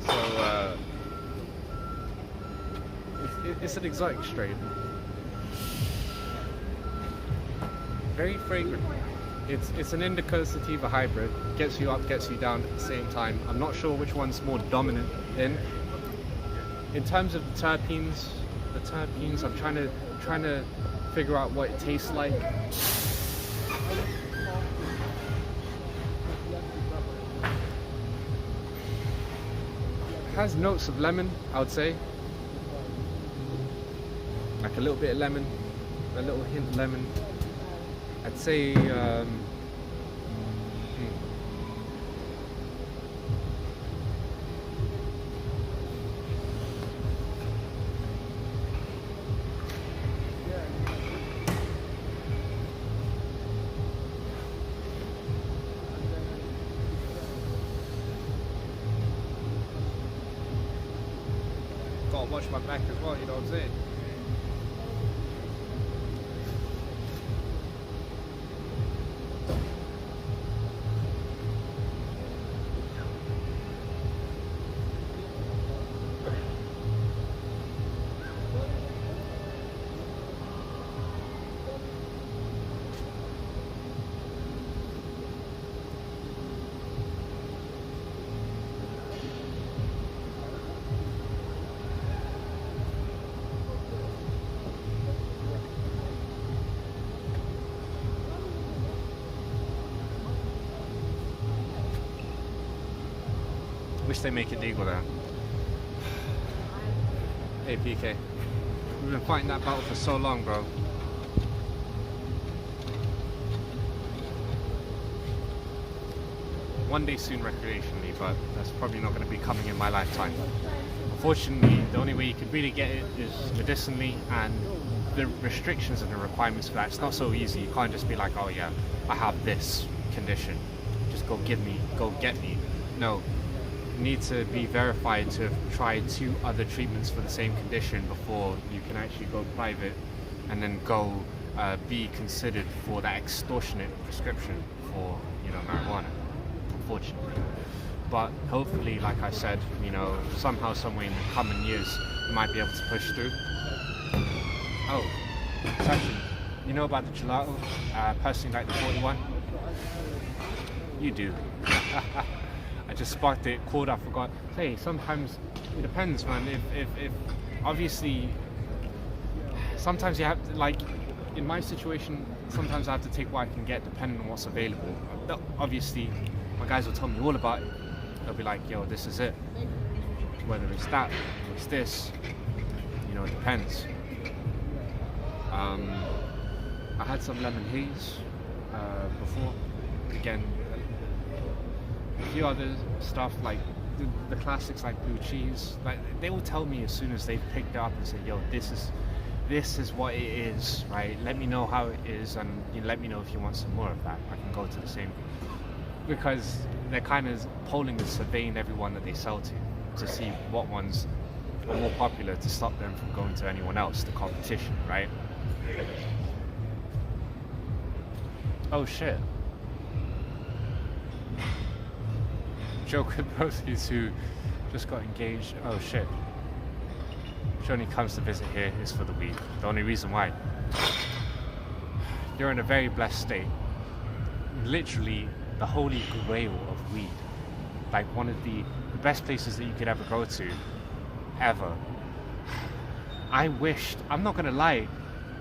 So it's an exotic strain. Very fragrant. It's an indica sativa hybrid. Gets you up, gets you down at the same time. I'm not sure which one's more dominant in terms of the terpenes. I'm trying to figure out what it tastes like. It has notes of lemon, I would say. Like a little bit of lemon, a little hint of lemon. I'd say gotta watch my back as well, you know what I'm saying? Wish they make it legal there. Hey PK, we've been fighting that battle for so long, bro. One day soon recreationally, but that's probably not going to be coming in my lifetime. Unfortunately, the only way you can really get it is medicinally, and the restrictions and the requirements for that, it's not so easy. You can't just be like, oh yeah, I have this condition, just go get me. No. Need to be verified to have tried 2 other treatments for the same condition before you can actually go private and then go be considered for that extortionate prescription for, you know, marijuana, unfortunately. But hopefully, like I said, you know, somehow, someway in the coming years, you might be able to push through. Oh, it's actually, you know about the gelato? Personally like the 41? You do. I just sparked it, called, I forgot. Hey, sometimes it depends, man. If obviously, sometimes you have to, like, in my situation, sometimes I have to take what I can get depending on what's available. Obviously, my guys will tell me all about it. They'll be like, yo, this is it. Whether it's that, or it's this, you know, it depends. I had some lemon haze before. Again, a few other stuff like the classics like blue cheese. Like, they will tell me as soon as they've picked it up and say, yo, this is what it is, right? Let me know how it is, and you know, let me know if you want some more of that. I can go to the same, because they're kind of polling and surveying everyone that they sell to see what ones are more popular to stop them from going to anyone else, the competition, right? Oh shit. Joke with both these who just got engaged. Oh shit. she only comes to visit here is for the weed. The only reason why. You're in a very blessed state. Literally the holy grail of weed. Like one of the best places that you could ever go to. Ever. I wished, I'm not gonna lie,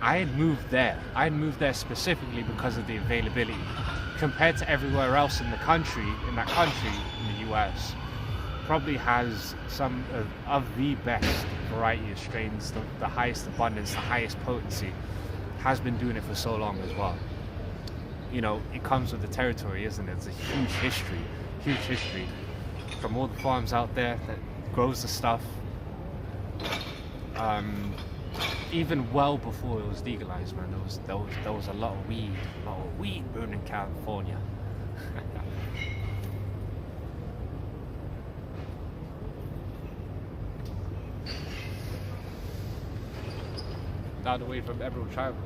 I had moved there. I had moved there specifically because of the availability. Compared to everywhere else in the country, in the US, probably has some of the best variety of strains, the highest abundance, the highest potency, has been doing it for so long as well. You know, it comes with the territory, isn't it? It's a huge history from all the farms out there that grows the stuff. Even well before it was legalized, man, there was a lot of weed brewed in California. Down the way from Emerald Triangle.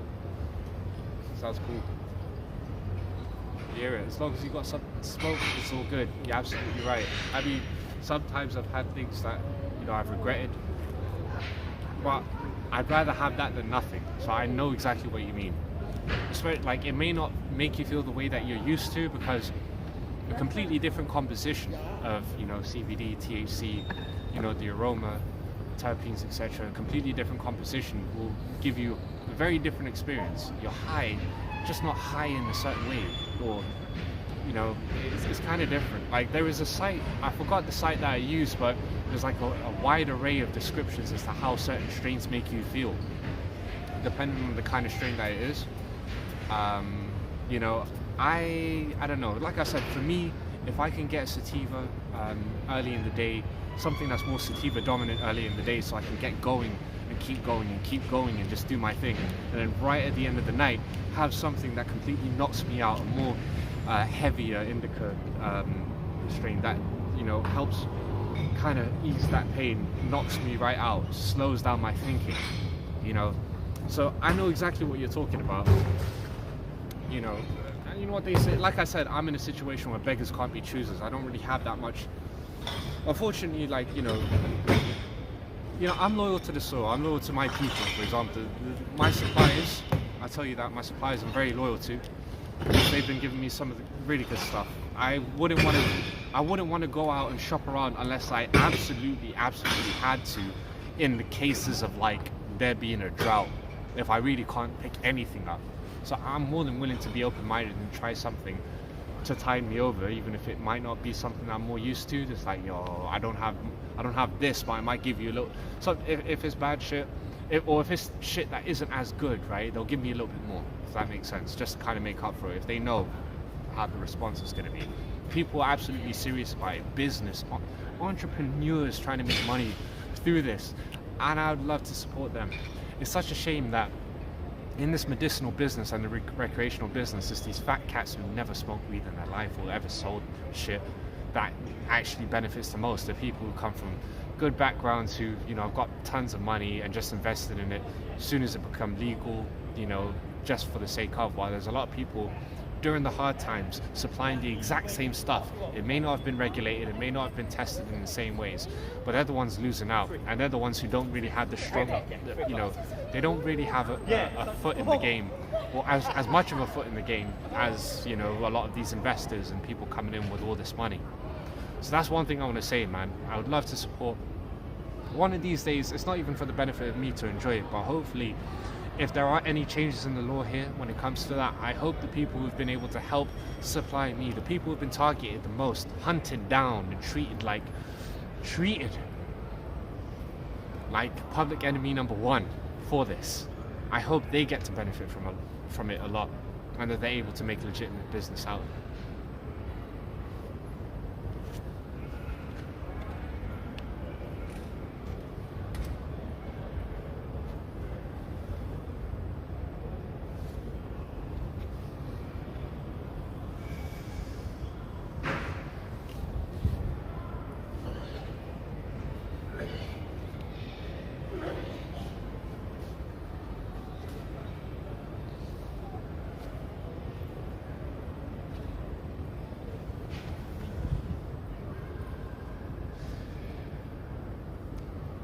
Sounds cool. You hear it? As long as you got some smoke, it's all good. You're absolutely right. I mean, sometimes I've had things that, you know, I've regretted, but I'd rather have that than nothing. So I know exactly what you mean. Like, it may not make you feel the way that you're used to, because a completely different composition of, you know, CBD, THC, you know, the aroma, terpenes, etc. A completely different composition will give you a very different experience. You're high, just not high in a certain way, or, you know, it's kind of different. Like, there is a site, I forgot the site that I used, but there's like a wide array of descriptions as to how certain strains make you feel, depending on the kind of strain that it is. You know, I don't know. Like I said, for me, if I can get sativa early in the day, something that's more sativa dominant early in the day, so I can get going and keep going and just do my thing, and then right at the end of the night have something that completely knocks me out, a more heavier indica strain that, you know, helps kind of ease that pain, knocks me right out, slows down my thinking, you know. So I know exactly what you're talking about, you know. And you know what they say, like I said, I'm in a situation where beggars can't be choosers. I don't really have that much, unfortunately. Like, you know, I'm loyal to the soil, I'm loyal to my people. For example, my suppliers, I tell you that, my suppliers I'm very loyal to. They've been giving me some of the really good stuff. I wouldn't want to go out and shop around unless I absolutely had to, in the cases of like there being a drought, if I really can't pick anything up. So I'm more than willing to be open-minded and try something to tide me over, even if it might not be something I'm more used to. Just like, yo, I don't have this, but I might give you a little. So if it's bad shit, or if it's shit that isn't as good, right, they'll give me a little bit more, if that makes sense, just to kind of make up for it, if they know how the response is going to be. People are absolutely serious about it. Business, entrepreneurs trying to make money through this, and I would love to support them. It's such a shame that in this medicinal business and the recreational business, it's these fat cats who never smoked weed in their life or ever sold shit that actually benefits the most. The people who come from good backgrounds, who, you know, have got tons of money and just invested in it as soon as it become legal, you know, just for the sake of. While there's a lot of people during the hard times supplying the exact same stuff. It may not have been regulated, it may not have been tested in the same ways, but they're the ones losing out, and they're the ones who don't really have the strong, you know, they don't really have a foot in the game, or as much of a foot in the game as, you know, a lot of these investors and people coming in with all this money. So that's one thing I want to say, man. I would love to support. One of these days, it's not even for the benefit of me to enjoy it, but hopefully, if there are any changes in the law here when it comes to that, I hope the people who've been able to help supply me, the people who've been targeted the most, hunted down and treated like public enemy number one for this, I hope they get to benefit from it a lot, and that they're able to make legitimate business out of it.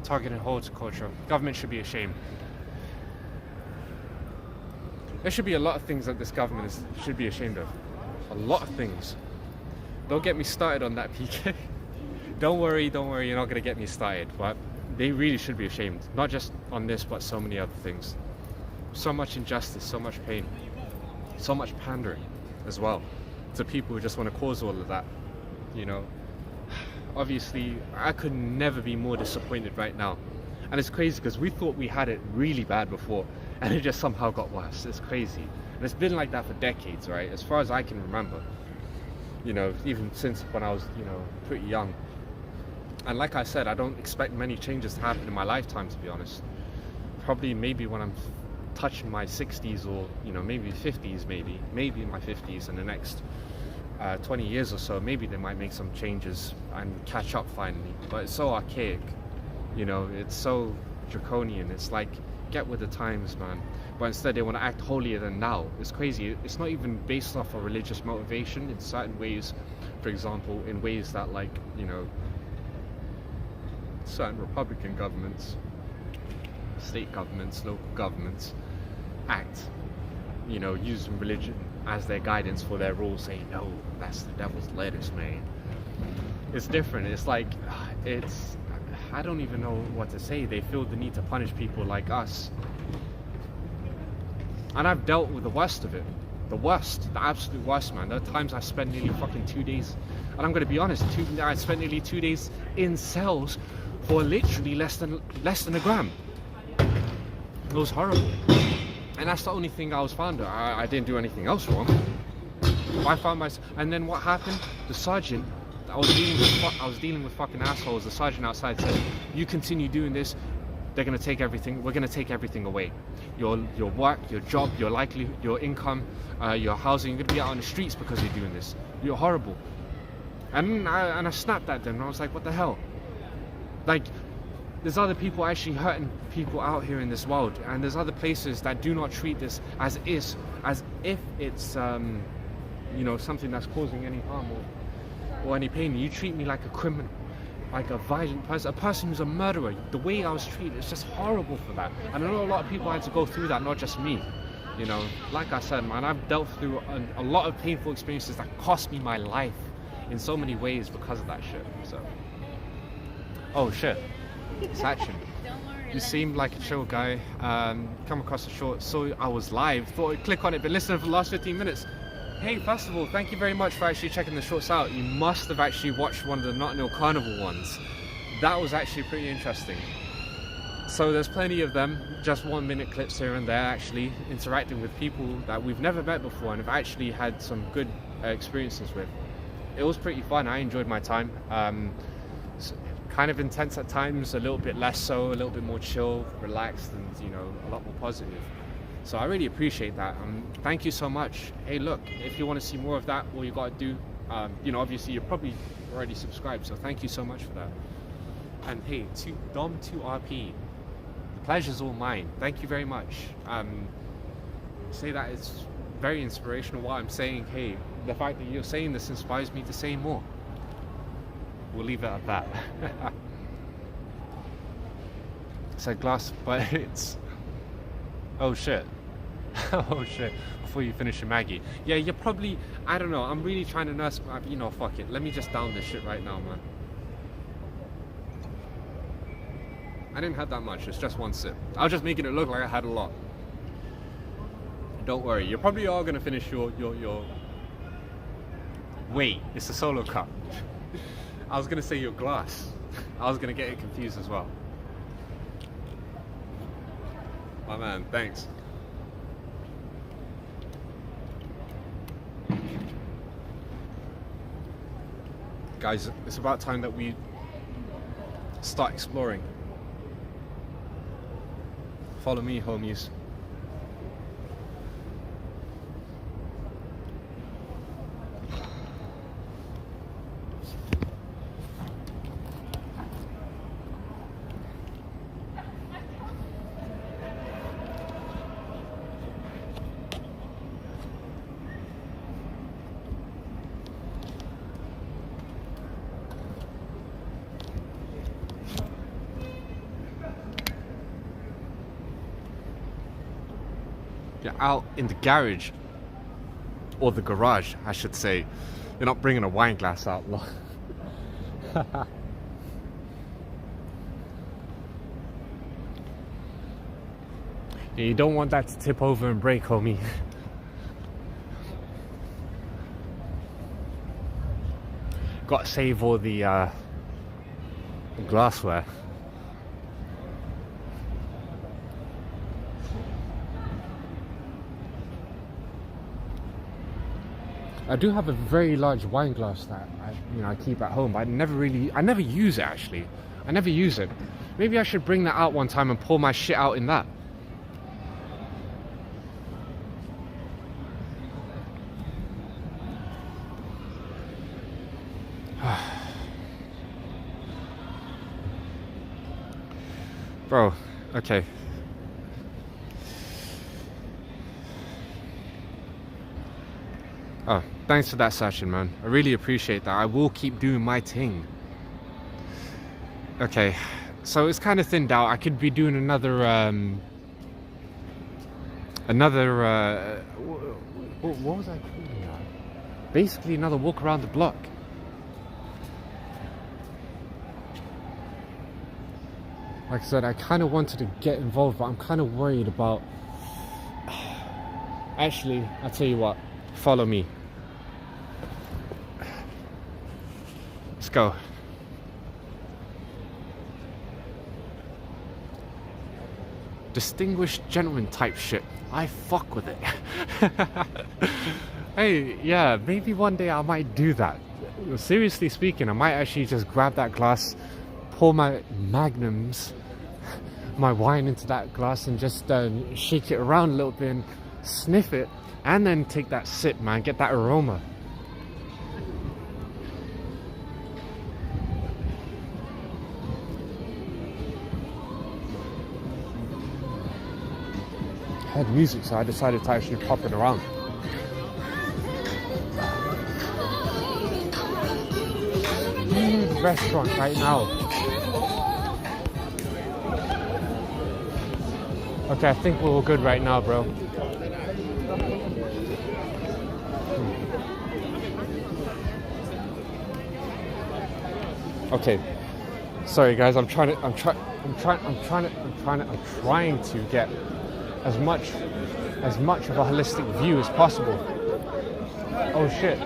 targeted horticulture. Government should be ashamed. There should be a lot of things that this government should be ashamed of. A lot of things. Don't get me started on that, PK. Don't worry, you're not going to get me started. But they really should be ashamed. Not just on this, but so many other things. So much injustice, so much pain, so much pandering as well to people who just want to cause all of that. You know, obviously, I could never be more disappointed right now. And it's crazy because we thought we had it really bad before, and it just somehow got worse. It's crazy. And it's been like that for decades, right? As far as I can remember. You know, even since when I was, you know, pretty young. And like I said, I don't expect many changes to happen in my lifetime, to be honest. Probably maybe when I'm touching my 60s or, you know, maybe 50s, maybe in my 50s in the next 20 years or so, maybe they might make some changes and catch up finally. But it's so archaic, you know, it's so draconian. It's like, get with the times, man. But instead they want to act holier than thou. It's crazy. It's not even based off a religious motivation in certain ways. For example, in ways that, like, you know, certain Republican governments, state governments, local governments act, you know, using religion as their guidance for their rules, saying, no, that's the devil's lettuce, man. It's different. It's like, I don't even know what to say. They feel the need to punish people like us. And I've dealt with the worst of it. The worst, the absolute worst, man. There are times I spent nearly fucking 2 days, and I'm gonna be honest, I spent nearly 2 days in cells for literally less than a gram. It was horrible. And that's the only thing I was found. I didn't do anything else wrong. I found myself, and then what happened? The sergeant, I was dealing with fucking assholes. The sergeant outside said, "You continue doing this, they're gonna take everything. We're gonna take everything away. Your work, your job, your livelihood, your income, your housing. You're gonna be out on the streets because you're doing this. You're horrible." And I snapped at them. And I was like, "What the hell? Like, there's other people actually hurting people out here in this world, and there's other places that do not treat this as if it's you know, something that's causing any harm or any pain. You treat me like a criminal, like a violent person, a person who's a murderer. The way I was treated, it's just horrible for that. And I know a lot of people had to go through that, not just me. You know, like I said, man, I've dealt through a lot of painful experiences that cost me my life in so many ways because of that shit. So, oh shit, it's action. You seemed like a chill guy. Come across the short, so I was live. Thought I'd click on it, but listening for the last 15 minutes. Hey, first of all, thank you very much for actually checking the shorts out. You must have actually watched one of the Notting Hill Carnival ones. That was actually pretty interesting. So there's plenty of them, just 1 minute clips here and there, actually interacting with people that we've never met before and have actually had some good experiences with. It was pretty fun. I enjoyed my time. Kind of intense at times, a little bit less so, a little bit more chill, relaxed, and, you know, a lot more positive. So I really appreciate that. Thank you so much. Hey, look, if you want to see more of that, all you got to do, you know, obviously you're probably already subscribed, so thank you so much for that. And hey, to Dom2RP, the pleasure's all mine. Thank you very much. Say that it's very inspirational what I'm saying. Hey, the fact that you're saying this inspires me to say more. We'll leave it at that. It's a glass, but it's... Oh shit. Oh shit. Before you finish your Maggie. Yeah, you're probably... I don't know. I'm really trying to nurse... You know, fuck it. Let me just down this shit right now, man. I didn't have that much. It's just one sip. I was just making it look like I had a lot. Don't worry. You probably are going to finish your... Wait. It's a solo cup. I was going to say your glass. I was going to get it confused as well. My man, thanks. Guys, it's about time that we start exploring. Follow me, homies. You're out in the garage, or the garage, I should say. You're not bringing a wine glass out. You don't want that to tip over and break, homie. Got to save all the glassware. I do have a very large wine glass that I keep at home, but I never use it actually. I never use it. Maybe I should bring that out one time and pour my shit out in that. Bro, okay. Oh, thanks for that session, man. I really appreciate that. I will keep doing my thing. Okay, so it's kind of thinned out. I could be doing another what was I calling that? Basically another walk around the block. Like I said, I kind of wanted to get involved, but I'm kind of worried about... Actually, I'll tell you what. Follow me. Let's go. Distinguished gentleman type shit. I fuck with it. Hey, yeah, maybe one day I might do that. Seriously speaking, I might actually just grab that glass, pour my magnums, my wine into that glass, and just shake it around a little bit and sniff it, and then take that sip, man. Get that aroma. I had music, so I decided to actually pop it around. Restaurant right now. Okay, I think we're all good right now, bro. Okay, sorry guys. I'm trying to get as much of a holistic view as possible. Oh shit!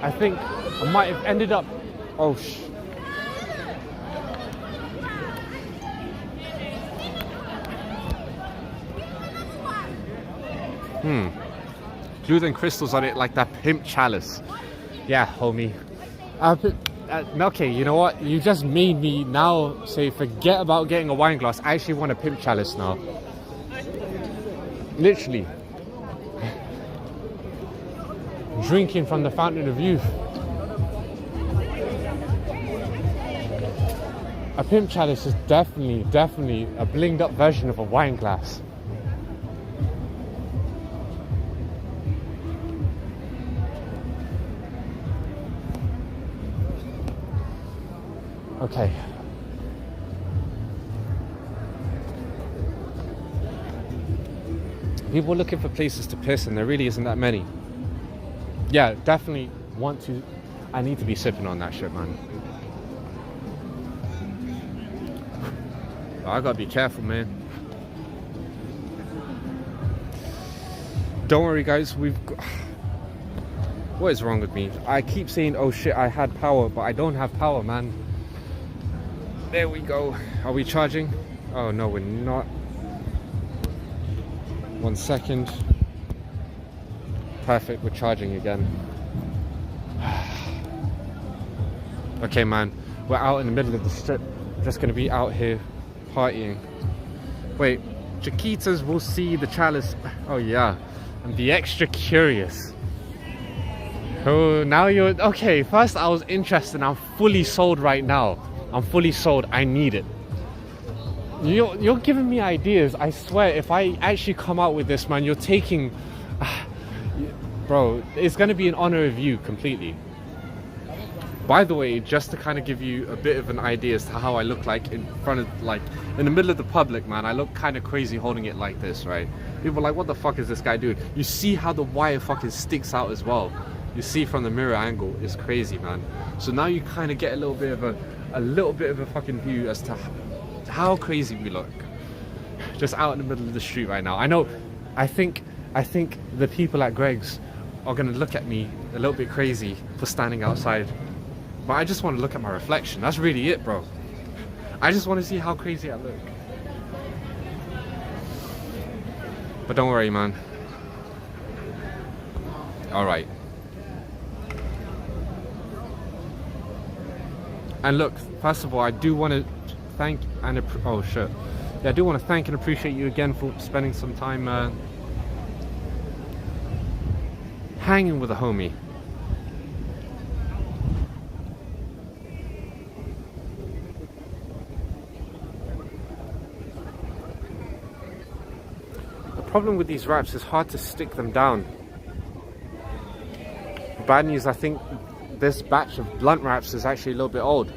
I think I might have ended up. Oh sh. Glue and crystals on it like that pimp chalice. Yeah, homie. Okay, you know what? You just made me now say forget about getting a wine glass. I actually want a pimp chalice now. Literally. Drinking from the fountain of youth. A pimp chalice is definitely a blinged up version of a wine glass. Okay. People are looking for places to piss and there really isn't that many. Yeah, definitely want to. I need to be sipping on that shit, man. I gotta be careful, man. Don't worry, guys. What is wrong with me? I keep saying, oh shit, I had power, but I don't have power, man. There we go. Are we charging? Oh no, we're not. 1 second. Perfect, we're charging again. Okay, man. We're out in the middle of the strip. We're just gonna be out here partying. Wait, Chiquitas will see the chalice. Oh yeah, and be extra curious. Oh, now you're okay. First I was interested. I'm fully sold right now. I'm fully sold. I need it. You're giving me ideas. I swear, if I actually come out with this, man, you're taking. Bro, it's gonna be in honor of you completely. By the way, just to kind of give you a bit of an idea as to how I look like in front of, like, in the middle of the public, man, I look kind of crazy holding it like this, right? People are like, what the fuck is this guy doing? You see how the wire fucking sticks out as well. You see from the mirror angle, it's crazy, man. So now you kind of get a little bit of a fucking view as to how crazy we look. Just out in the middle of the street right now. I know, I think the people at Greg's are gonna look at me a little bit crazy for standing outside. But I just want to look at my reflection. That's really it, bro. I just want to see how crazy I look. But don't worry, man. Alright. And look, first of all, I do want to thank and oh shit. Yeah, I do want to thank and appreciate you again for spending some time hanging with a homie. The problem with these wraps is hard to stick them down. Bad news, I think this batch of blunt wraps is actually a little bit old.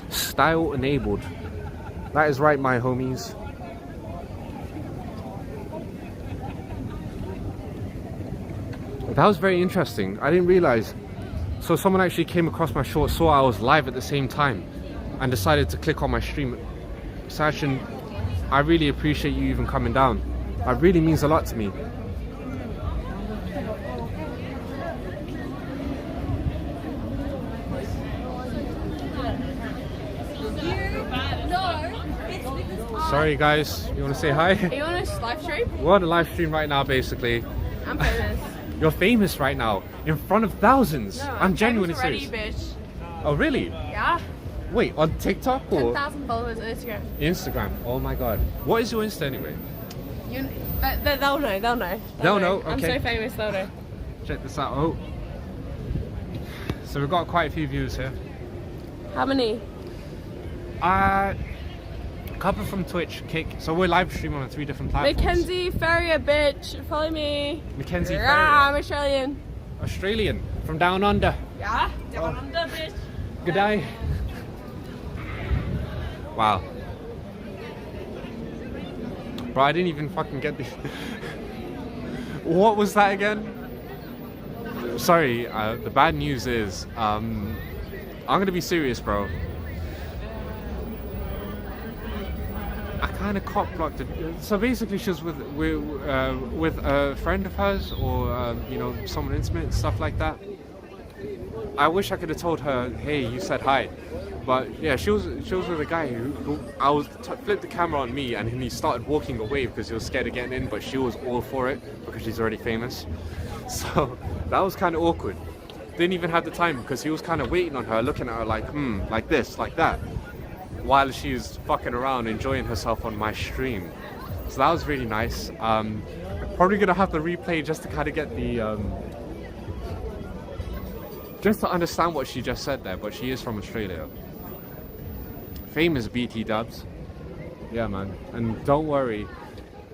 Style enabled. That is right, my homies. That was very interesting. I didn't realize. So someone actually came across my short, saw I was live at the same time and decided to click on my stream. Sachin, I really appreciate you even coming down. That really means a lot to me. Sorry guys, you want to say hi? Are you on a live stream? We're on a live stream right now, basically. I'm famous. You're famous right now, in front of thousands. No, I'm genuinely already, serious. bitch. Oh really? Yeah. Wait, on TikTok or 10,000 followers on Instagram. Instagram? Oh my god. What is your Insta anyway? They'll know. They'll know, I'm okay. so famous, they'll know. Check this out. Oh. So we've got quite a few views here. How many? A couple from Twitch, Kick. So we're live streaming on 3 different platforms. Mackenzie Ferrier, bitch. Follow me. Mackenzie Yeah, Ferrier. I'm Australian. Australian, from down under. Yeah, down under, bitch. Good day. Wow. Bro, I didn't even fucking get this. What was that again? Sorry, the bad news is, I'm gonna be serious, bro. I kind of cock-blocked it. So basically she was with a friend of hers, or you know, someone intimate, stuff like that. I wish I could have told her, hey, you said hi. But yeah, she was with a guy who I was flipped the camera on me, and he started walking away because he was scared of getting in, but she was all for it because she's already famous. So that was kind of awkward. Didn't even have the time because he was kind of waiting on her, looking at her like, like this, like that, while she was fucking around enjoying herself on my stream. So that was really nice. Probably gonna have to replay just to kind of get the just to understand what she just said there, but she is from Australia. Famous BT dubs. Yeah, man. And don't worry,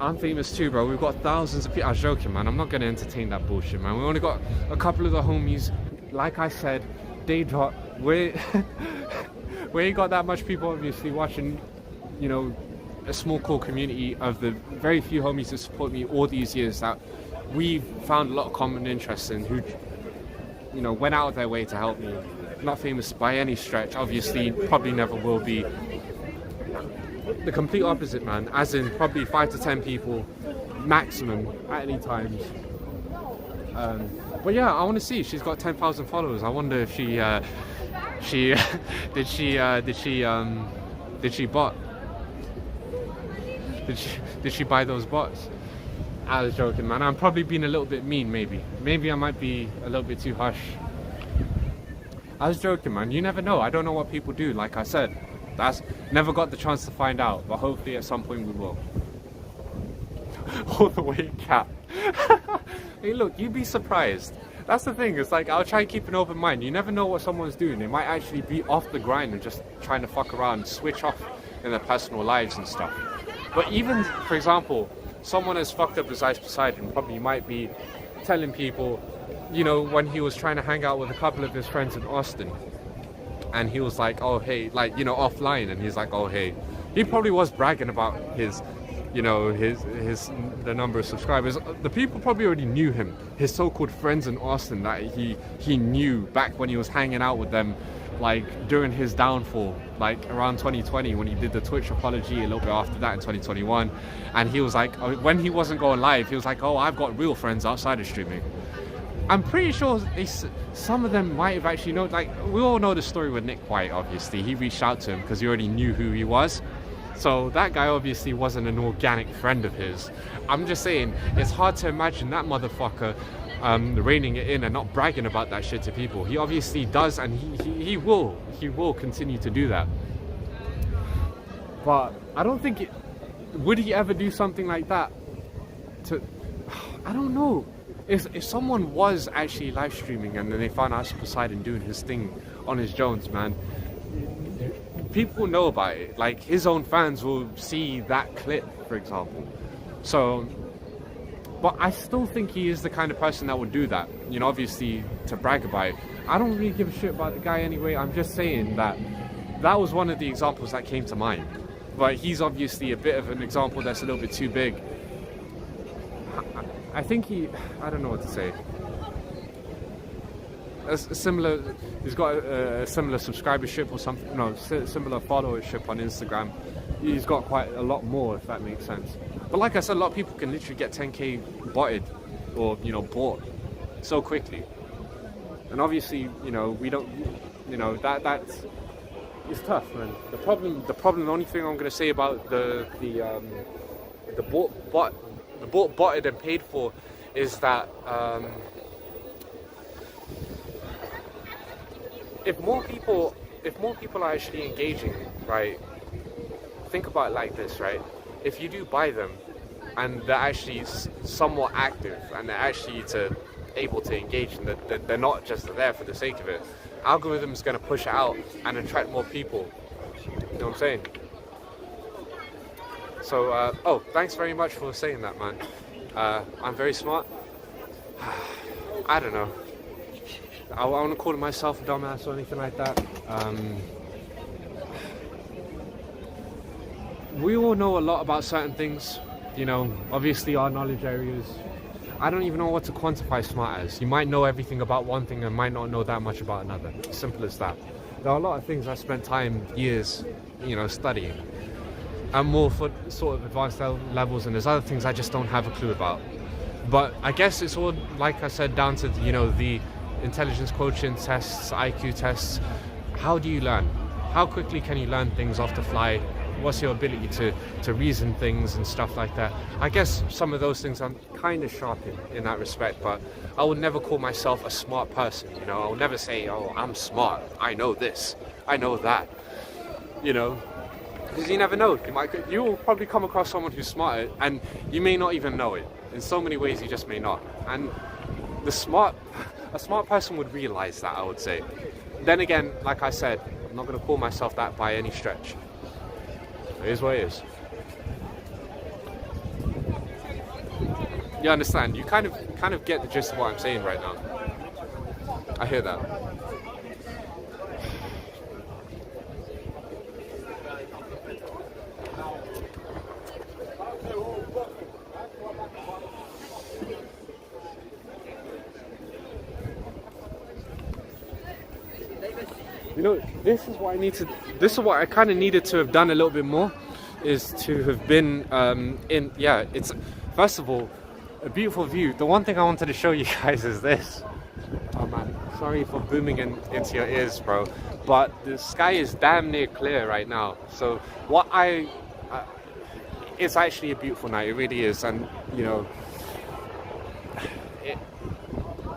I'm famous too, bro. We've got thousands of people. I was joking, man. I'm not gonna entertain that bullshit, man. We only got a couple of the homies. Like I said, they drop. We ain't got that much people obviously watching, you know, a small core community of the very few homies that support me all these years that we've found a lot of common interests in, who, you know, went out of their way to help me. Not famous by any stretch, obviously, probably never will be. The complete opposite, man, as in probably 5 to 10 people maximum at any times. But yeah, I want to see. She's got 10,000 followers. I wonder if she did she buy those bots? I was joking, man. I'm probably being a little bit mean, maybe I might be a little bit too harsh. I was joking, man. You never know. I don't know what people do. Like I said, that's never got the chance to find out, but hopefully at some point we will. All the way cat. Hey, look, you'd be surprised. That's the thing. It's like, I'll try and keep an open mind. You never know what someone's doing. They might actually be off the grind and just trying to fuck around, switch off in their personal lives and stuff. But even, for example, someone as fucked up as Ice Poseidon probably might be telling people, you know, when he was trying to hang out with a couple of his friends in Austin, and he was like, oh hey, like, you know, offline, and he's like, oh hey, he probably was bragging about his, you know, the number of subscribers. The people probably already knew him, his so-called friends in Austin that he knew back when he was hanging out with them, like during his downfall, like around 2020 when he did the Twitch apology, a little bit after that in 2021, and he was like, when he wasn't going live, he was like, oh, I've got real friends outside of streaming. I'm pretty sure some of them might have actually known, like, we all know the story with Nick White, obviously. He reached out to him because he already knew who he was. So that guy obviously wasn't an organic friend of his. I'm just saying, it's hard to imagine that motherfucker reining it in and not bragging about that shit to people. He obviously does, and he will continue to do that. But I don't think would he ever do something like that I don't know. If someone was actually live streaming and then they found out Poseidon doing his thing on his Jones, man, people know about it. Like, his own fans will see that clip, for example. So, but I still think he is the kind of person that would do that, you know, obviously to brag about it. I don't really give a shit about the guy anyway. I'm just saying that was one of the examples that came to mind. But he's obviously a bit of an example that's a little bit too big. I think I don't know what to say. He's got a similar subscribership or something, no, similar followership on Instagram. He's got quite a lot more, if that makes sense. But like I said, a lot of people can literally get 10k botted or, you know, bought so quickly. And obviously, you know, we don't, you know, that's it's tough, man. The problem, the only thing I'm going to say about the bought, botted and paid for is that if more people are actually engaging, right, think about it like this, right? If you do buy them and they're actually somewhat active and they're actually able to engage and they're not just there for the sake of it, algorithm's going to push it out and attract more people. You know what I'm saying? So, oh, thanks very much for saying that, man. I'm very smart. I don't know. I want to call myself a dumbass or anything like that. We all know a lot about certain things, you know, obviously our knowledge areas. I don't even know what to quantify smart as. You might know everything about one thing and might not know that much about another. Simple as that. There are a lot of things I spent years, you know, studying. I'm more for sort of advanced levels, and there's other things I just don't have a clue about. But I guess it's all, like I said, down to, you know, the intelligence quotient tests, IQ tests. How do you learn? How quickly can you learn things off the fly? What's your ability to reason things and stuff like that? I guess some of those things I'm kind of sharp in that respect, but I would never call myself a smart person, you know? I would never say, oh, I'm smart, I know this, I know that, you know? Because you never know. You will probably come across someone who's smarter and you may not even know it. In so many ways you just may not. And a smart person would realize that, I would say. Then again, like I said, I'm not going to call myself that by any stretch. It is what it is. You understand? You kind of get the gist of what I'm saying right now. I hear that. You know, this is what I kind of needed to have done a little bit more, is to have been it's first of all a beautiful view. The one thing I wanted to show you guys is this. Oh man, sorry for booming into your ears, bro, but the sky is damn near clear right now. So it's actually a beautiful night, it really is. And you know,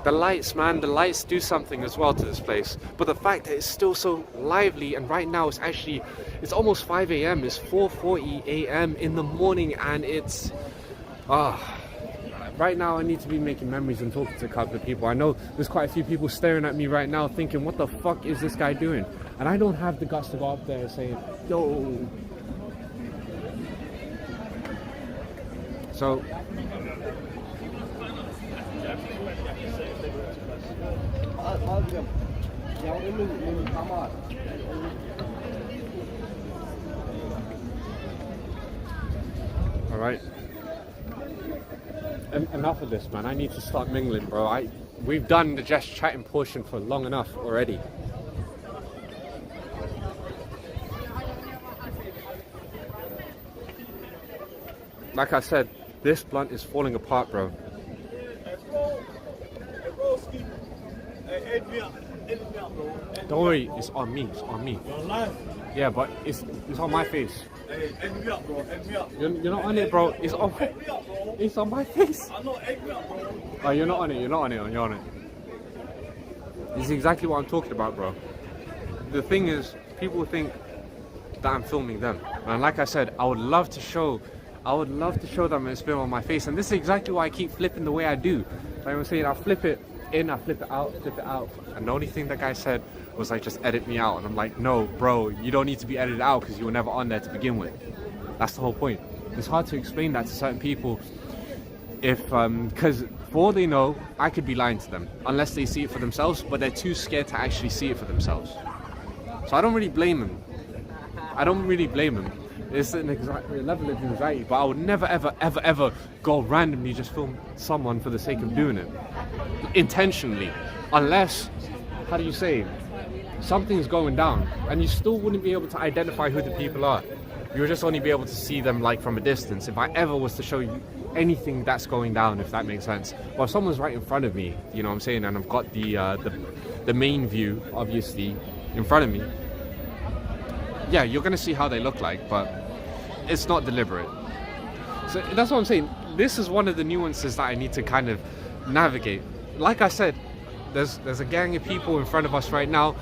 the lights, man, the lights do something as well to this place. But the fact that it's still so lively, and right now it's almost 5 a.m. It's 4:40 a.m. in the morning, and it's right now I need to be making memories and talking to a couple of people. I know there's quite a few people staring at me right now thinking, what the fuck is this guy doing? And I don't have the guts to go up there and say, yo. So All right. Enough of this, man. I need to start mingling, bro. We've done the just chatting portion for long enough already. Like I said, this blunt is falling apart, bro. Don't worry, it's on me. It's on me. Yeah, but it's on my face. You're not on it, bro. It's on my face. Oh, you're not on it. You're not on it. You're on it. This is exactly what I'm talking about, bro. The thing is, people think that I'm filming them, and like I said, I would love to show them it's film on my face, and this is exactly why I keep flipping the way I do. Like I was saying, I flip it in, I flip it out, and the only thing that guy said was like, just edit me out, and I'm like, no, bro, you don't need to be edited out because you were never on there to begin with. That's the whole point. It's hard to explain that to certain people if because for all they know, I could be lying to them unless they see it for themselves, but they're too scared to actually see it for themselves. So I don't really blame them. It's a level of anxiety, but I would never ever go randomly just film someone for the sake of doing it intentionally, unless, how do you say, something's going down, and you still wouldn't be able to identify who the people are. You would just only be able to see them like from a distance. If I ever was to show you anything that's going down, if that makes sense. Well, if someone's right in front of me, you know what I'm saying, and I've got the main view obviously in front of me, yeah, you're gonna see how they look like, but it's not deliberate. So that's what I'm saying. This is one of the nuances that I need to kind of navigate. Like I said, there's a gang of people in front of us right now.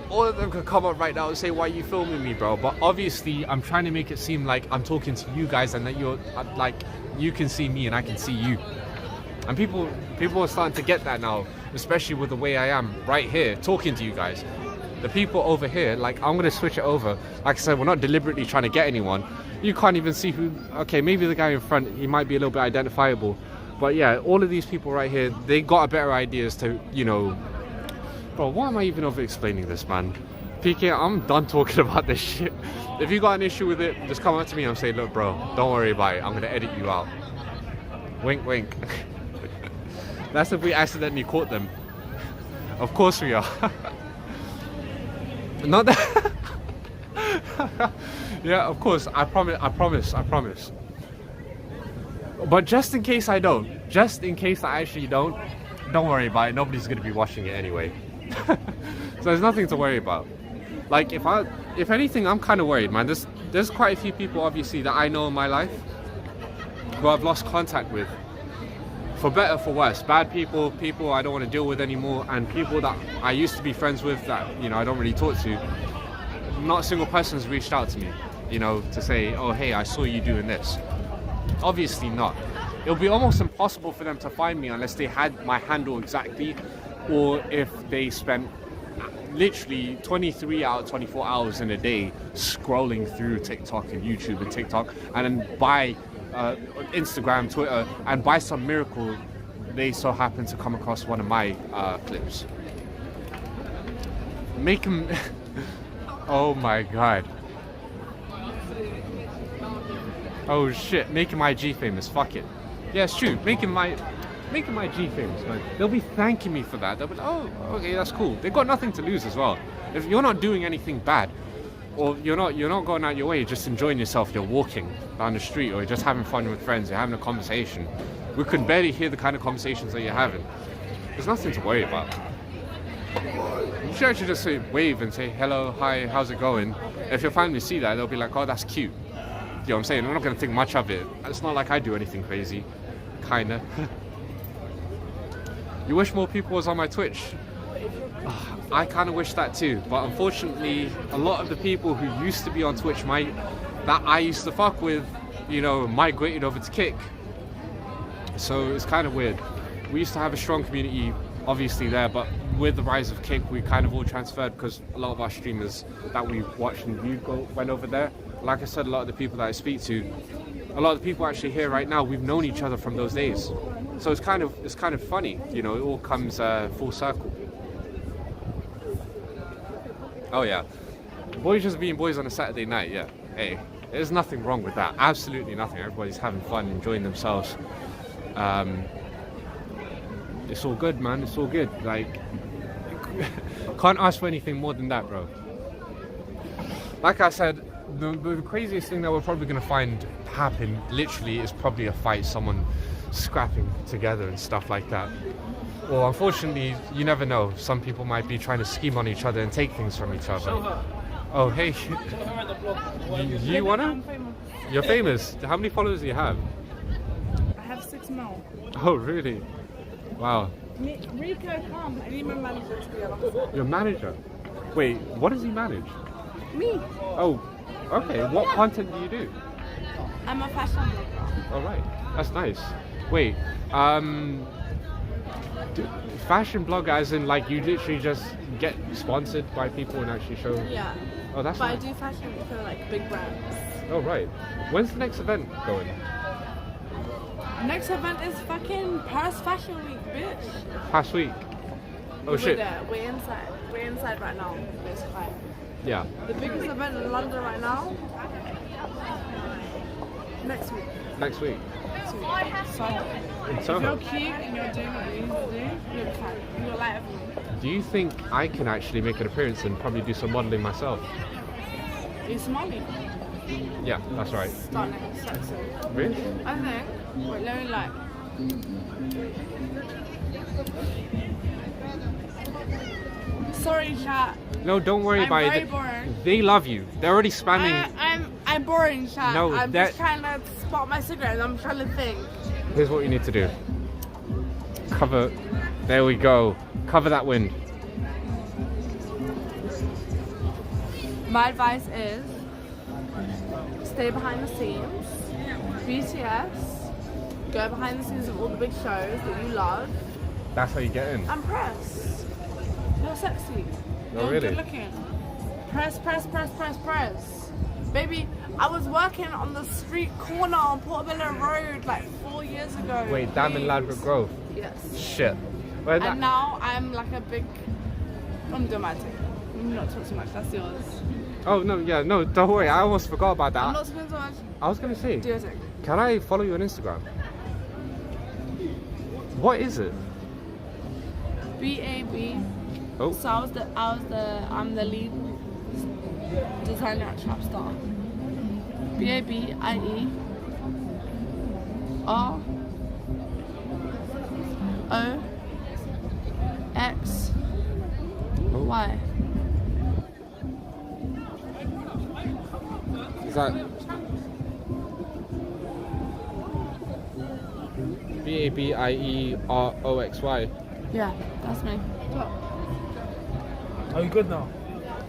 All of them could come up right now and say, why are you filming me, bro? But obviously I'm trying to make it seem like I'm talking to you guys and that you're like, you can see me and I can see you. And people are starting to get that now, especially with the way I am right here talking to you guys. The people over here, like, I'm gonna switch it over. Like I said, we're not deliberately trying to get anyone. You can't even see who. Okay, maybe the guy in front, he might be a little bit identifiable, but yeah, all of these people right here, they got a better idea as to, you know. Bro, why am I even over explaining this, man? PK, I'm done talking about this shit. If you got an issue with it, just come up to me and say, look, bro, don't worry about it. I'm gonna edit you out. Wink, wink. That's if we accidentally caught them. Of course we are. Not that. Yeah, of course. I promise. But just in case I don't, just in case I actually don't worry about it. Nobody's gonna be watching it anyway. So there's nothing to worry about. Like, if anything, I'm kind of worried, man. There's quite a few people, obviously, that I know in my life who I've lost contact with, for better, for worse. Bad people I don't want to deal with anymore, and people that I used to be friends with that, you know, I don't really talk to. Not a single person's reached out to me, you know, to say, oh, hey, I saw you doing this. Obviously not. It would be almost impossible for them to find me unless they had my handle exactly, or if they spent literally 23 out of 24 hours in a day scrolling through TikTok and YouTube and TikTok, and then by Instagram, Twitter, and by some miracle they so happen to come across one of my clips. Make them oh my god. Oh shit, making my G famous, fuck it. Yeah, it's true, making my G famous, man. They'll be thanking me for that. They'll be like, oh, okay, that's cool. They've got nothing to lose as well. If you're not doing anything bad, or you're not going out your way, just enjoying yourself, you're walking down the street, or you're just having fun with friends, you're having a conversation. We could barely hear the kind of conversations that you're having. There's nothing to worry about. You should actually just say, wave and say, hello, hi, how's it going? If your family see that, they'll be like, oh, that's cute. You know what I'm saying? I'm not going to think much of it. It's not like I do anything crazy. Kinda. You wish more people was on my Twitch? I kind of wish that too, but unfortunately a lot of the people who used to be on Twitch that I used to fuck with, you know, migrated over to Kick. So it's kind of weird. We used to have a strong community obviously there, but with the rise of Kick we kind of all transferred because a lot of our streamers that we watched and viewed went over there. Like I said, a lot of the people that I speak to, a lot of the people actually here right now, we've known each other from those days. So it's kind of funny, you know. It all comes full circle. Oh yeah, boys just being boys on a Saturday night. Yeah, hey, there's nothing wrong with that. Absolutely nothing. Everybody's having fun, enjoying themselves. It's all good, man. It's all good. Like, can't ask for anything more than that, bro. Like I said, the craziest thing that we're probably going to find happen, literally, is probably a fight, someone scrapping together and stuff like that. Well, unfortunately, you never know. Some people might be trying to scheme on each other and take things from each other. Oh, hey. You wanna? You're famous. How many followers do you have? I have 6 mil. Oh, really? Wow. Rico, come. I need my manager to be alongside. Your manager? Wait, what does he manage? Me. Oh, okay. What content do you do? I'm a fashion blogger. All right, that's nice. Wait, fashion blogger as in like you literally just get sponsored by people and actually show? Yeah. Oh, that's But I nice. do fashion for like big brands. Oh, right. When's the next event going? Next event is fucking Paris Fashion Week, bitch. Past week. Oh, shit. We're there. We're inside. We're inside right now. It's quiet. Yeah. The biggest event in London right now. Next week. Next week. So, In if Soho. you're cute and you're doing what you need to do, you'll be fine. You'll like everyone. Do you think I can actually make an appearance and probably do some modeling myself? It's money. Yeah, that's right. Start next soon. Really? I think. Wait, let me like. Sorry, chat. No, don't worry I'm about very it. boring. They love you. They're already spamming. I'm boring, chat. No, I'm that- just trying to spot my cigarette and I'm trying to think. Here's what you need to do. Cover. There we go. Cover that wind. My advice is stay behind the scenes. BTS, go behind the scenes of all the big shows that you love. That's how you get in. And press. You're sexy. Oh, You're really? good looking. Press, press, press, press, press. Baby, I was working on the street corner on Portobello Road like 4 years ago. Wait, damn in please. Ladbroke Grove. Yes. Shit. Where that? And now I'm like a big. I'm dramatic. I'm not talking too much. That's yours. Oh no, yeah, no, don't worry. I almost forgot about I'm that. not talking too much. I was gonna say, Do your thing. can I follow you on Instagram? What is it? BAB. Oh, So I'm the lead designer at Trapstar. BABIE ROXY. is that BABIEROXY? Yeah, that's me. Are you good now?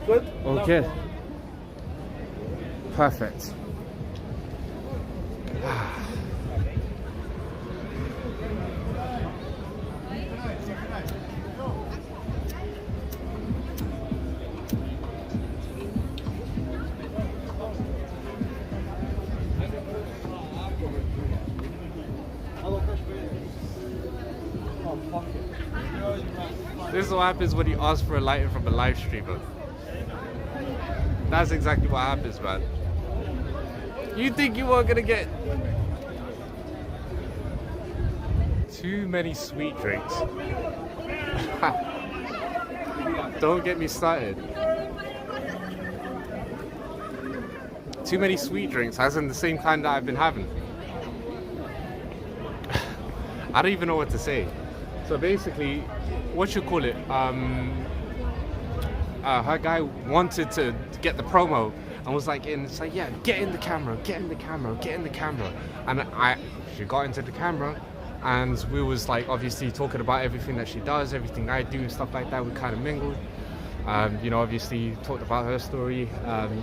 Good? Okay. Perfect. This is what happens when you ask for a lighter from a live streamer. That's exactly what happens, man. You think you are gonna get too many sweet drinks? Don't get me started. Too many sweet drinks, as in the same kind that I've been having. I don't even know what to say. So basically, what you call it? Her guy wanted to get the promo and was like, it's like, yeah, get in the camera, get in the camera, get in the camera. And she got into the camera, and we was like obviously talking about everything that she does, everything I do, stuff like that. We kind of mingled. You know, obviously talked about her story.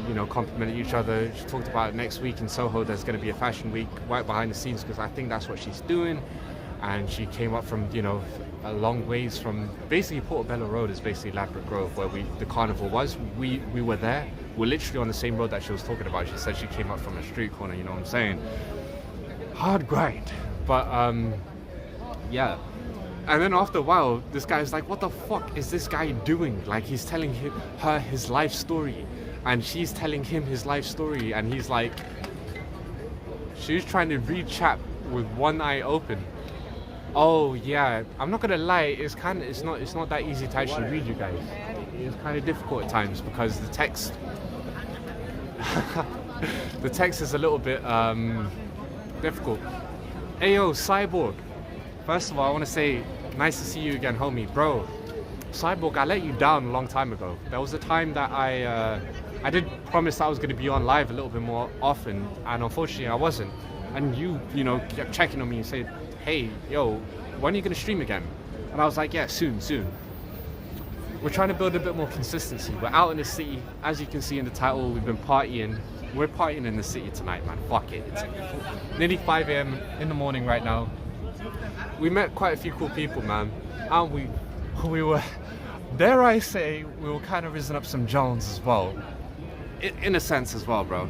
You know, complimented each other. She talked about next week in Soho. There's going to be a fashion week right behind the scenes because I think that's what she's doing. And she came up from, you know, a long ways from basically Portobello Road is basically Ladbroke Grove where the carnival was. We were there. We're literally on the same road that she was talking about. She said she came up from a street corner, you know what I'm saying? Hard grind. But Yeah. And then after a while, this guy's like, what the fuck is this guy doing? Like, he's telling her his life story, and she's telling him his life story, and he's like, she's trying to read chat with one eye open. Oh yeah, I'm not gonna lie, it's not that easy to actually read, you guys. It's kind of difficult at times because the text the text is a little bit difficult. Ayo, Cyborg. First of all, I want to say, nice to see you again, homie. Bro, Cyborg, I let you down a long time ago. There was a time that I did promise I was going to be on live a little bit more often, and unfortunately I wasn't. And you know, kept checking on me and said, hey, yo, when are you going to stream again? And I was like, yeah, soon. We're trying to build a bit more consistency. We're out in the city. As you can see in the title, we've been partying. We're partying in the city tonight, man. Fuck it. It's nearly 5 a.m. in the morning right now. We met quite a few cool people, man. And we were, dare I say, we were kind of risen up some JAWNS as well. In a sense as well, bro.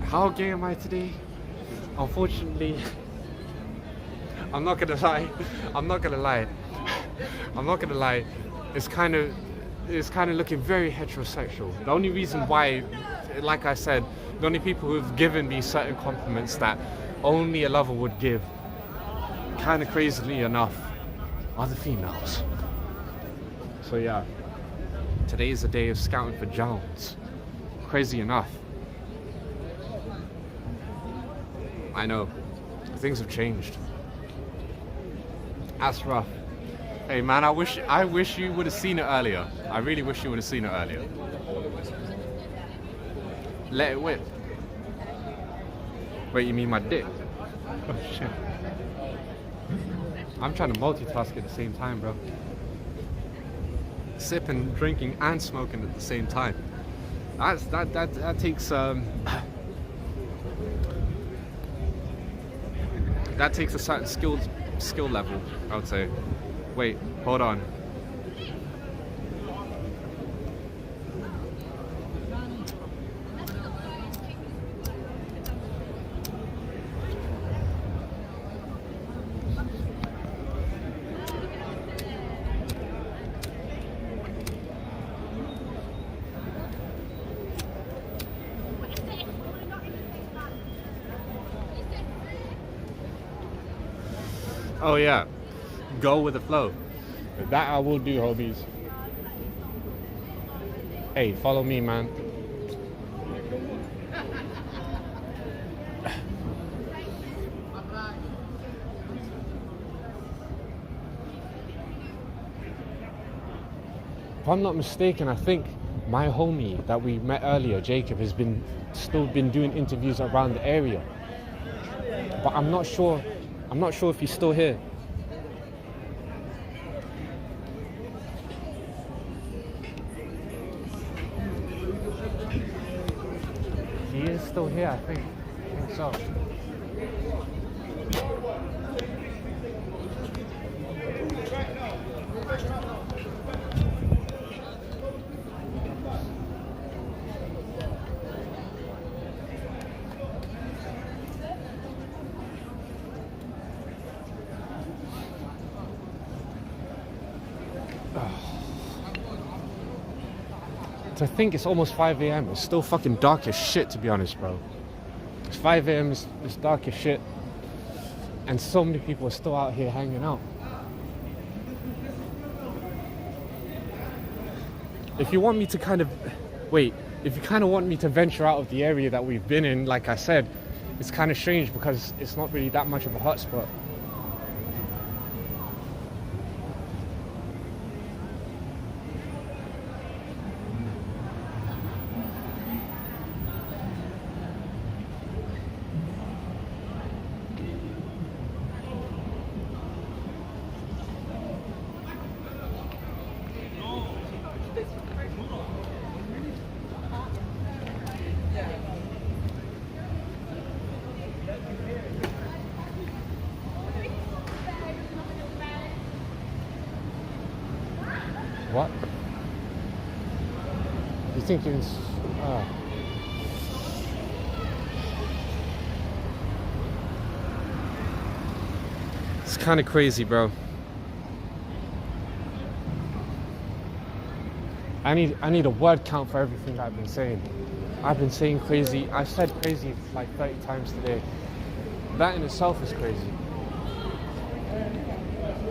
How gay am I today? Unfortunately, I'm not gonna lie. It's kind of looking very heterosexual. The only reason why, like I said, the only people who've given me certain compliments that only a lover would give, kind of crazily enough, are the females. So yeah, today is a day of scouting for JAWNS. Crazy enough. I know, things have changed. That's rough. Hey man, I wish you would have seen it earlier. I really wish you would have seen it earlier. Let it whip. Wait, you mean my dick? Oh shit. I'm trying to multitask at the same time, bro. Sipping, drinking, and smoking at the same time. That takes that takes a certain skill level, I would say. Wait, hold on. Oh yeah, go with the flow. That I will do, homies. Hey, follow me, man. If I'm not mistaken, I think my homie that we met earlier, Jacob, has still been doing interviews around the area. But I'm not sure if he's still here. He is still here, I think so. To think it's almost 5 a.m. It's still fucking dark as shit, to be honest, bro. It's 5 a.m. It's dark as shit, and so many people are still out here hanging out. If you want me to if you kind of want me to venture out of the area that we've been in, like I said, it's kind of strange because it's not really that much of a hotspot. What? You think you can... It's kind of crazy, bro. I need a word count for everything I've been saying. I've been saying crazy. I've said crazy like 30 times today. That in itself is crazy.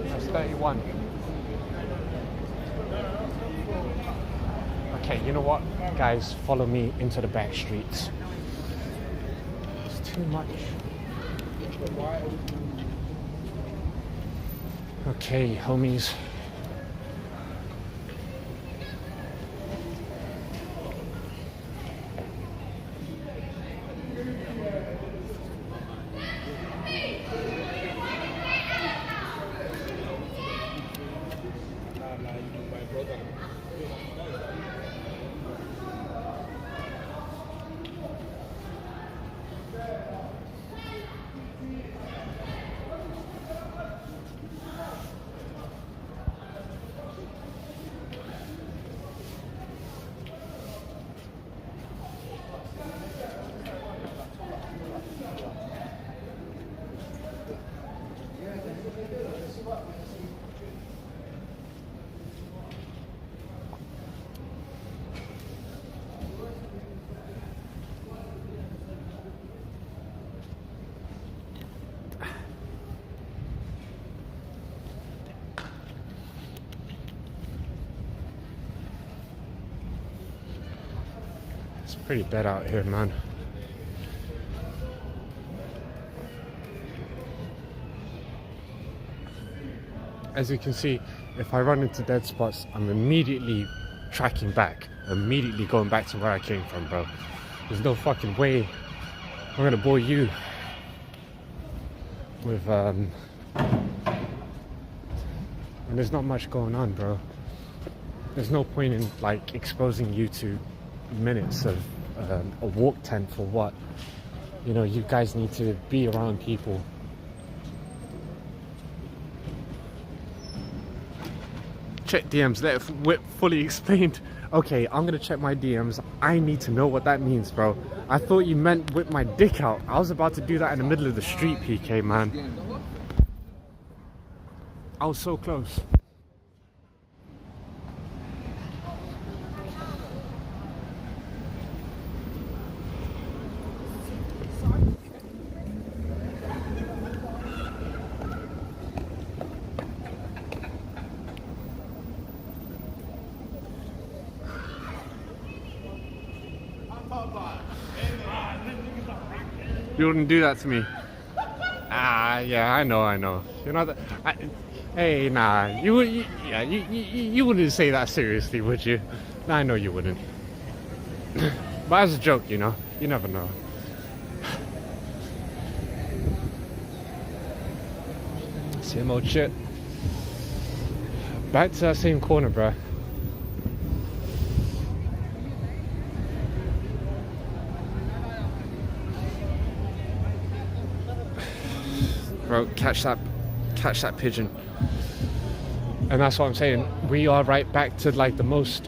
That's 31. Okay, you know what? Guys, follow me into the back streets. It's too much. Okay, homies. It's pretty bad out here, man. As you can see, if I run into dead spots, I'm immediately tracking back, immediately going back to where I came from, bro. There's no fucking way I'm gonna bore you with and there's not much going on, bro. There's no point in like exposing you to minutes of a walk tent for what? You know, you guys need to be around people. Check DMs, let it fully explained. Okay, I'm gonna check my DMs. I need to know what that means, bro. I thought you meant whip my dick out. I was about to do that in the middle of the street, PK, man. I was so close. You wouldn't do that to me. Ah, yeah, I know. You're not. Hey, nah. You wouldn't say that seriously, would you? Nah, I know you wouldn't. But as a joke, you know. You never know. Same old shit. Back to that same corner, bruh. Bro, catch that pigeon. And that's what I'm saying. We are right back to like the most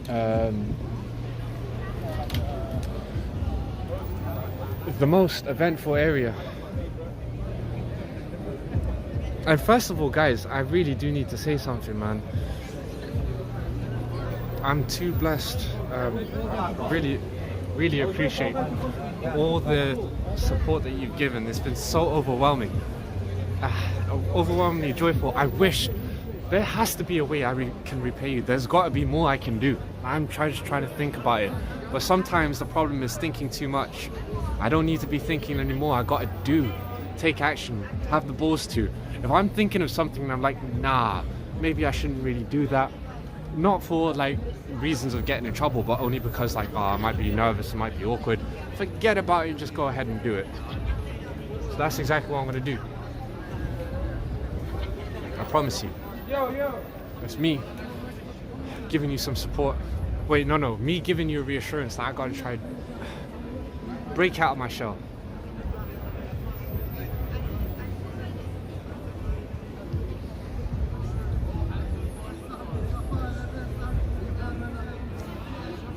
eventful area. And first of all, guys, I really do need to say something, man. I'm too blessed. Really appreciate all the support that you've given. It's been so overwhelming. Overwhelmingly joyful. I wish there has to be a way I can repay you. There's got to be more I can do. I'm just trying to think about it, but sometimes the problem is thinking too much. I don't need to be thinking anymore. I got to take action, have the balls to. If I'm thinking of something and I'm like, nah, maybe I shouldn't really do that, not for like reasons of getting in trouble, but only because like, I might be nervous, it might be awkward, forget about it and just go ahead and do it. So that's exactly what I'm going to do. I promise you. It's me giving you some support. Wait, no, me giving you a reassurance that I gotta try to break out of my shell.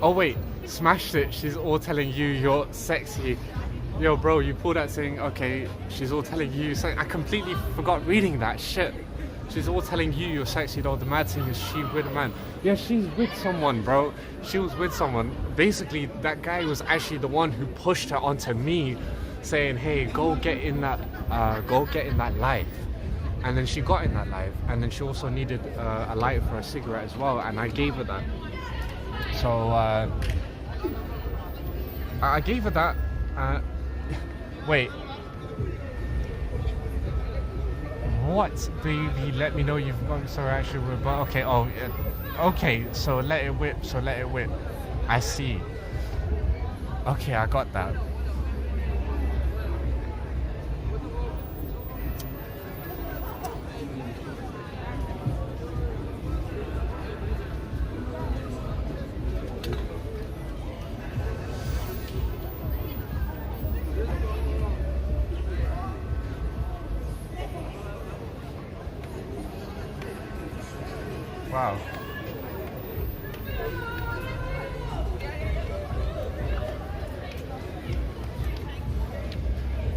Oh wait, smashed it. She's all telling you you're sexy. Yo, bro, you pulled that saying, okay, she's all telling you. I completely forgot reading that shit. She's all telling you you're sexy though. The mad thing is she with a man. Yeah, she's with someone, bro. She was with someone. Basically, that guy was actually the one who pushed her onto me, saying, hey, go get in that life. And then she got in that life. And then she also needed a lighter for a cigarette as well. And I gave her that. So I gave her that. Wait. What, baby? Let me know you've got so actually. But okay. Oh, yeah. Okay. So let it whip. I see. Okay, I got that. Wow.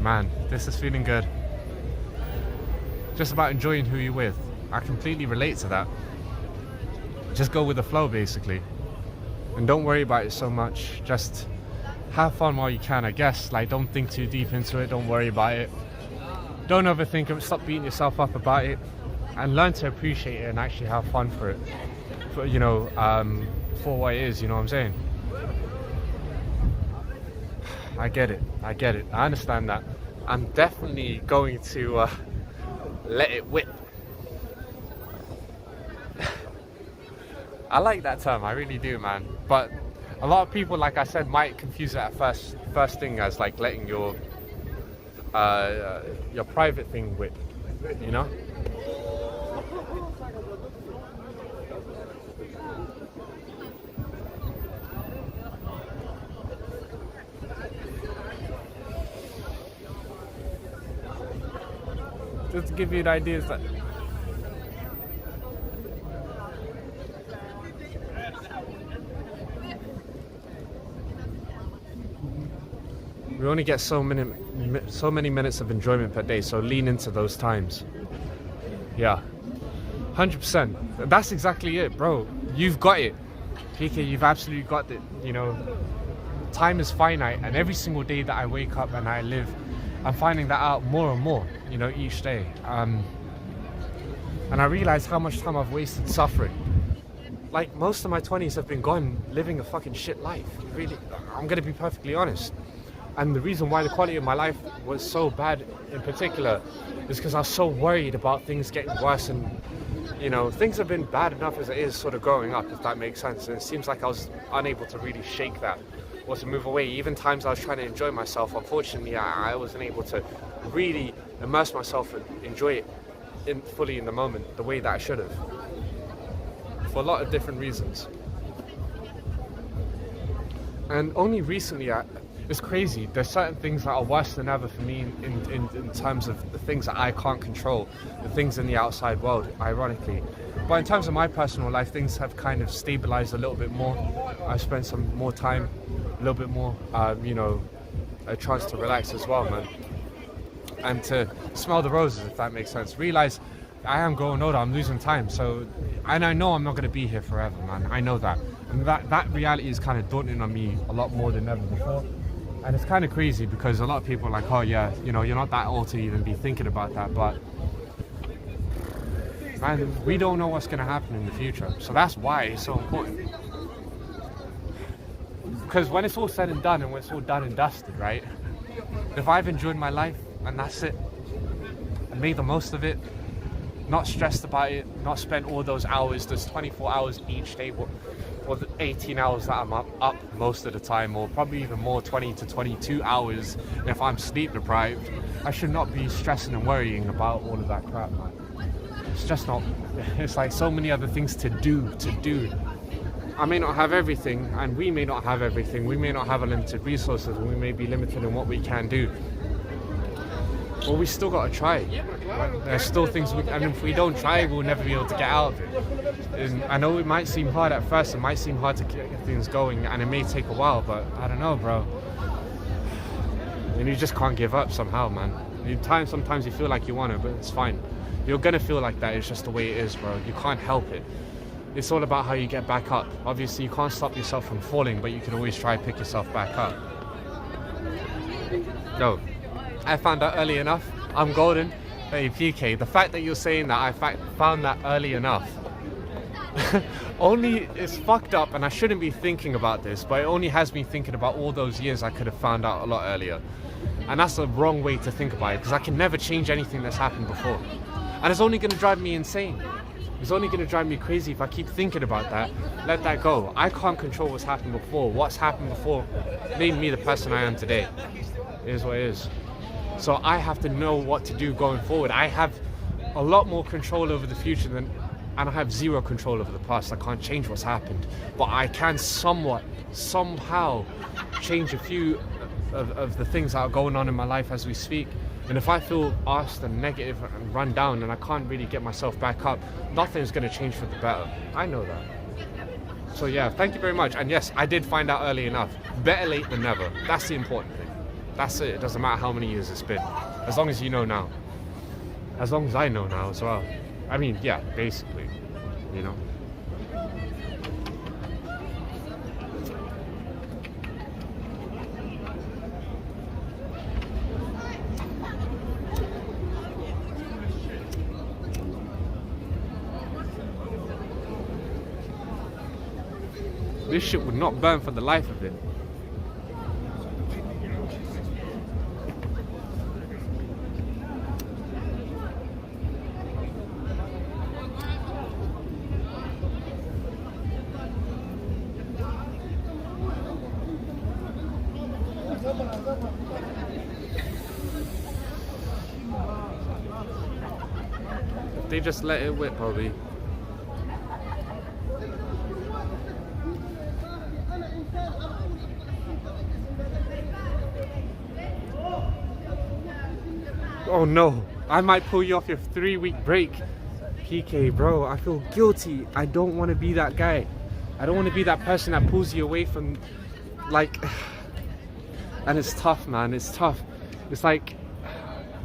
Man, this is feeling good. Just about enjoying who you're with. I completely relate to that. Just go with the flow, basically. And don't worry about it so much. Just have fun while you can, I guess. Like, don't think too deep into it. Don't worry about it. Don't overthink it. Stop beating yourself up about it. And learn to appreciate it and actually have fun for it. For, you know, for what it is, you know what I'm saying? I get it. I understand that. I'm definitely going to let it whip. I like that term, I really do, man. But a lot of people, like I said, might confuse it at first thing as like letting your private thing whip, you know? Just to give you the idea, that we only get so many minutes of enjoyment per day, so lean into those times. Yeah, 100%. That's exactly it, bro. You've got it, PK. You've absolutely got it. You know, time is finite, and every single day that I wake up and I live, I'm finding that out more and more, you know, each day. And I realize how much time I've wasted suffering. Like, most of my 20s have been gone living a fucking shit life. Really, I'm gonna be perfectly honest. And the reason why the quality of my life was so bad in particular is because I was so worried about things getting worse. And, you know, things have been bad enough as it is sort of growing up, if that makes sense. And it seems like I was unable to really shake that or to move away. Even times I was trying to enjoy myself, unfortunately, I wasn't able to really immerse myself and enjoy it fully in the moment the way that I should have, for a lot of different reasons. And only recently, it's crazy, there's certain things that are worse than ever for me in terms of the things that I can't control, the things in the outside world, ironically. But in terms of my personal life, things have kind of stabilized a little bit more. I've spent some more time, a little bit more, you know, a chance to relax as well, man. And to smell the roses, if that makes sense. Realize I am growing older, I'm losing time. So, and I know I'm not going to be here forever, man. I know that. And that reality is kind of daunting on me a lot more than ever before. And it's kind of crazy because a lot of people are like, oh yeah, you know, you're not that old to even be thinking about that. But, man, we don't know what's going to happen in the future. So that's why it's so important. Because when it's all said and done, and when it's all done and dusted, right? If I've enjoyed my life and that's it, and made the most of it, not stressed about it, not spent all those hours, those 24 hours each day, or the 18 hours that I'm up most of the time, or probably even more, 20 to 22 hours if I'm sleep deprived, I should not be stressing and worrying about all of that crap, man. It's just not, it's like so many other things to do. I may not have everything, and we may not have everything. We may not have unlimited resources, and we may be limited in what we can do. But we still got to try. There's still things, and if we don't try, we'll never be able to get out of it. And I know it might seem hard at first, it might seem hard to get things going, and it may take a while, but I don't know, bro. And you just can't give up somehow, man. Sometimes you feel like you want to, but it's fine. You're gonna feel like that. It's just the way it is, bro. You can't help it. It's all about how you get back up. Obviously, you can't stop yourself from falling, but you can always try to pick yourself back up. No, I found out early enough. I'm golden. Hey, PK, the fact that you're saying that I found that early enough, only it's fucked up, and I shouldn't be thinking about this, but it only has me thinking about all those years I could have found out a lot earlier. And that's the wrong way to think about it, because I can never change anything that's happened before. And it's only going to drive me insane. It's only going to drive me crazy if I keep thinking about that. Let that go. I can't control what's happened before. What's happened before made me the person I am today. It is what it is. So I have to know what to do going forward. I have a lot more control over the future and I have zero control over the past. I can't change what's happened, but I can somehow change a few of the things that are going on in my life as we speak. And if I feel arsed and negative and run down and I can't really get myself back up, nothing's going to change for the better. I know that. So yeah, thank you very much. And yes, I did find out early enough. Better late than never. That's the important thing. That's it. It doesn't matter how many years it's been. As long as you know now. As long as I know now as well. I mean, yeah, basically, you know. This shit would not burn for the life of it. If they just let it whip, probably. Oh no, I might pull you off your 3-week break. PK, bro, I feel guilty. I don't want to be that guy. I don't want to be that person that pulls you away from, like, and it's tough, man. It's tough. It's like,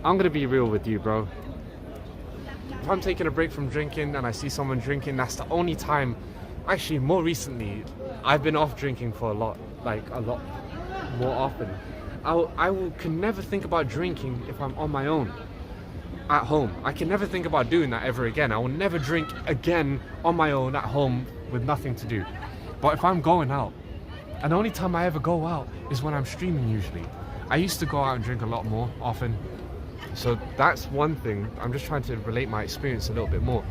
I'm going to be real with you, bro. If I'm taking a break from drinking and I see someone drinking, that's the only time, actually more recently, I've been off drinking for a lot more often. Can never think about drinking if I'm on my own at home. I can never think about doing that ever again. I will never drink again on my own at home with nothing to do. But if I'm going out, and the only time I ever go out is when I'm streaming usually. I used to go out and drink a lot more often. So that's one thing. I'm just trying to relate my experience a little bit more.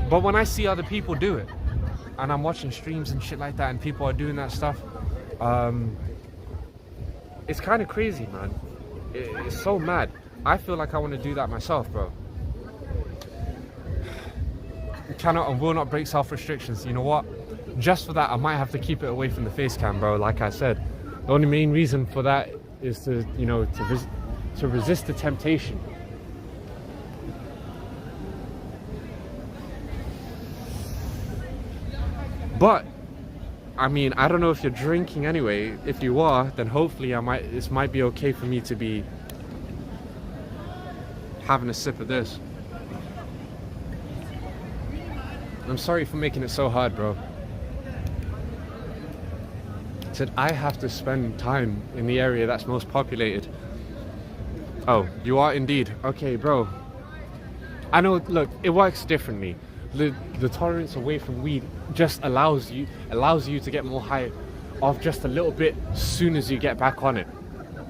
But when I see other people do it, and I'm watching streams and shit like that, and people are doing that stuff, it's kind of crazy, man. It's so mad. I feel like I want to do that myself, bro. Cannot and will not break self-restrictions. You know what? Just for that, I might have to keep it away from the face cam, bro. Like I said, the only main reason for that is to, you know, to resist the temptation. But I mean, I don't know if you're drinking anyway. If you are, then hopefully this might be okay for me to be having a sip of this. I'm sorry for making it so hard, bro. I said I have to spend time in the area that's most populated. Oh, you are indeed. Okay, bro. I know, look, it works differently. The tolerance away from weed just allows you to get more high off just a little bit as soon as you get back on it.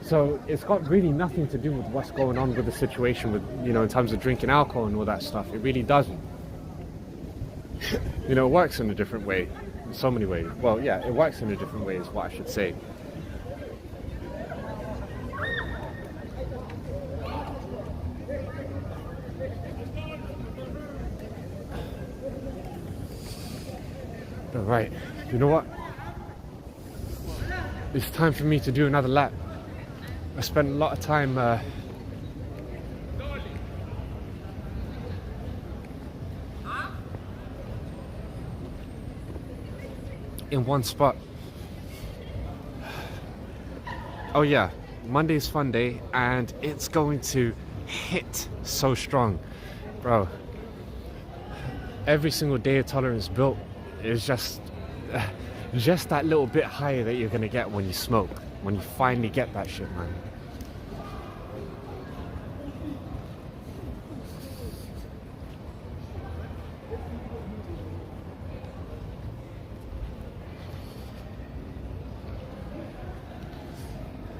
So it's got really nothing to do with what's going on with the situation with, you know, in terms of drinking alcohol and all that stuff. It really doesn't. You know, it works in a different way, in so many ways. Well, yeah, it works in a different way is what I should say. Right, you know what? It's time for me to do another lap. I spent a lot of time in one spot. Oh yeah, Monday's fun day, and it's going to hit so strong, bro. Every single day of tolerance built is just that little bit higher that you're gonna get when you smoke, when you finally get that shit, man.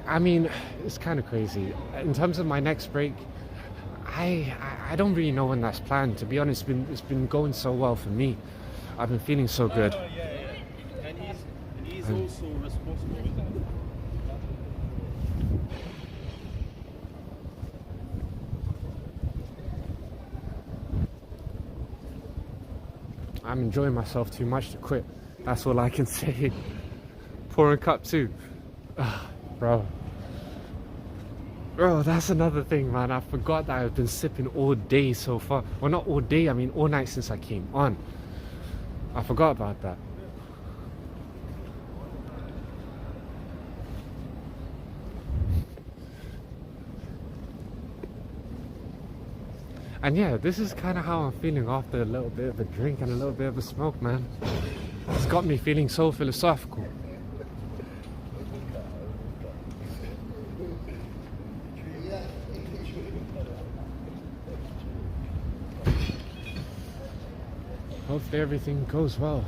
I mean, it's kind of crazy. In terms of my next break, I don't really know when that's planned. To be honest, it's been going so well for me. I've been feeling so good. And he's also responsible with that. I'm enjoying myself too much to quit. That's all I can say. Pouring cup too. Bro, that's another thing, man. I forgot that I've been sipping all day so far. Well, not all day, I mean all night since I came on. I forgot about that. And yeah, this is kind of how I'm feeling after a little bit of a drink and a little bit of a smoke, man. It's got me feeling so philosophical. Hopefully everything goes well.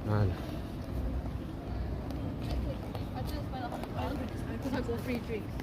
Man. Because I got free drinks.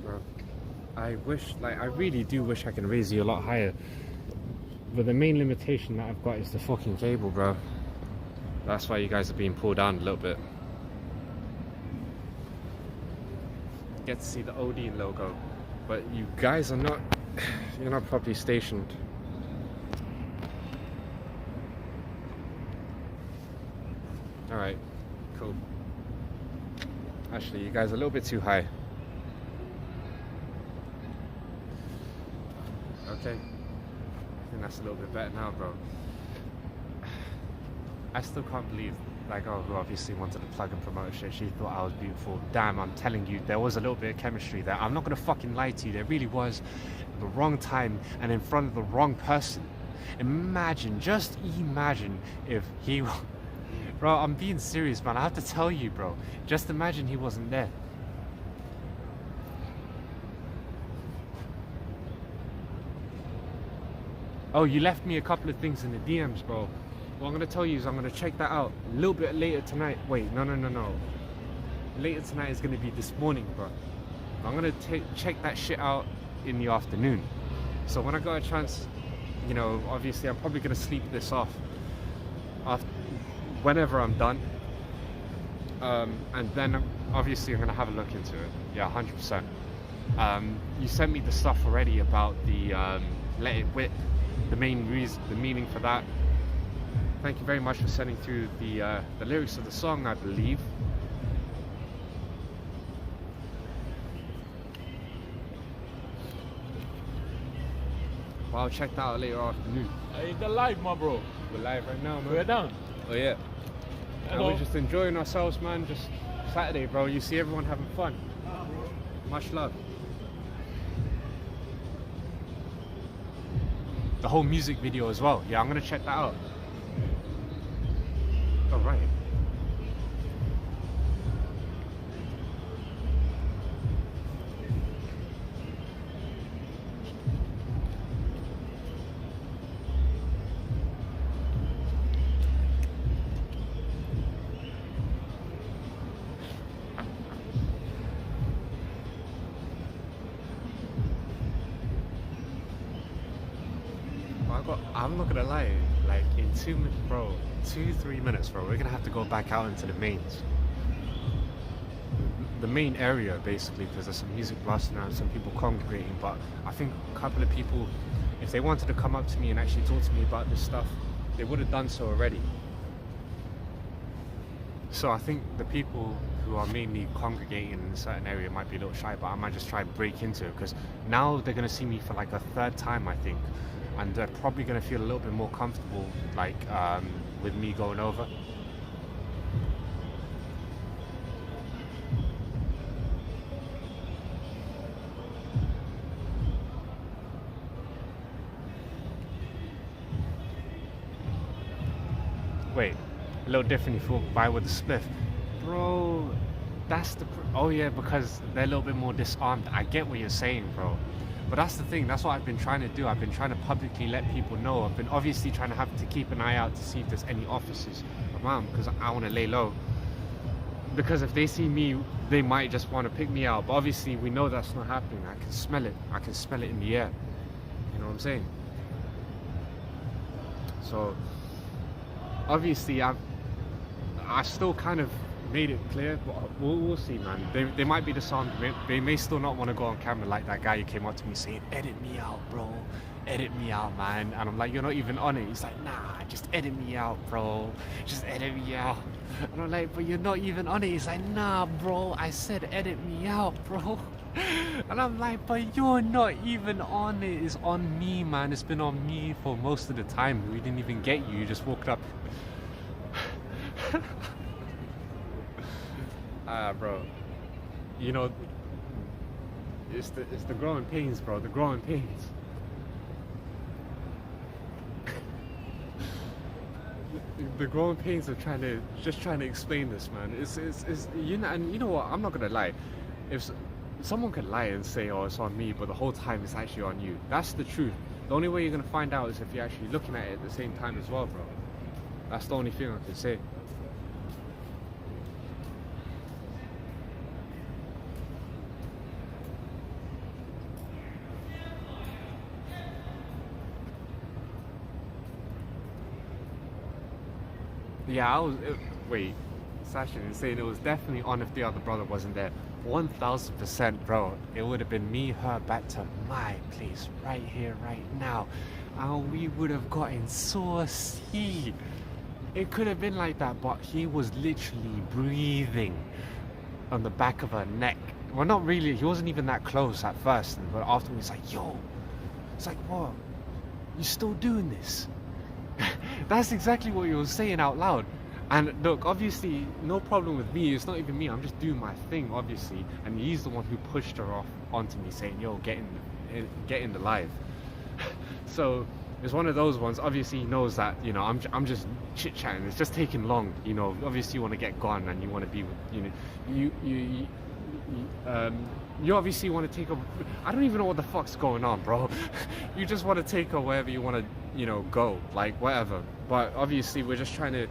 Bro, I really do wish I could raise you a lot higher. But the main limitation that I've got is the fucking cable, bro. That's why you guys are being pulled down a little bit. Get to see the Odeon logo, but you guys are not, you're not properly stationed. Alright, cool. Actually, you guys are a little bit too high. Okay. I think that's a little bit better now, bro. I still can't believe, like, oh, who obviously wanted to plug and promote shit, she thought I was beautiful. Damn, I'm telling you, there was a little bit of chemistry there. I'm not gonna fucking lie to you, there really was. At the wrong time and in front of the wrong person. Imagine, just imagine if he... Bro, I'm being serious, man. I have to tell you, bro. Just imagine he wasn't there. Oh, you left me a couple of things in the DMs, bro. What I'm going to tell you is I'm going to check that out a little bit later tonight. Wait, no. Later tonight is going to be this morning, bro. I'm going to check that shit out in the afternoon. So when I got a chance, you know, obviously I'm probably going to sleep this off after, whenever I'm done. And then obviously I'm going to have a look into it. Yeah, 100%. You sent me the stuff already about the Let It Whip. The main reason, the meaning for that. Thank you very much for sending through the lyrics of the song, I believe. Well, I'll check that out later afternoon. Hey, the live, my bro. We're live right now, man. We're down. Oh yeah. And Hello. we're just enjoying ourselves, man. Just Saturday, bro. You see everyone having fun. Much love. The whole music video as well. Yeah, I'm gonna check that out. All right. I'm not gonna lie. Like in 2 minutes, bro, 2-3 minutes, bro, we're gonna have to go back out into the main area basically, because there's some music blasting around, some people congregating. But I think a couple of people, if they wanted to come up to me and actually talk to me about this stuff, they would have done so already. So I think the people who are mainly congregating in a certain area might be a little shy, but I might just try and break into it, because now they're going to see me for like a third time, I think, and they're probably going to feel a little bit more comfortable, like with me going over. Wait, a little different if you walk by with a spliff. Bro, that's the... Oh yeah, because they're a little bit more disarmed. I get what you're saying, bro. But that's the thing, that's what I've been trying to do. I've been trying to publicly let people know. I've been obviously trying to have to keep an eye out to see if there's any officers around, because I want to lay low. Because if they see me, they might just want to pick me out. But obviously we know that's not happening. I can smell it. I can smell it in the air. You know what I'm saying? So... obviously, I still kind of made it clear, but we'll see, man. They might be disarmed. They may still not want to go on camera like that guy who came up to me saying, "Edit me out, bro. Edit me out, man." And I'm like, "You're not even on it." He's like, "Nah, just edit me out, bro. Just edit me out." And I'm like, "But you're not even on it." He's like, "Nah, bro. I said edit me out, bro." And I'm like, "But you're not even on it. It's on me, man. It's been on me for most of the time. We didn't even get you. You just walked up." Bro, you know, it's the growing pains, bro. The growing pains. The growing pains of trying to explain this, man. It's you know, and you know what? I'm not gonna lie. If someone could lie and say, "Oh, it's on me," but the whole time it's actually on you. That's the truth. The only way you're gonna find out is if you're actually looking at it at the same time as well, bro. That's the only thing I can say. Yeah, wait, Sasha is saying it was definitely on if the other brother wasn't there. 1000%, bro. It would have been me, her, back to my place, right here, right now. And we would have gotten saucy. It could have been like that, but he was literally breathing on the back of her neck. Well, not really. He wasn't even that close at first, but afterwards, he's like, "Yo," it's like, "What? You still doing this?" That's exactly what you were saying out loud. And look, obviously, no problem with me. It's not even me. I'm just doing my thing, obviously. And he's the one who pushed her off onto me, saying, "Yo, get in the live." So it's one of those ones. Obviously, he knows that, you know, I'm just chit chatting. It's just taking long. You know, obviously you want to get gone and you want to be with, you know, you obviously want to take her. I don't even know what the fuck's going on, bro. You just want to take her wherever you want to, you know, go, like whatever. But obviously we're just trying to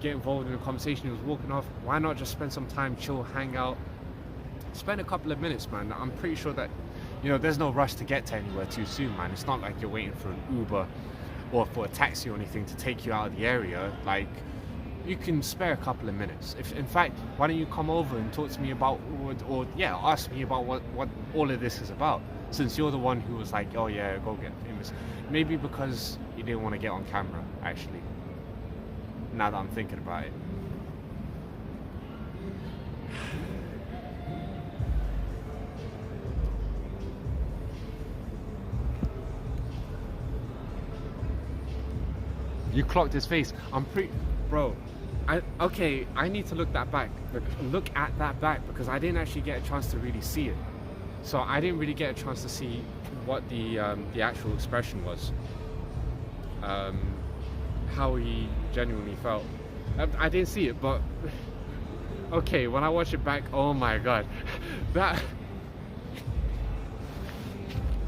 get involved in a conversation. He was walking off. Why not just spend some time, chill, hang out, spend a couple of minutes, man? I'm pretty sure that, you know, there's no rush to get to anywhere too soon, man. It's not like you're waiting for an Uber or for a taxi or anything to take you out of the area. Like, you can spare a couple of minutes. If, in fact, why don't you come over and talk to me about, or yeah, ask me about what all of this is about, since you're the one who was like, "Oh yeah, go get famous." Maybe because you didn't want to get on camera, actually, now that I'm thinking about it. You clocked his face. I'm pretty... Bro, okay, I need to look at that back because I didn't actually get a chance to really see it. So I didn't really get a chance to see what the actual expression was. How he genuinely felt. I didn't see it, but... Okay, when I watch it back, oh my god. That...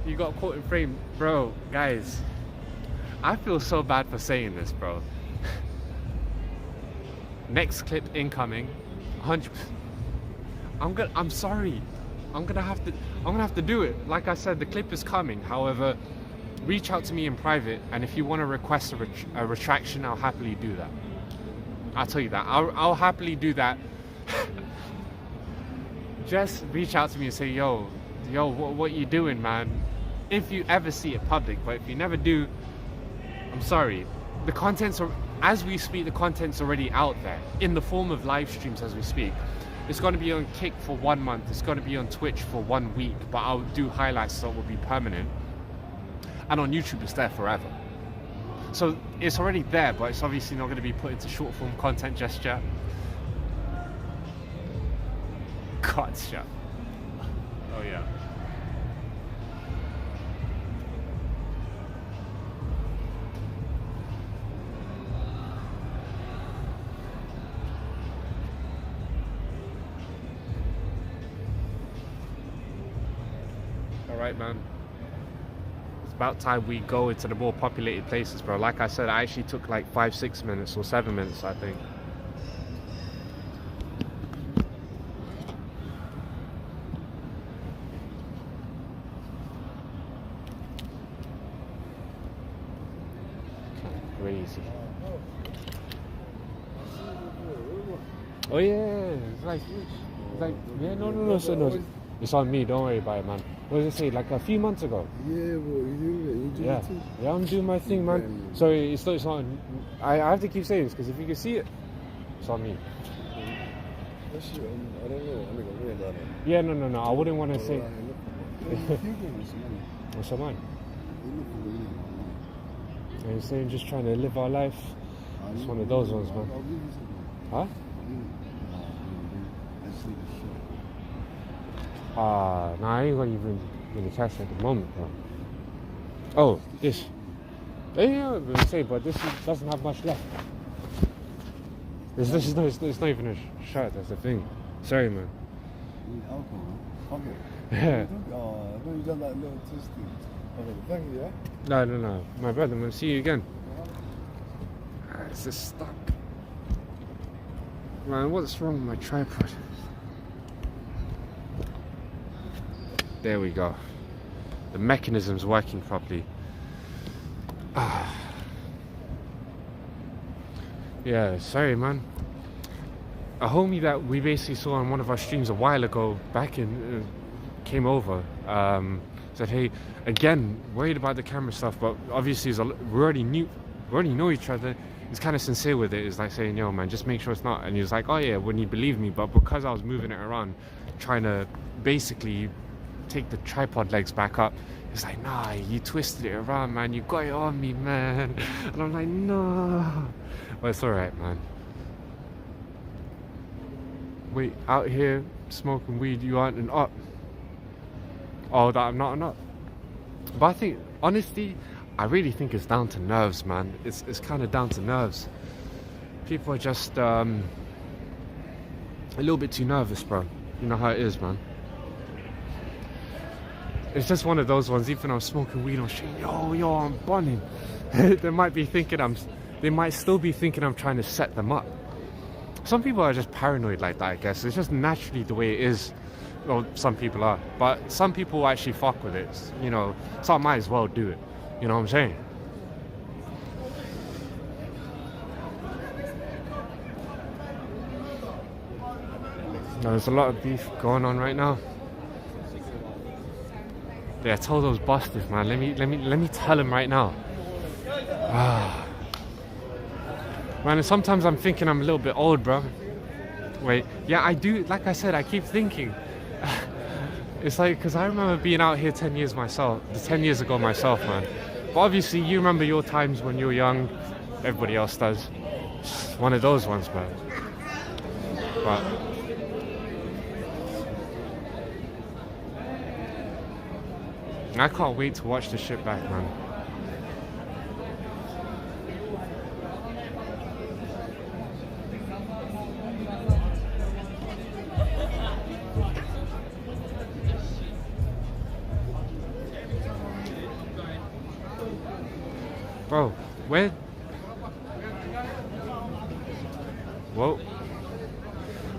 You got caught in frame. Bro, guys. I feel so bad for saying this, bro. Next clip incoming. 100%. I'm sorry. I'm gonna have to do it. Like I said, the clip is coming. However, reach out to me in private, and if you want to request a retraction, I'll happily do that. I'll tell you that. I'll happily do that. Just reach out to me and say, yo, what you doing, man? If you ever see it public, but if you never do, I'm sorry. The content's, as we speak, the content's already out there in the form of live streams as we speak. It's going to be on Kick for 1 month. It's going to be on Twitch for 1 week, but I'll do highlights so it will be permanent. And on YouTube, it's there forever. So it's already there, but it's obviously not going to be put into short form content just yet. Gotcha. Oh yeah. All right, man. It's about time we go into the more populated places, bro. Like I said, I actually took like 5-6 minutes or 7 minutes, I think. Crazy. Oh yeah, it's like yeah, no, so no, it's on me. Don't worry about it, man. What did it say? Like a few months ago. Yeah, bro, you do it too. Yeah, I'm doing my thing, man. So it's not. I have to keep saying this because if you can see it, it's on me. I don't know. Yeah, no. I wouldn't want to say. What's your mind? I'm saying just trying to live our life. It's one of those ones, man. Huh? Nah, I ain't gonna even really catch it at the moment, bro. Oh, this. Yeah, I was gonna say, but this doesn't have much left. It's not even a shot, that's the thing. Sorry, man. Yeah. You done that little twisting. Okay, thank you, yeah? No. My brother, man, see you again. It's just stuck. Man, what's wrong with my tripod? There we go. The mechanism's working properly. Yeah, sorry, man. A homie that we basically saw on one of our streams a while ago, back in, came over, said, hey, again, worried about the camera stuff, but obviously we already know each other. He's kind of sincere with it. He's like saying, yo, man, just make sure it's not. And he was like, oh yeah, wouldn't you believe me? But because I was moving it around, trying to basically take the tripod legs back up, he's like, nah, you twisted it around, man. You got it on me, man. And I'm like, no. Well, it's alright, man. Wait, out here smoking weed, you aren't an up. Oh, that I'm not an up. But I think, honestly, I really think it's down to nerves, man. It's kind of down to nerves. People are just a little bit too nervous, bro. You know how it is, man. It's just one of those ones. Even I'm smoking weed on street, yo, I'm bunning. They might still be thinking I'm trying to set them up. Some people are just paranoid like that, I guess. It's just naturally the way it is. Well, some people are, but some people actually fuck with it. You know, so I might as well do it. You know what I'm saying? Now, there's a lot of beef going on right now. Yeah, tell those bastards, man. Let me tell them right now. Man, and sometimes I'm thinking I'm a little bit old, bro. Wait, yeah, I do. Like I said, I keep thinking. It's like, because I remember being out here 10 years ago myself, man. But obviously, you remember your times when you were young. Everybody else does. It's one of those ones, man. But I can't wait to watch this shit back, man. Bro, where? Whoa.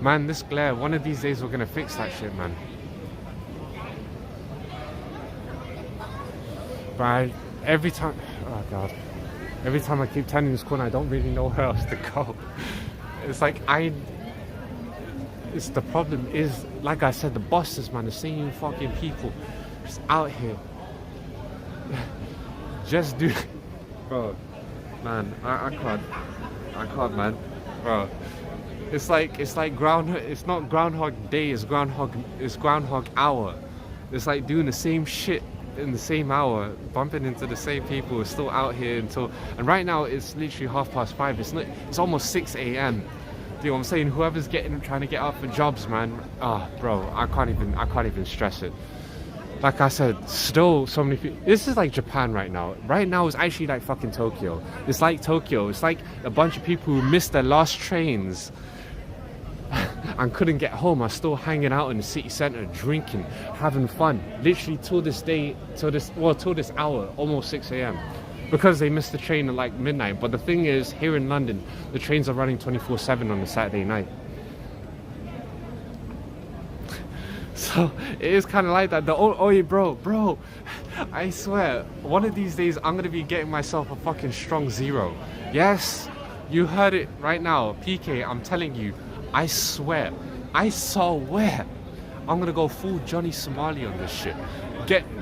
Man, this glare, one of these days we're gonna fix that shit, man. But every time, oh god, every time I keep turning this corner, I don't really know where else to go. It's like it's the problem is, like I said, the bosses, man, the same fucking people just out here. Just do, bro, man, I can't, man, bro. It's like it's not Groundhog Day, it's Groundhog Hour. It's like doing the same shit in the same hour, bumping into the same people. We're still out here until, and right now it's literally 5:30. It's almost 6 a.m. Do you know what I'm saying? Whoever's trying to get up for jobs, man. Ah, bro, I can't even stress it. Like I said, still so many people. This is like Japan right now. Right now it's actually like fucking Tokyo. It's like Tokyo. It's like a bunch of people who missed their last trains and couldn't get home, are still hanging out in the city centre, drinking, having fun, literally till this hour, almost 6 a.m. because they missed the train at like midnight. But the thing is, here in London, the trains are running 24/7 on a Saturday night. So it is kind of like that. Bro, I swear, one of these days I'm gonna be getting myself a fucking strong zero. Yes, you heard it right now, PK. I'm telling you, I swear, I'm gonna go full Johnny Somali on this shit.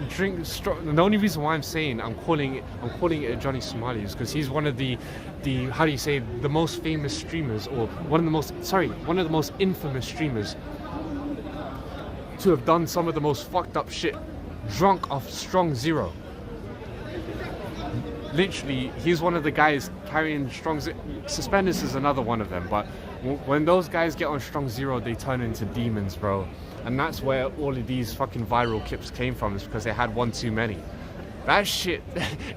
Drink strong. The only reason why I'm saying I'm calling it a Johnny Somali is because he's one of the how do you say, the most famous streamers, or one of the most infamous streamers to have done some of the most fucked up shit, drunk off strong zero. Literally, he's one of the guys carrying strong zero. Suspenders is another one of them, but when those guys get on strong zero, they turn into demons, bro. And that's where all of these fucking viral clips came from, is because they had one too many. That shit,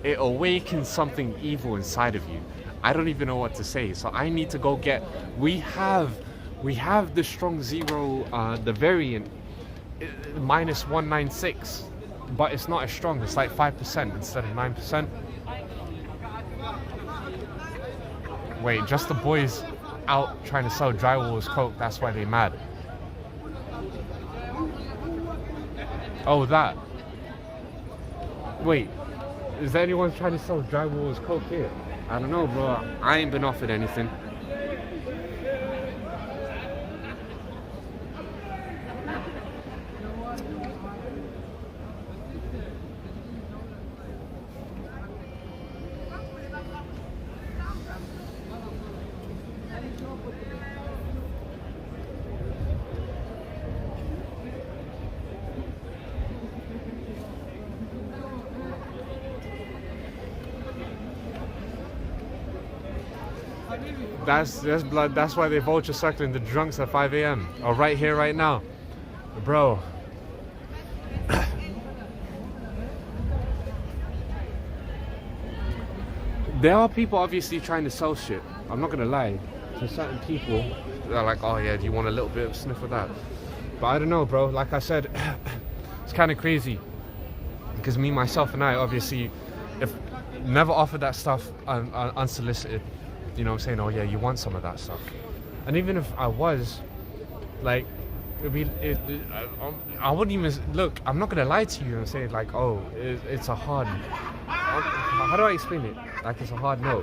it awakens something evil inside of you. I don't even know what to say. So I need to go get, we have the strong zero, the variant, minus 196, but it's not as strong. It's like 5% instead of 9%. Wait, just the boys out trying to sell drywall as coke, that's why they mad. Oh, that. Wait, is there anyone trying to sell drywall as coke here? I don't know, bro. I ain't been offered anything. That's blood. That's why they vulture circling the drunks at 5 a.m. or right here, right now, bro. There are people obviously trying to sell shit. I'm not gonna lie. To certain people, they're like, oh yeah, do you want a little bit of a sniff of that? But I don't know, bro. Like I said, it's kind of crazy because me, myself, and I obviously, if never offered that stuff unsolicited. You know what I'm saying? Oh yeah, you want some of that stuff. And even if I was, like, I wouldn't even, look, I'm not gonna lie to you and say like, oh, it's a hard, how do I explain it? Like, it's a hard no.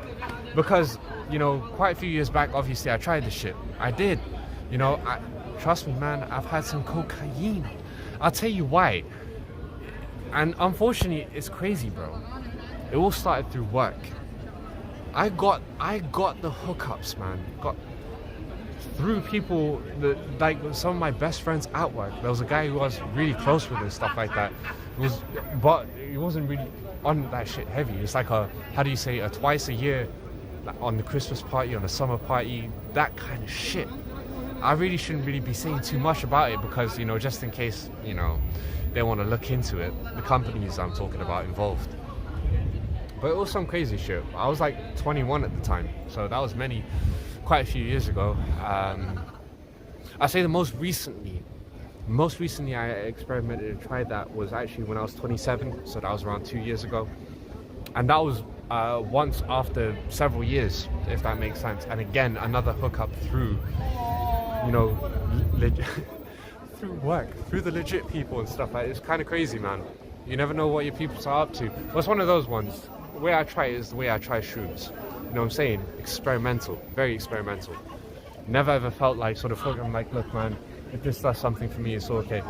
Because, you know, quite a few years back, obviously I tried this shit. I did. You know, trust me, man, I've had some cocaine. I'll tell you why. And unfortunately, it's crazy, bro. It all started through work. I got the hookups, man. Got through people that, like, some of my best friends at work. There was a guy who I was really close with and stuff like that. But he wasn't really on that shit heavy. It's like a, how do you say, a twice a year, like on the Christmas party, on the summer party, that kind of shit. I really shouldn't really be saying too much about it because, you know, just in case, you know, they want to look into it. The companies I'm talking about involved. But it was some crazy shit. I was like 21 at the time, so that was quite a few years ago. I say the most recently I experimented and tried that was actually when I was 27, so that was around 2 years ago. And that was once after several years, if that makes sense. And again, another hookup through, you know, through work, through the legit people and stuff. Like, it's kind of crazy, man. You never know what your people are up to. Well, it's one of those ones. The way I try it is the way I try shrooms. You know what I'm saying? Experimental, very experimental. Never ever felt like sort of I'm like, look, man, if this does something for me, it's okay.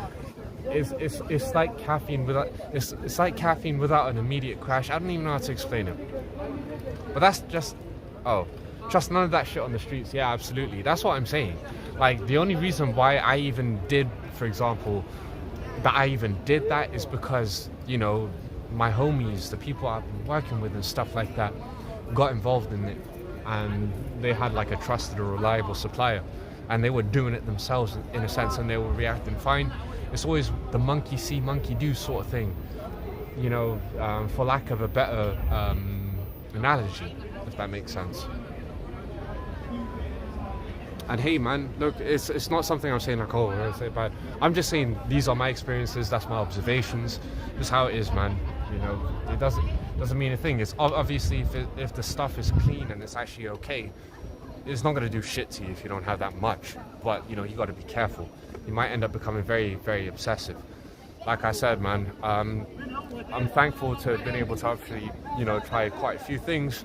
It's like caffeine without it's like caffeine without an immediate crash. I don't even know how to explain it. But that's just trust none of that shit on the streets. Yeah, absolutely. That's what I'm saying. Like the only reason why I even did, for example, that is because, you know, my homies, the people I've been working with and stuff like that, got involved in it, and they had like a trusted or reliable supplier, and they were doing it themselves in a sense, and they were reacting fine. It's always the monkey see, monkey do sort of thing, you know, for lack of a better analogy, if that makes sense. And hey, man, look, it's not something I'm saying like, oh, I say bad. I'm just saying these are my experiences. That's my observations. That's how it is, man. You know, it doesn't mean a thing. It's obviously if the stuff is clean and it's actually okay, it's not gonna do shit to you if you don't have that much. But you know, you got to be careful. You might end up becoming very, very obsessive. Like I said, man, I'm thankful to have been able to actually, you know, try quite a few things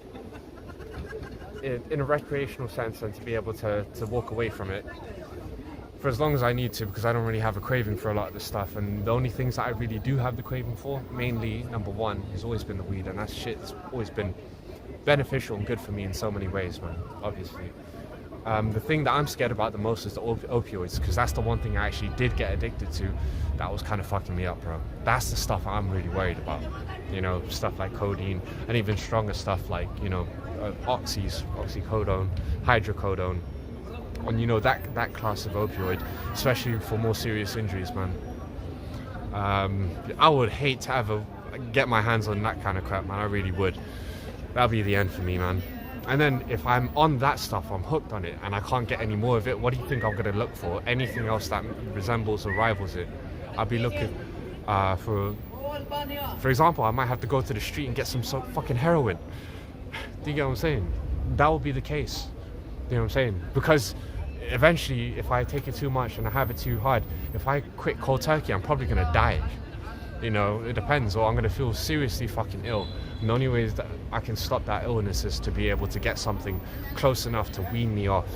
in a recreational sense, and to be able to walk away from it for as long as I need to, because I don't really have a craving for a lot of this stuff. And the only things that I really do have the craving for, mainly number one, has always been the weed, and that shit's always been beneficial and good for me in so many ways, man, obviously. The thing that I'm scared about the most is the opioids, because that's the one thing I actually did get addicted to that was kind of fucking me up, bro. That's the stuff I'm really worried about. You know, stuff like codeine, and even stronger stuff like, you know, oxycodone, hydrocodone, and you know, that class of opioid, especially for more serious injuries, man. I would hate to ever get my hands on that kind of crap, man. I really would. That'll be the end for me, man. And then if I'm on that stuff, I'm hooked on it, and I can't get any more of it, what do you think I'm going to look for? Anything else that resembles or rivals it. I'll be looking for example, I might have to go to the street and get some fucking heroin. Do you get what I'm saying? That will be the case. You know what I'm saying? Because eventually, if I take it too much and I have it too hard, if I quit cold turkey, I'm probably going to die. You know, it depends, or I'm going to feel seriously fucking ill. And the only way that I can stop that illness is to be able to get something close enough to wean me off,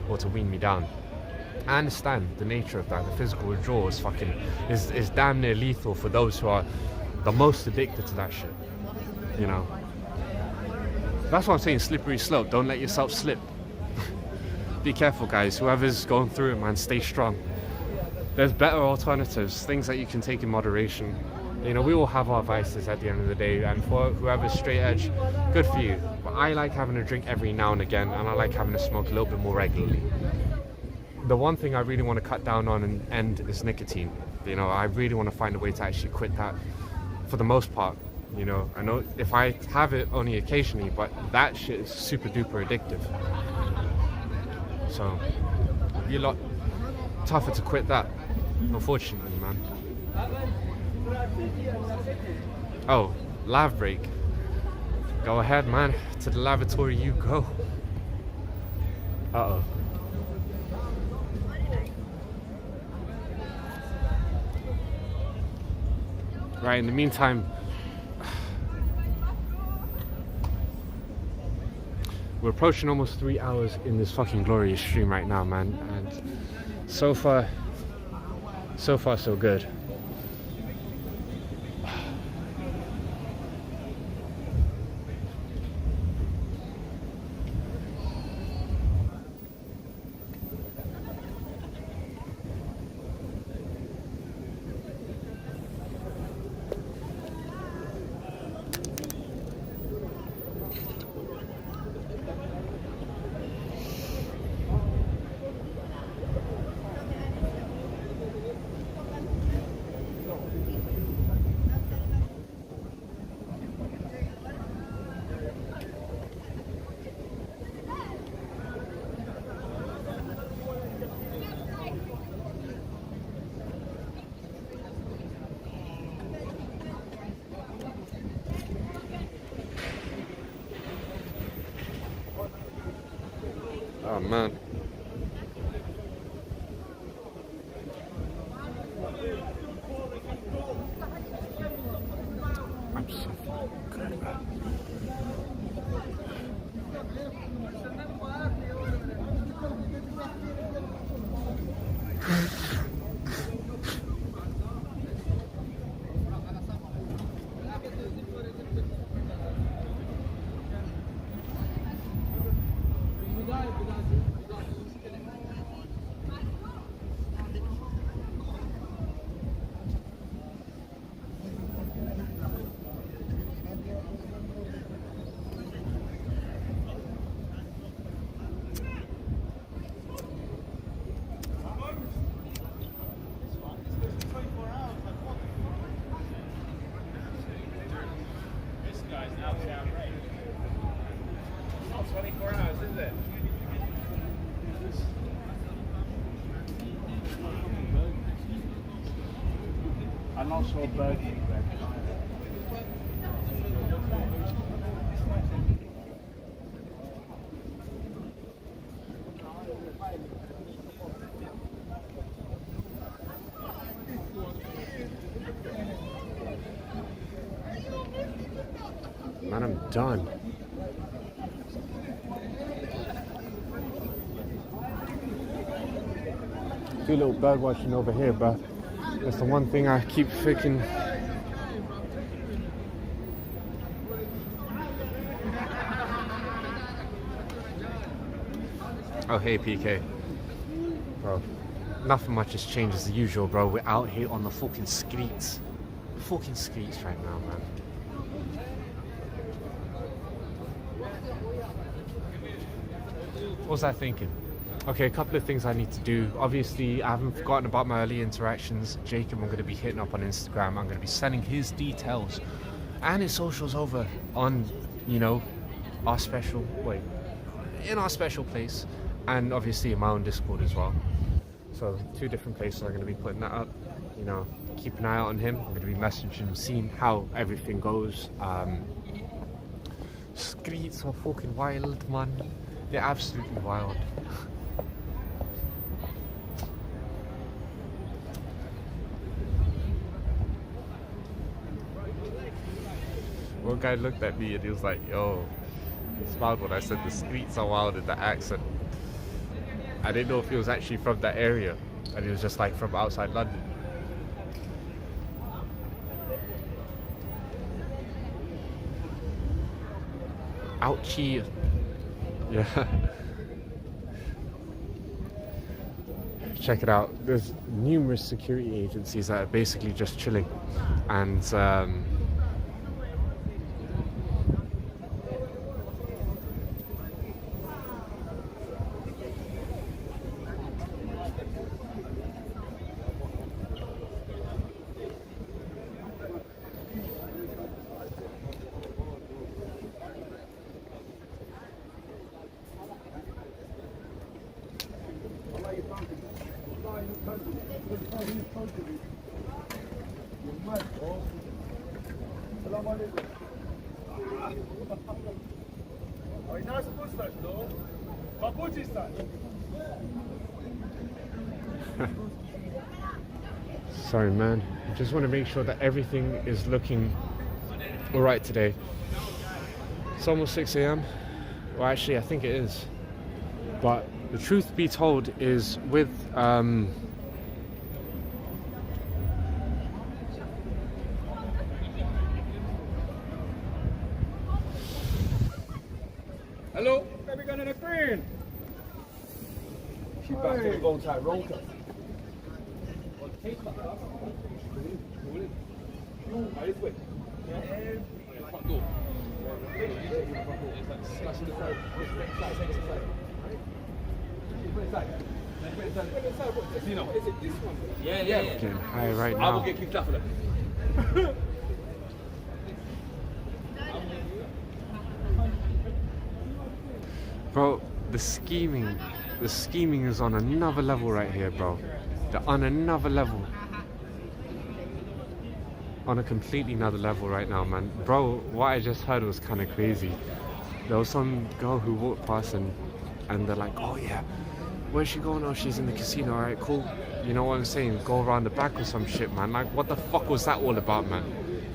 or to wean me down. I understand the nature of that. The physical withdrawal is is damn near lethal for those who are the most addicted to that shit. You know? That's what I'm saying, slippery slope. Don't let yourself slip. Be careful, guys. Whoever's going through it, man, stay strong. There's better alternatives, things that you can take in moderation. You know, we all have our vices at the end of the day, and for whoever's straight edge, good for you. But I like having a drink every now and again, and I like having a smoke a little bit more regularly. The one thing I really want to cut down on and end is nicotine. You know, I really want to find a way to actually quit that for the most part. You know, I know if I have it only occasionally, but that shit is super duper addictive. So, it'd be a lot tougher to quit that, unfortunately, man. Oh, lav break. Go ahead, man. To the lavatory you go. Uh-oh. Right, in the meantime, we're approaching almost 3 hours in this fucking glorious stream right now, man. And so far so good. Oh man. so good, man. And also a burger. Man, I'm done. Do a little bird watching over here, but that's the one thing I keep freaking. Oh, hey, PK. Bro, nothing much has changed as usual, bro. We're out here on the fucking streets. Fucking streets right now, man. What was I thinking? Okay, a couple of things I need to do. Obviously, I haven't forgotten about my early interactions. Jacob, I'm going to be hitting up on Instagram. I'm going to be sending his details and his socials over on, you know, our special, in our special place. And obviously in my own Discord as well. So 2 different places I'm going to be putting that up. You know, keep an eye out on him. I'm going to be messaging him, seeing how everything goes. Streets are fucking wild, man. They're absolutely wild. One guy looked at me and he was like, yo, he smiled when I said the streets are wild in the accent. I didn't know if he was actually from that area and he was just like from outside London. Ouchie. Yeah. Check it out. There's numerous security agencies that are basically just chilling. And sorry, man. I just want to make sure that everything is looking all right today. It's almost 6 a.m. Well, actually, I think it is. But the truth be told is with Hello, baby gun in the green. She's back to the gold type roller. Yeah. getting high right I now. will get kicked out for that. Bro, the scheming is on another level right here, bro. They're on another level. On a completely another level right now, man. Bro, what I just heard was kind of crazy. There was some girl who walked past and they're like, oh yeah, where's she going? Oh, she's in the casino. All right, cool. You know what I'm saying? Go around the back or some shit, man. Like, what the fuck was that all about, man?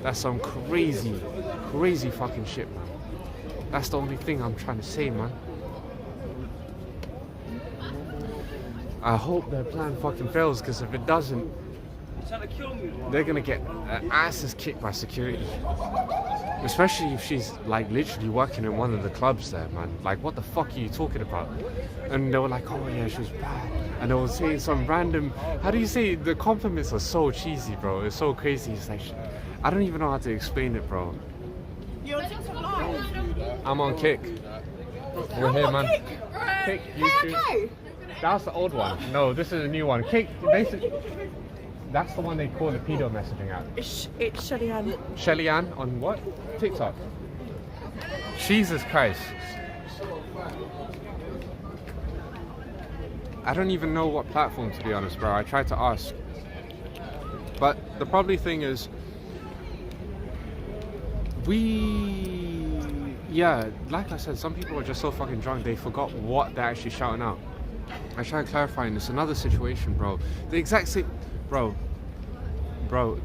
That's some crazy, crazy fucking shit, man. That's the only thing I'm trying to say, man. I hope their plan fucking fails, because if it doesn't, they're gonna get asses kicked by security. Especially if she's like literally working in one of the clubs there, man. Like, what the fuck are you talking about? And they were like, oh yeah, she was bad. And they were saying some random, how do you say, the compliments are so cheesy, bro. It's so crazy. It's like, I don't even know how to explain it, bro. I'm on Kick. We're here, man. Kick, YouTube. That's the old one. No, this is a new one. Kick, basically, that's the one they call the pedo messaging app. It's Shelly Ann. Shelly Ann on what? TikTok. Jesus Christ. I don't even know what platform, to be honest, bro. I tried to ask. But the probably thing is, yeah, like I said, some people are just so fucking drunk, they forgot what they're actually shouting out. I tried clarifying this. Another situation, bro. The exact same, bro,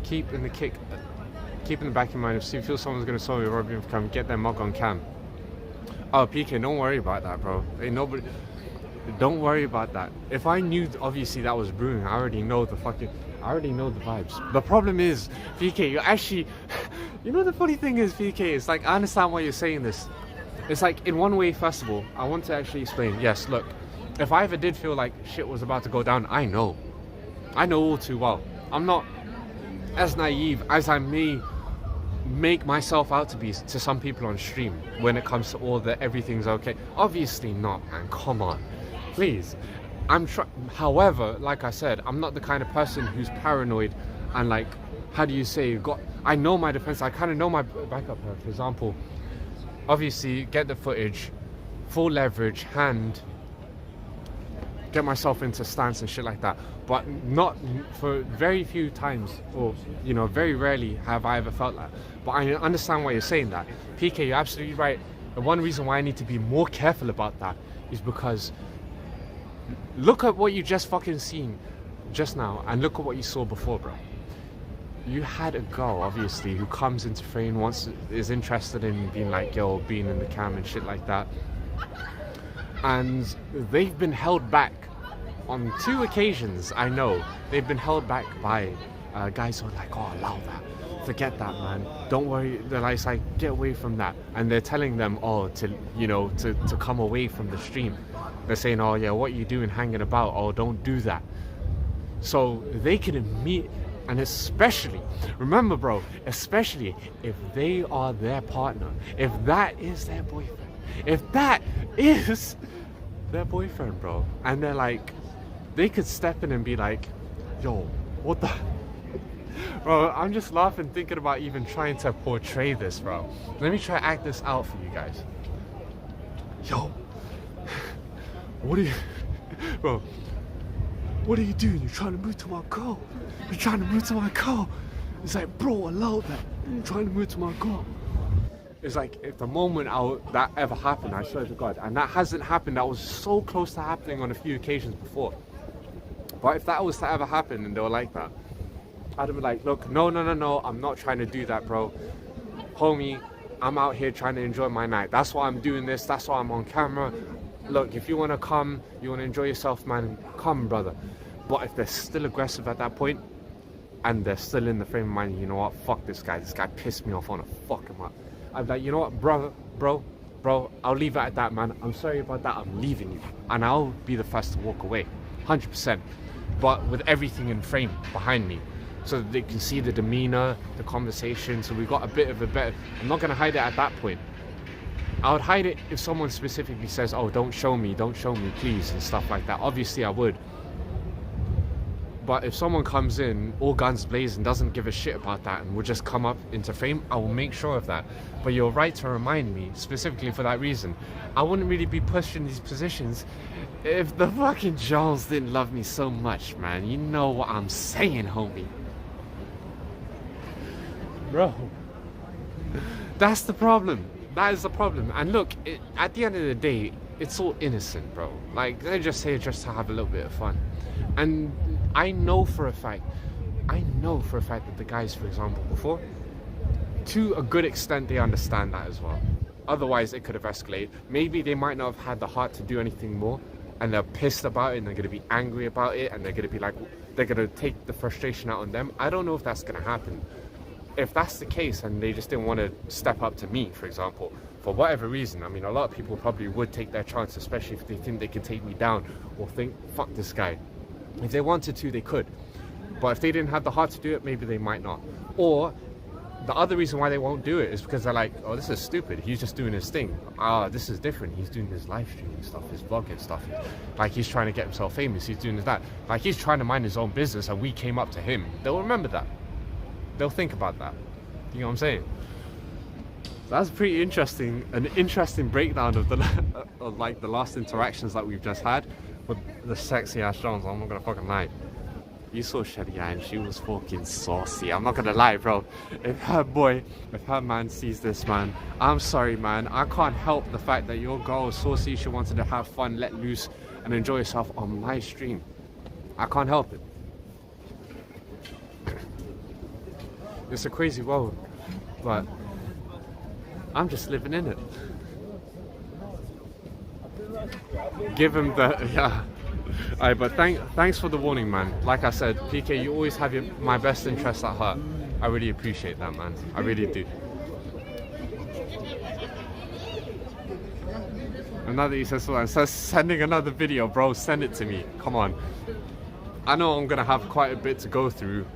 keep in the back of your mind. If you feel someone's gonna saw you, rob you, come get their mug on cam. Oh, PK, don't worry about that, bro. Ain't nobody. Don't worry about that. If I knew, obviously, that was brewing, I already know the vibes. The problem is, PK, you actually, you know the funny thing is, PK, it's like, I understand why you're saying this. It's like, in one way, first of all, I want to actually explain, yes, look, if I ever did feel like shit was about to go down, I know all too well. I'm not as naive as I may make myself out to be to some people on stream when it comes to all the everything's okay. Obviously not, man, come on. Please. However, like I said, I'm not the kind of person who's paranoid and like, how do you say, I know my defense, I kind of know my backup plan. For example, obviously get the footage, full leverage, hand, get myself into stance and shit like that. But not for very few times, or you know, very rarely have I ever felt that. But I understand why you're saying that. PK, you're absolutely right. The one reason why I need to be more careful about that is because look at what you just fucking seen just now, and look at what you saw before, bro. You had a girl, obviously, who comes into frame, is interested in being like, yo, being in the cam and shit like that. And they've been held back on 2 occasions. I know they've been held back by guys who are like, oh, allow that, forget that, man, don't worry. They're like, get away from that. And they're telling them, oh, to come away from the stream. They're saying, oh yeah, what are you doing hanging about? Oh, don't do that. So they can meet. And especially, remember, bro, especially if they are their partner, if that is their boyfriend, if that is their boyfriend, bro, and they're like, they could step in and be like, yo, what the, bro, I'm just laughing thinking about even trying to portray this, bro. Let me try to act this out for you guys. Yo, what are you, bro, what are you doing? You're trying to move to my girl. You're trying to move to my car. It's like, bro, allow that. You're trying to move to my car. It's like, if the moment that ever happened, I swear to God, and that hasn't happened, that was so close to happening on a few occasions before. But if that was to ever happen and they were like that, I'd have been like, look, no, I'm not trying to do that, bro. Homie, I'm out here trying to enjoy my night. That's why I'm doing this. That's why I'm on camera. Look, if you want to come, you want to enjoy yourself, man, come, brother. But if they're still aggressive at that point, and they're still in the frame of mind, you know what, fuck this guy pissed me off, I want to fuck him up. I'm like, you know what, bro, I'll leave it at that, man. I'm sorry about that, I'm leaving you. And I'll be the first to walk away, 100%. But with everything in frame behind me, so that they can see the demeanor, the conversation, so we got a bit of a better, I'm not going to hide it at that point. I would hide it if someone specifically says, oh, don't show me, please, and stuff like that. Obviously, I would. But if someone comes in, all guns blazing, doesn't give a shit about that, and will just come up into frame, I will make sure of that. But you're right to remind me, specifically for that reason. I wouldn't really be pushed in these positions if the fucking JAWNS didn't love me so much, man. You know what I'm saying, homie. Bro. That's the problem. That is the problem. And look, at the end of the day, it's all innocent, bro. Like, they just say it just to have a little bit of fun. And I know for a fact that the guys, for example, before, to a good extent, they understand that as well. Otherwise, it could have escalated. Maybe they might not have had the heart to do anything more, and they're pissed about it, and they're going to be angry about it, and they're going to be like, they're going to take the frustration out on them. I don't know if that's going to happen. If that's the case, and they just didn't want to step up to me, for example, for whatever reason, I mean, a lot of people probably would take their chance, especially if they think they can take me down, or think, fuck this guy. If they wanted to, they could. But if they didn't have the heart to do it, maybe they might not. Or the other reason why they won't do it is because they're like, oh, this is stupid. He's just doing his thing. This is different. He's doing his live streaming stuff, his vlogging stuff. Like, he's trying to get himself famous. He's doing that. Like, he's trying to mind his own business, and we came up to him. They'll remember that. They'll think about that. You know what I'm saying? That's pretty interesting. An interesting breakdown of the like the last interactions that we've just had with the sexy ass Jones. I'm not gonna fucking lie. You saw Shelly and she was fucking saucy. I'm not gonna lie, bro. If her man sees this, man, I'm sorry, man. I can't help the fact that your girl was saucy. She wanted to have fun, let loose, and enjoy herself on my stream. I can't help it. It's a crazy world, but I'm just living in it. Give him the, yeah. Alright, but thanks for the warning, man. Like I said, PK, you always have my best interests at heart. I really appreciate that, man. I really do. And now that he says so, says sending another video, bro, send it to me. Come on. I know I'm gonna have quite a bit to go through,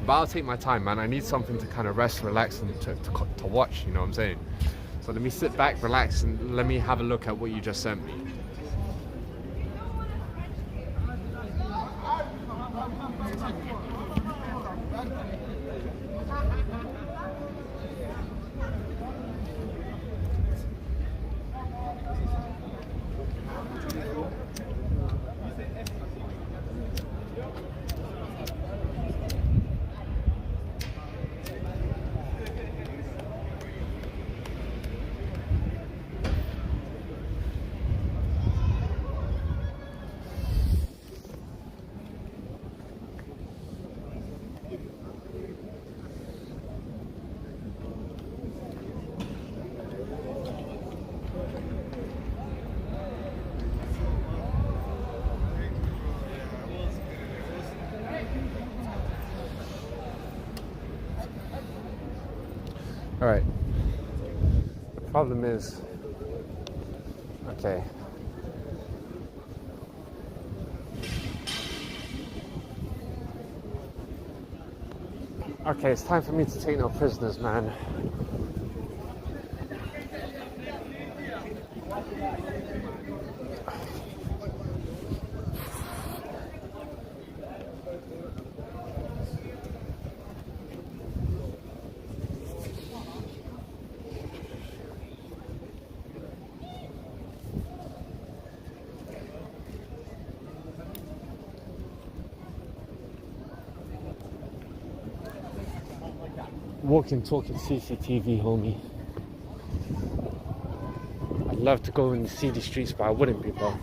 but I'll take my time, man. I need something to kind of rest, relax, and to watch, you know what I'm saying? So let me sit back, relax, and let me have a look at what you just sent me. Alright, the problem is, okay. Okay, it's time for me to take no prisoners, man. Walking, talking CCTV, homie. I'd love to go and see the streets, but I wouldn't be, bro.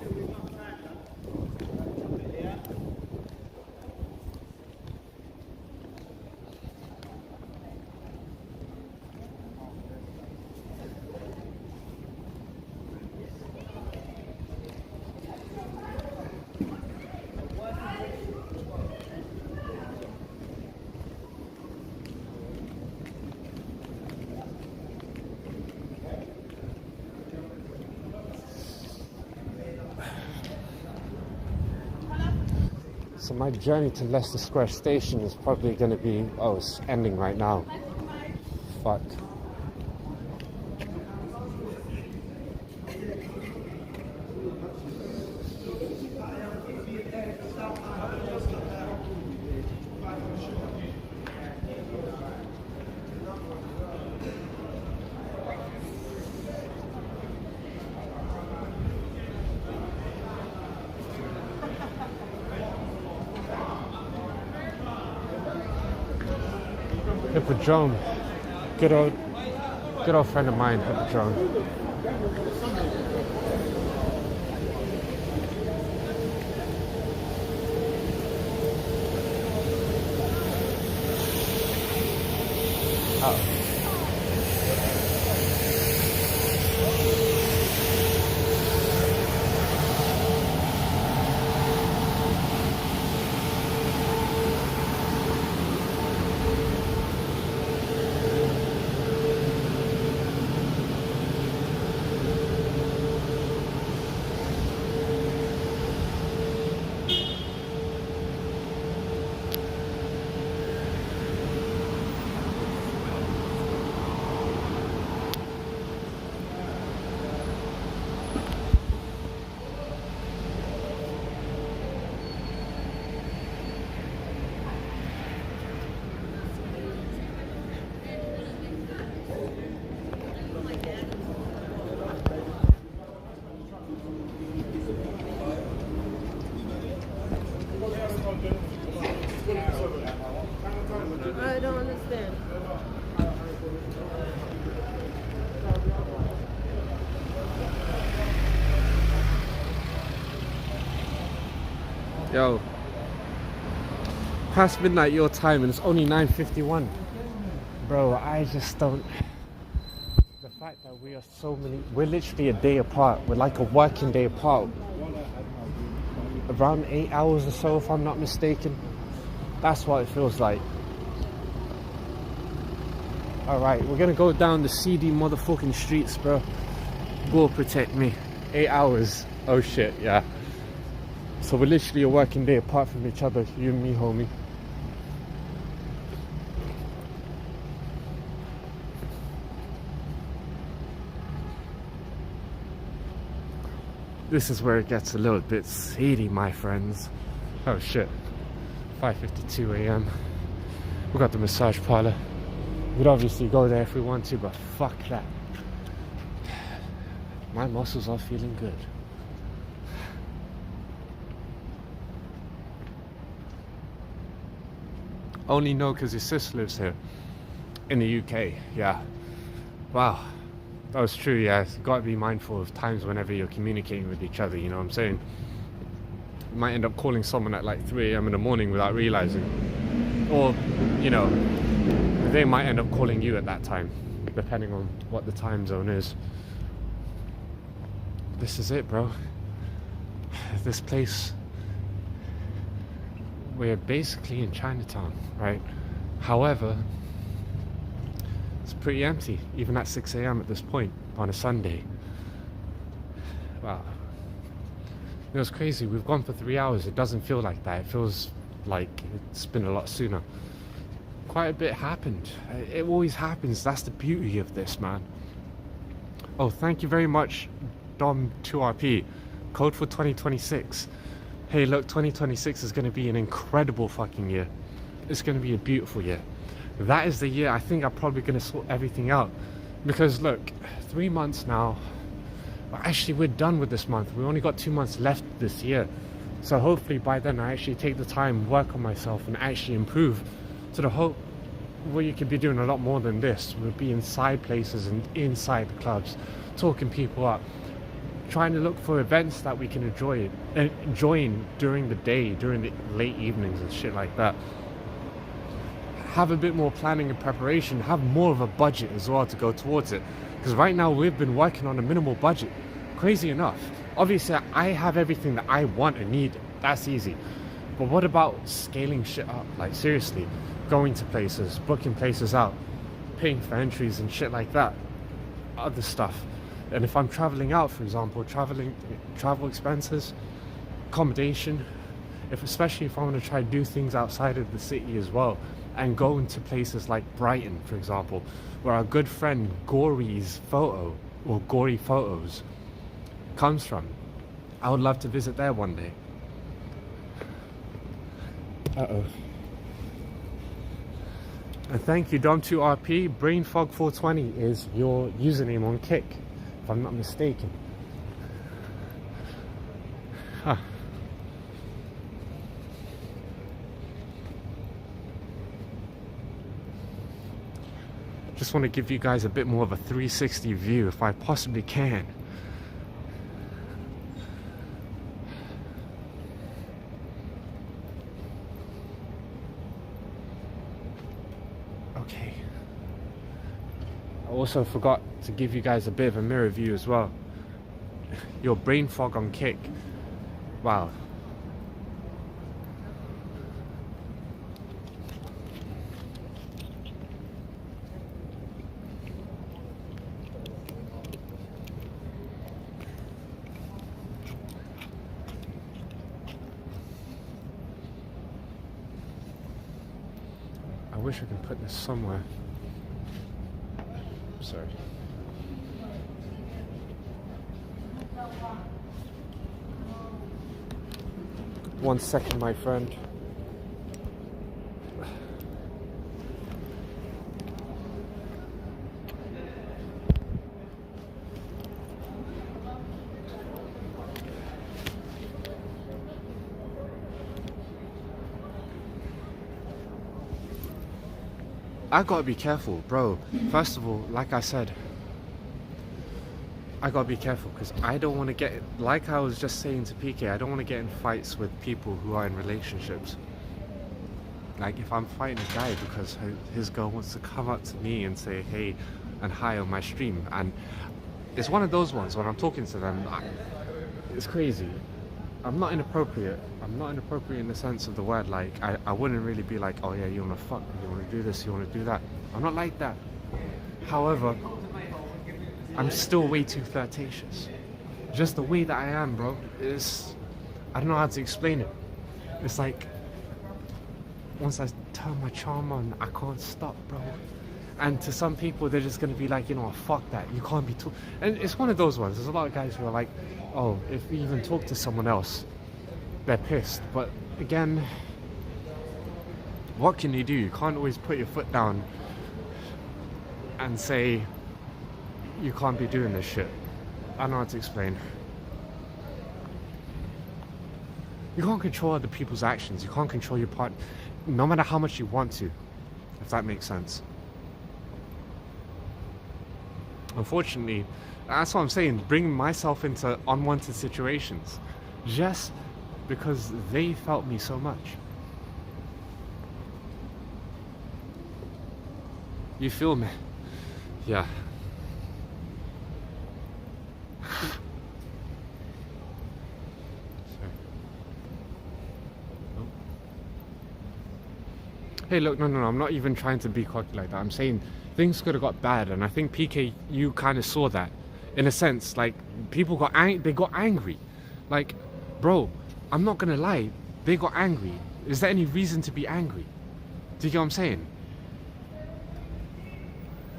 So my journey to Leicester Square Station is probably going to be, oh, it's ending right now. Fuck. Hippodrome, good old friend of mine, Hippodrome. I don't understand. Yo, past midnight your time and it's only 9:51. Bro, I just don't. The fact that we are we're literally a day apart. We're like a working day apart. Around 8 hours or so, if I'm not mistaken. That's what it feels like. Alright, we're gonna go down the seedy motherfucking streets, bro. God protect me. 8 hours. Oh shit, yeah. So we're literally a working day apart from each other, you and me, homie. This is where it gets a little bit seedy, my friends. Oh shit. 5:52 a.m. We got the massage parlor. We'd obviously go there if we want to, but fuck that. My muscles are feeling good. Only know because his sister lives here in the UK. Yeah. Wow. That was true. Yeah. You got to be mindful of times whenever you're communicating with each other. You know what I'm saying? You might end up calling someone at like 3 a.m. in the morning without realizing, or you know, they might end up calling you at that time, depending on what the time zone is. This is it, bro. This place. We're basically in Chinatown, right? However, it's pretty empty, even at 6 a.m. at this point on a Sunday. Wow. It was crazy. We've gone for 3 hours. It doesn't feel like that. It feels like it's been a lot sooner. Quite a bit happened. It always happens. That's the beauty of this, man. Oh, thank you very much, Dom2RP. Code for 2026. Hey, look, 2026 is going to be an incredible fucking year. It's going to be a beautiful year. That is the year I think I'm probably going to sort everything out. Because look, 3 months now. Actually, we're done with this month. We only got 2 months left this year. So hopefully by then I actually take the time, work on myself and actually improve. To the hope where you could be doing a lot more than this. We'll be inside places and inside the clubs, talking people up, trying to look for events that we can join during the day, during the late evenings and shit like that. Have a bit more planning and preparation, have more of a budget as well to go towards it. Because right now we've been working on a minimal budget. Crazy enough. Obviously I have everything that I want and need. That's easy. But what about scaling shit up? Like seriously, going to places, booking places out, paying for entries and shit like that. Other stuff. And if I'm traveling out, for example, travel expenses, accommodation, especially if I want to try to do things outside of the city as well, and go into places like Brighton, for example, where our good friend Gory's photo, or Gory Photos, comes from. I would love to visit there one day. Uh-oh. And thank you, Dom2RP. BrainFog420 is your username on Kick, if I'm not mistaken. Huh. Just want to give you guys a bit more of a 360 view if I possibly can. Okay. also forgot to give you guys a bit of a mirror view as well. Your brain fog on kick. Wow. I wish I could put this somewhere. Sorry. One second, my friend. I gotta be careful, bro. First of all, like I said, I gotta be careful because I don't want to get, like I was just saying to PK, I don't want to get in fights with people who are in relationships. Like if I'm fighting a guy because his girl wants to come up to me and say hey and hi on my stream, and it's one of those ones when I'm talking to them, it's crazy. I'm not inappropriate. I'm not inappropriate in the sense of the word. Like I wouldn't really be like, oh yeah, you wanna fuck, you wanna do this, you wanna do that. I'm not like that. However, I'm still way too flirtatious. Just the way that I am, bro, is, I don't know how to explain it. It's like, once I turn my charm on, I can't stop, bro. And to some people, they're just gonna be like, you know, fuck that, you can't be too. And it's one of those ones. There's a lot of guys who are like, oh, if we even talk to someone else, they're pissed. But again, what can you do? You can't always put your foot down and say, you can't be doing this shit. I don't know how to explain. You can't control other people's actions. You can't control your part, no matter how much you want to, if that makes sense. Unfortunately, that's what I'm saying, bringing myself into unwanted situations just because they felt me so much. You feel me? Yeah. Hey, look, no, I'm not even trying to be cocky like that. I'm saying things could have got bad, and I think PK, you kind of saw that, in a sense. Like, people got they got angry. Like, bro, I'm not gonna lie, they got angry. Is there any reason to be angry? Do you get what I'm saying?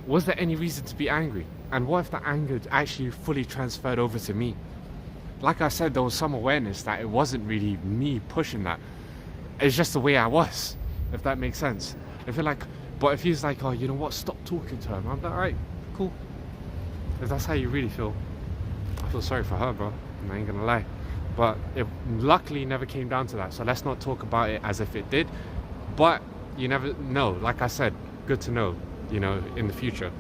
Was there any reason to be angry? And what if that anger actually fully transferred over to me? Like I said, there was some awareness that it wasn't really me pushing that. It's just the way I was, if that makes sense. I feel like, but if he's like, oh, you know what, stop talking to him, I'm like, alright, cool. If that's how you really feel, I feel sorry for her, bro. I ain't gonna lie. But it luckily never came down to that, so let's not talk about it as if it did. But you never know. Like I said, good to know, you know, in the future.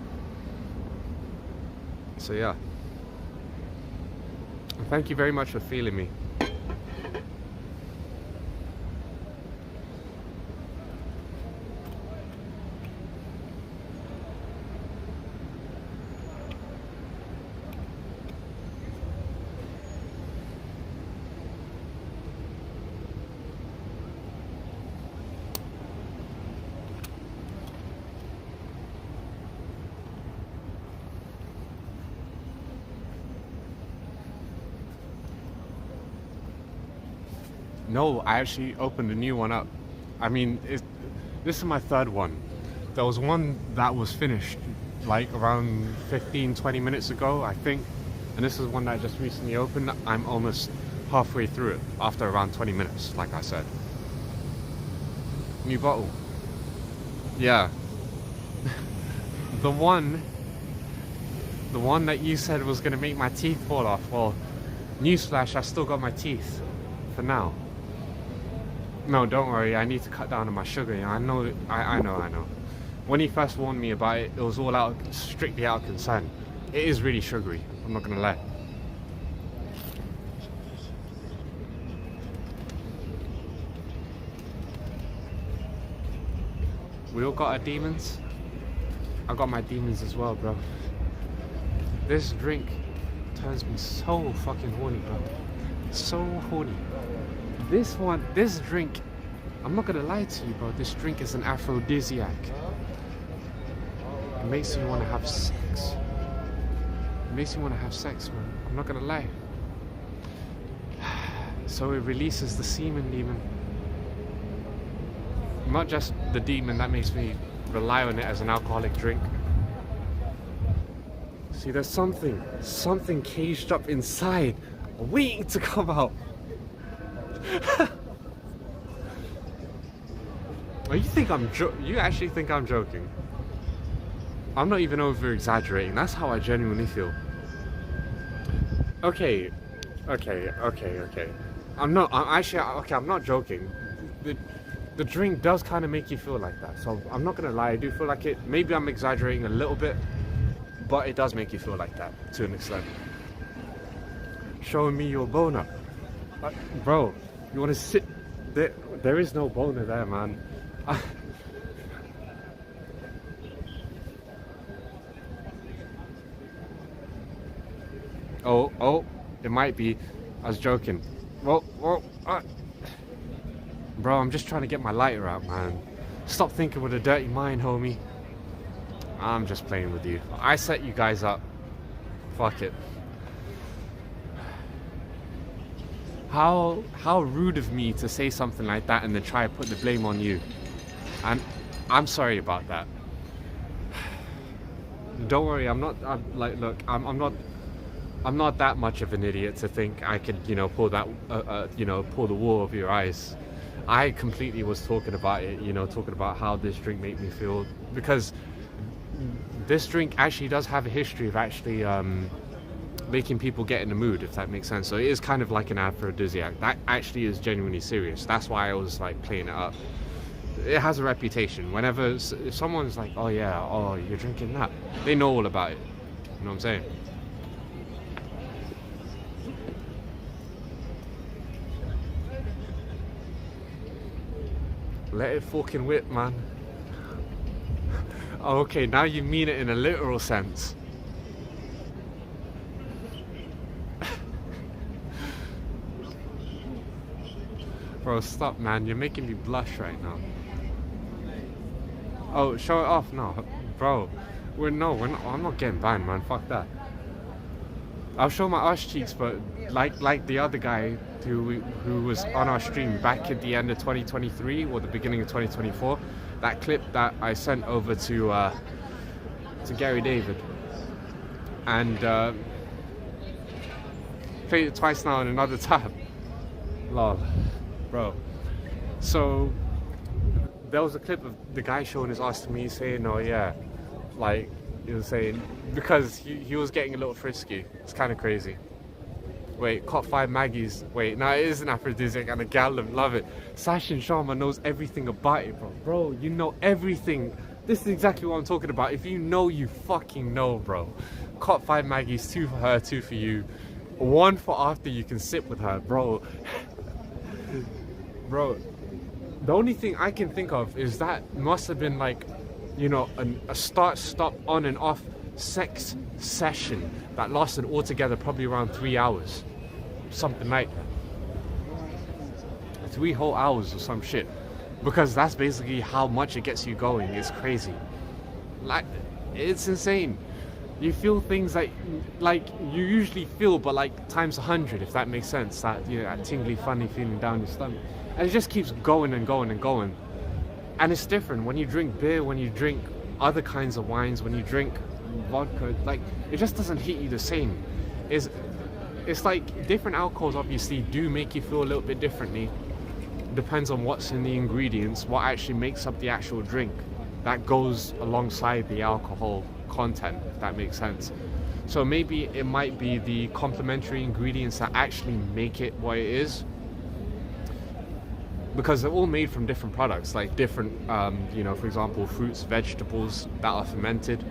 So yeah. Thank you very much for feeling me. No, I actually opened a new one up. I mean, this is my third one. There was one that was finished like around 15-20 minutes ago, I think. And this is one that I just recently opened. I'm almost halfway through it after around 20 minutes, like I said. New bottle. Yeah. The one that you said was gonna make my teeth fall off. Well, newsflash, I still got my teeth for now. No, don't worry, I need to cut down on my sugar. Yeah, I know. When he first warned me about it, it was all strictly out of concern. It is really sugary, I'm not gonna lie. We all got our demons. I got my demons as well, bro. This drink turns me so fucking horny, bro. So horny. This drink, I'm not gonna lie to you, bro. This drink is an aphrodisiac. It makes you want to have sex. It makes you want to have sex, man. I'm not gonna lie. So it releases the semen demon. Not just the demon that makes me rely on it as an alcoholic drink. See, there's something caged up inside, waiting to come out. Oh, you actually think I'm joking? I'm not even over exaggerating. That's how I genuinely feel. Okay. I'm not joking. The drink does kind of make you feel like that. So I'm not gonna lie, I do feel like it. Maybe I'm exaggerating a little bit, but it does make you feel like that to an extent. Showing me your boner. Bro, you wanna sit there? There is no boner there, man. Oh, it might be. I was joking. Whoa. Bro, I'm just trying to get my lighter out, man. Stop thinking with a dirty mind, homie. I'm just playing with you. I set you guys up. Fuck it. How rude of me to say something like that and then try to put the blame on you. And I'm sorry about that. Don't worry, I'm not that much of an idiot to think I could, pull that, pull the wool over your eyes. I completely was talking about it, talking about how this drink made me feel, because this drink actually does have a history of actually making people get in the mood, if that makes sense. So it is kind of like an aphrodisiac. That actually is genuinely serious. That's why I was like playing it up. It has a reputation. Whenever if someone's like, oh yeah, oh you're drinking that, they know all about it. You know what I'm saying? Let it fucking whip, man. Oh, okay, now you mean it in a literal sense. Bro, stop, man. You're making me blush right now. Oh, show it off. No, bro. We're not. I'm not getting banned, man. Fuck that. I'll show my arse cheeks, but like the other guy who was on our stream back at the end of 2023 or the beginning of 2024, that clip that I sent over to Gary David, and played it twice now in another tab. Lol, bro. So there was a clip of the guy showing his ass to me saying, "Oh yeah," like he was saying, because he was getting a little frisky. It's kind of crazy. Wait, caught 5 Maggies. Wait, no, it is an aphrodisiac and a gallon. Love it. Sashin Sharma knows everything about it, bro. Bro, you know everything. This is exactly what I'm talking about. If you know, you fucking know, bro. Caught 5 Maggies, 2 for her, 2 for you. 1 for after you can sit with her, bro. Bro, the only thing I can think of is that must have been like, a start-stop on and off sex session that lasted altogether probably around 3 hours. Something like that. 3 whole hours or some shit. Because that's basically how much it gets you going. It's crazy. Like, it's insane. You feel things like you usually feel, but like times 100, if that makes sense. That, that tingly, funny feeling down your stomach. And it just keeps going and going and going. And it's different when you drink beer, when you drink other kinds of wines, when you drink vodka, like it just doesn't hit you the same. It's like different alcohols obviously do make you feel a little bit differently. Depends on what's in the ingredients, what actually makes up the actual drink that goes alongside the alcohol content, if that makes sense. So maybe it might be the complementary ingredients that actually make it what it is, because they're all made from different products, like different for example, fruits, vegetables that are fermented,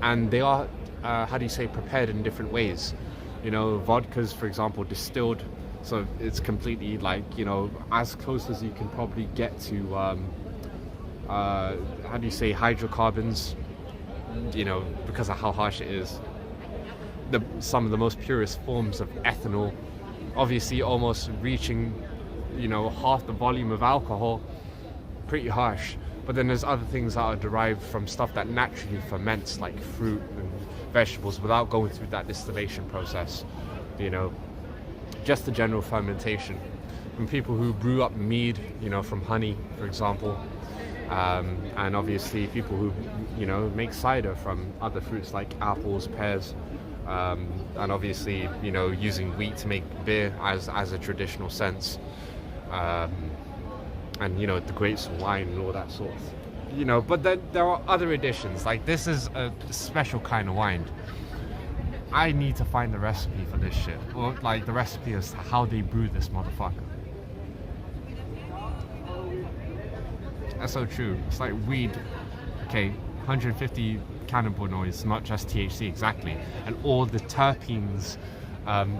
and they are prepared in different ways. Vodkas, for example, distilled, so it's completely like, as close as you can probably get to hydrocarbons, you know, because of how harsh it is. Some of the most purest forms of ethanol, obviously almost reaching, you know, half the volume of alcohol, pretty harsh. But then there's other things that are derived from stuff that naturally ferments, like fruit and vegetables, without going through that distillation process, you know, just the general fermentation. And people who brew up mead, you know, from honey, for example, and obviously people who, you know, make cider from other fruits like apples, pears, and obviously, you know, using wheat to make beer as a traditional sense, and, you know, the grapes of wine and all that sort of, you know. But then there are other additions, like this is a special kind of wine. I need to find the recipe for this shit, or like the recipe as to how they brew this motherfucker. That's so true. It's like weed, okay, 150 cannabinoids, not just THC exactly, and all the terpenes,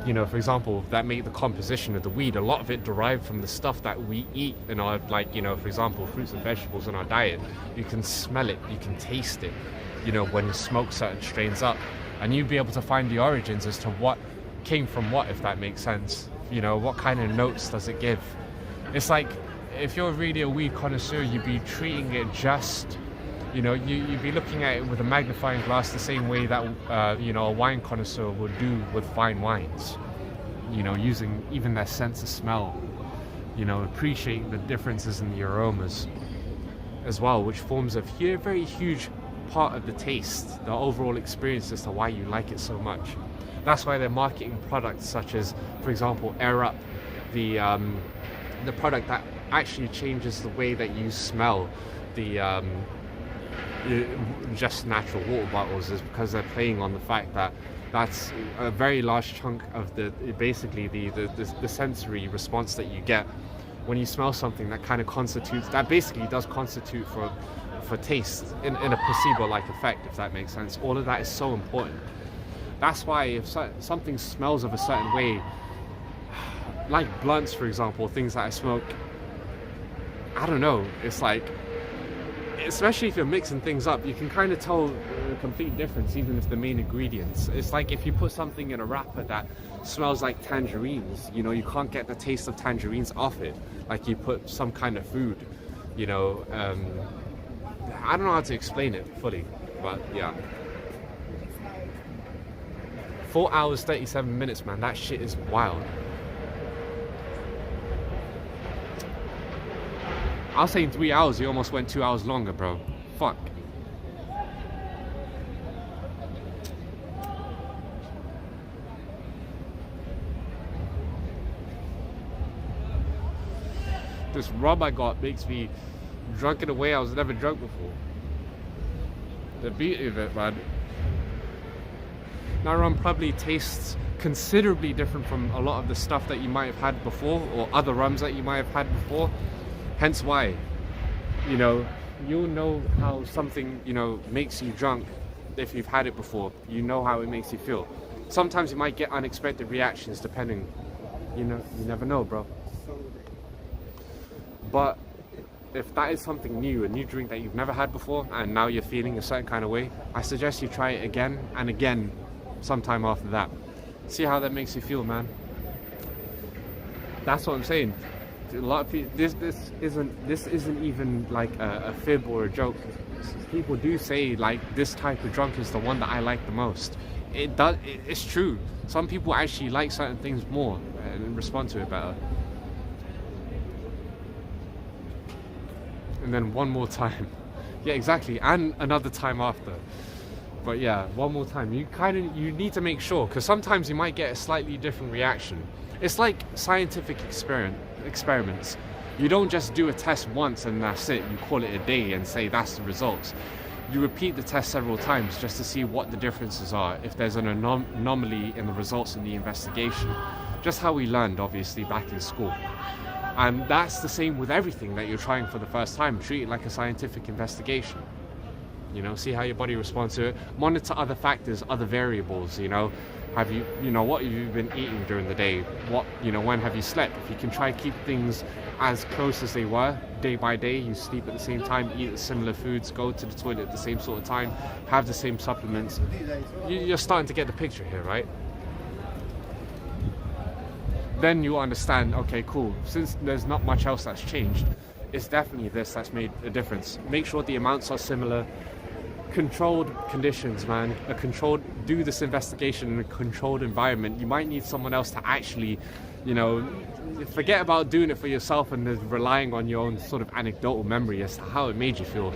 you know, for example, that make the composition of the weed. A lot of it derived from the stuff that we eat in our, like, you know, for example, fruits and vegetables in our diet. You can smell it, you can taste it, you know, when you smoke certain strains up, and you'd be able to find the origins as to what came from what, if that makes sense. You know, what kind of notes does it give? It's like, if you're really a weed connoisseur, you'd be treating it just, you know, you'd be looking at it with a magnifying glass the same way that, you know, a wine connoisseur would do with fine wines. You know, using even their sense of smell, you know, appreciating the differences in the aromas as well, which forms a very huge part of the taste, the overall experience as to why you like it so much. That's why they're marketing products such as, for example, Air Up, the product that actually changes the way that you smell the just natural water bottles, is because they're playing on the fact that that's a very large chunk of the sensory response that you get when you smell something that kind of constitutes, that basically does constitute for taste in a placebo-like effect, if that makes sense. All of that is so important. That's why if something smells of a certain way, like blunts, for example, things that I smoke, I don't know, it's like, especially if you're mixing things up, you can kind of tell a complete difference, even if the main ingredients. It's like if you put something in a wrapper that smells like tangerines, you know, you can't get the taste of tangerines off it, like you put some kind of food, you know. I don't know how to explain it fully, but yeah. 4 hours, 37 minutes, man, that shit is wild. I was saying 3 hours, you almost went 2 hours longer, bro. Fuck. This rum I got makes me drunk in a way I was never drunk before. The beauty of it, man. That rum probably tastes considerably different from a lot of the stuff that you might have had before, or other rums that you might have had before. Hence why, you know, you'll know how something, you know, makes you drunk if you've had it before. You know how it makes you feel. Sometimes you might get unexpected reactions depending, you know, you never know, bro. But if that is something new, a new drink that you've never had before, and now you're feeling a certain kind of way, I suggest you try it again and again sometime after that. See how that makes you feel, man. That's what I'm saying. A lot of people, this isn't even like a fib or a joke. People do say like this type of drunk is the one that I like the most. It's true. Some people actually like certain things more and respond to it better. And then one more time. Yeah, exactly. And another time after. But yeah, one more time. You need to make sure, because sometimes you might get a slightly different reaction. It's like scientific experiments. You don't just do a test once and that's it. You call it a day and say that's the results. You repeat the test several times just to see what the differences are, if there's an anomaly in the results in the investigation. Just how we learned, obviously, back in school. And that's the same with everything that you're trying for the first time. Treat it like a scientific investigation. You know, see how your body responds to it. Monitor other factors, other variables. You know, have you, what have you been eating during the day? What, when have you slept? If you can try keep things as close as they were day by day, you sleep at the same time, eat similar foods, go to the toilet at the same sort of time, have the same supplements. You're starting to get the picture here, right? Then you understand, okay, cool, since there's not much else that's changed, it's definitely this that's made a difference. Make sure the amounts are similar. Controlled conditions, man. Do this investigation in a controlled environment. You might need someone else to actually, forget about doing it for yourself and relying on your own sort of anecdotal memory as to how it made you feel.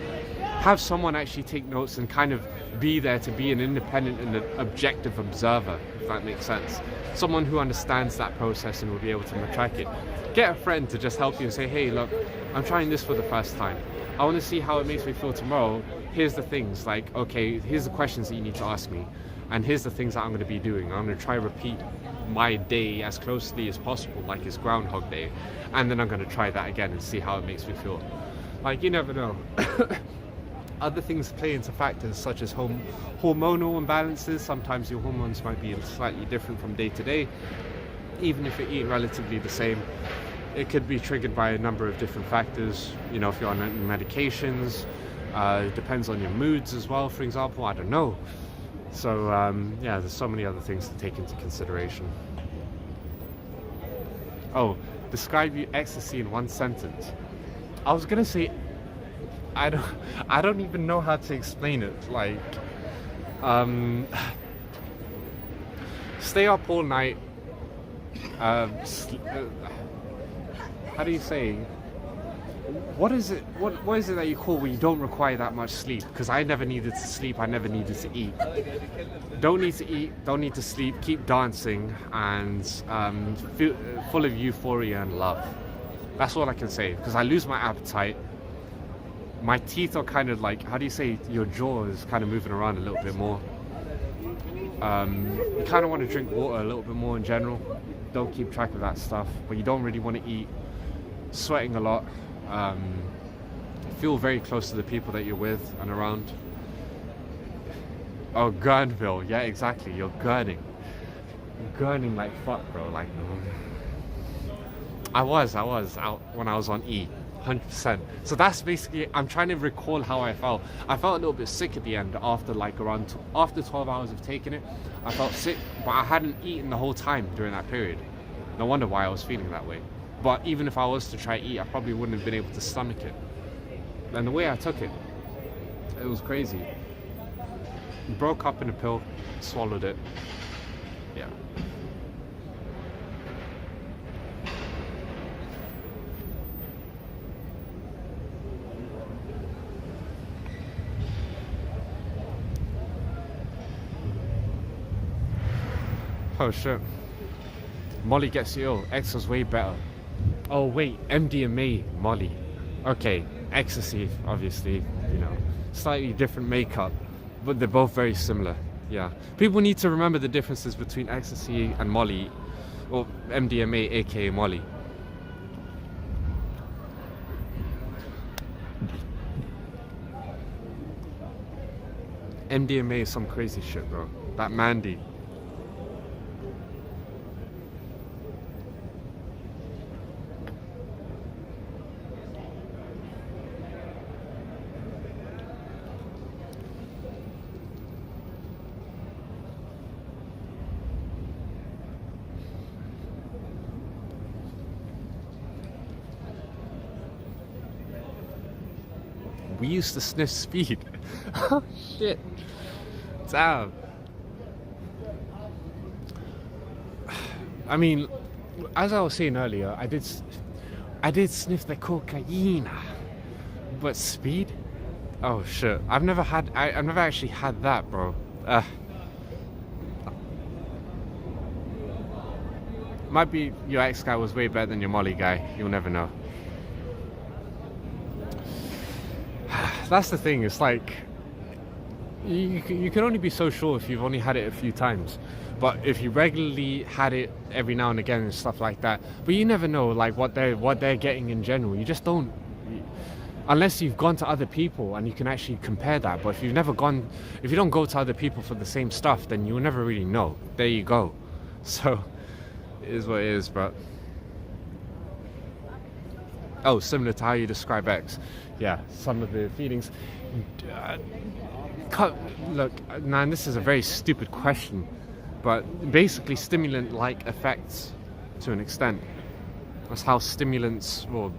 Have someone actually take notes and kind of be there to be an independent and an objective observer, if that makes sense. Someone who understands that process and will be able to track it. Get a friend to just help you and say, hey, look, I'm trying this for the first time. I want to see how it makes me feel tomorrow. Here's the things, like, okay, here's the questions that you need to ask me. And here's the things that I'm going to be doing. I'm going to try to repeat my day as closely as possible, like it's Groundhog Day. And then I'm going to try that again and see how it makes me feel. Like, you never know. Other things play into factors such as hormonal imbalances. Sometimes your hormones might be slightly different from day to day, even if you're eating relatively the same. It could be triggered by a number of different factors. If you're on medications, it depends on your moods as well, for example. I don't know. So yeah, there's so many other things to take into consideration. Oh, describe your ecstasy in one sentence. I was gonna say, I don't even know how to explain it. Like, stay up all night. How do you say? What is it? What is it that you call when you don't require that much sleep? Because I never needed to sleep. I never needed to eat. Don't need to eat. Don't need to sleep. Keep dancing and feel full of euphoria and love. That's all I can say. Because I lose my appetite. My teeth are kind of like, how do you say? Your jaw is kind of moving around a little bit more. You kind of want to drink water a little bit more in general. Don't keep track of that stuff. But you don't really want to eat. Sweating a lot. Feel very close to the people that you're with and around. Oh, Gurnville, yeah, exactly. You're gurning like fuck, bro. Like, I was out when I was on E, 100%. So that's basically, I'm trying to recall how I felt. I felt a little bit sick at the end after after 12 hours of taking it. I felt sick, but I hadn't eaten the whole time during that period. No wonder why I was feeling that way. But even if I was to try to eat, I probably wouldn't have been able to stomach it. And the way I took it, it was crazy. Broke up in a pill, swallowed it. Yeah. Oh shit. Molly gets you ill. X was way better. Oh wait, MDMA, Molly. Okay, ecstasy, obviously, slightly different makeup, but they're both very similar. Yeah. People need to remember the differences between ecstasy and Molly, or MDMA, aka Molly. MDMA is some crazy shit, bro. That Mandy. We used to sniff speed. Oh shit. Damn. I mean, as I was saying earlier, I did sniff the cocaine. But speed? Oh shit. I've never actually had that, bro. Might be your ex guy was way better than your Molly guy. You'll never know. That's the thing, it's like you can only be so sure if you've only had it a few times. But if you regularly had it every now and again and stuff like that, but you never know like what they're getting in general. You just don't. unless you've gone to other people and you can actually compare that. But if you don't go to other people for the same stuff, then you'll never really know. There you go. So it is what it is, bro. Oh, similar to how you describe X. Yeah, some of the feelings. Look, man, this is a very stupid question, but basically stimulant-like effects to an extent. That's how stimulants, or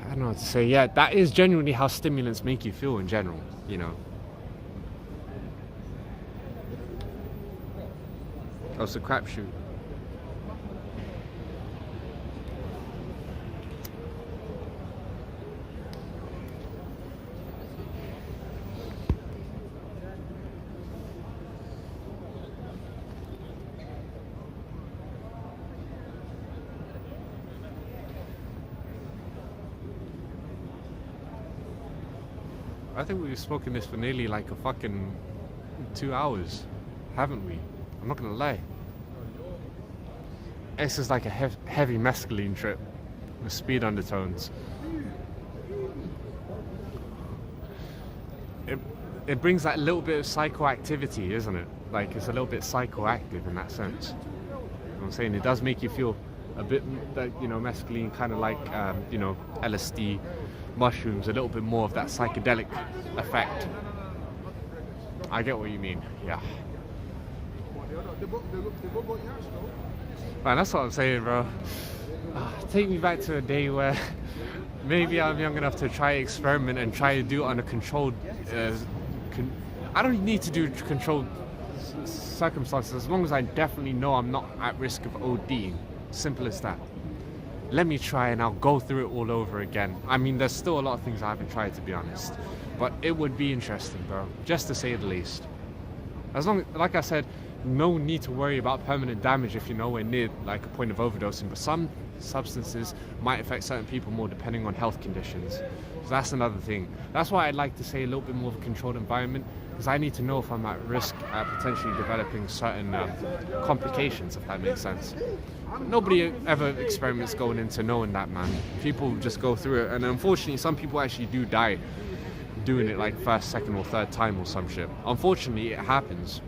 I don't know what to say. Yeah, that is genuinely how stimulants make you feel in general, you know. Oh, it's a crapshoot. I think we've spoken this for nearly like a fucking 2 hours, haven't we? I'm not gonna lie. This is like a heavy mescaline trip with speed undertones. It brings that little bit of psychoactivity, isn't it? Like it's a little bit psychoactive in that sense. You know what I'm saying? It does make you feel a bit, you know, mescaline, kind of like, you know, LSD, mushrooms, a little bit more of that psychedelic effect. I get what you mean, yeah. Man, that's what I'm saying, bro. Take me back to a day where maybe I'm young enough to try experiment and try to do it on a controlled, I don't need to do controlled circumstances as long as I definitely know I'm not at risk of ODing. Simple as that. Let me try and I'll go through it all over again. I mean, there's still a lot of things I haven't tried, to be honest, but it would be interesting, bro, just to say the least. As long as, like I said, no need to worry about permanent damage if you're nowhere near like a point of overdosing, but some substances might affect certain people more depending on health conditions. So that's another thing. That's why I'd like to say a little bit more of a controlled environment, because I need to know if I'm at risk at potentially developing certain complications, if that makes sense. Nobody ever experiments going into knowing that, man. People just go through it, and unfortunately some people actually do die doing it like first, second or third time or some shit. Unfortunately it happens.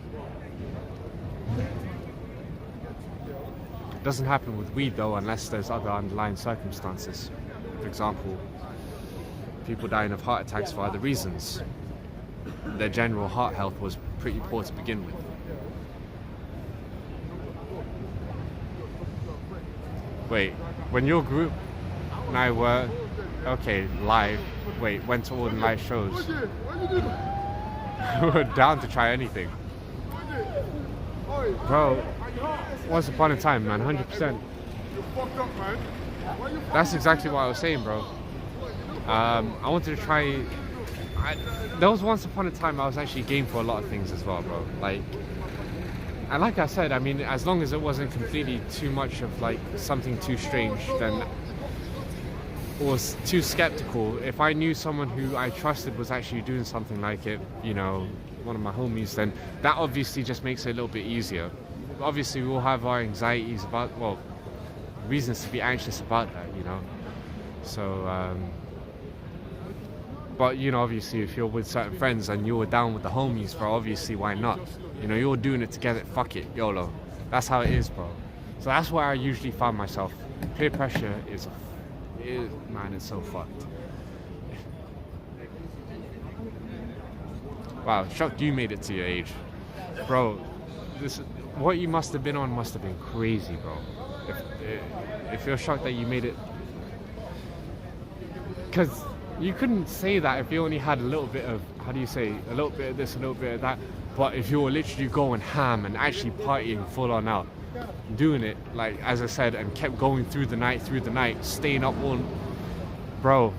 It doesn't happen with weed though, unless there's other underlying circumstances. For example, people dying of heart attacks for other reasons. Their general heart health was pretty poor to begin with. Wait, when your group and I were, went to all the live shows, we were down to try anything. Bro, once upon a time, man, 100%. That's exactly what I was saying, bro. I wanted to try. There was once upon a time I was actually game for a lot of things as well, bro. And like I said, I mean, as long as it wasn't completely too much of like something too strange, then, or was too skeptical. If I knew someone who I trusted was actually doing something like it, you know, one of my homies, then that obviously just makes it a little bit easier. Obviously, we all have our anxieties about, well, reasons to be anxious about that, you know. So, but you know, obviously, if you're with certain friends and you're down with the homies, bro, obviously, why not? You know, you're doing it together. Fuck it, YOLO. That's how it is, bro. So that's where I usually find myself. Peer pressure is man, it's so fucked. Wow, shocked you made it to your age, bro. What you must have been on must have been crazy, bro. If you're shocked that you made it, because you couldn't say that if you only had a little bit of, how do you say, a little bit of this, a little bit of that. But if you were literally going ham and actually partying full on out, doing it, like, as I said, and kept going through the night, staying up all, bro,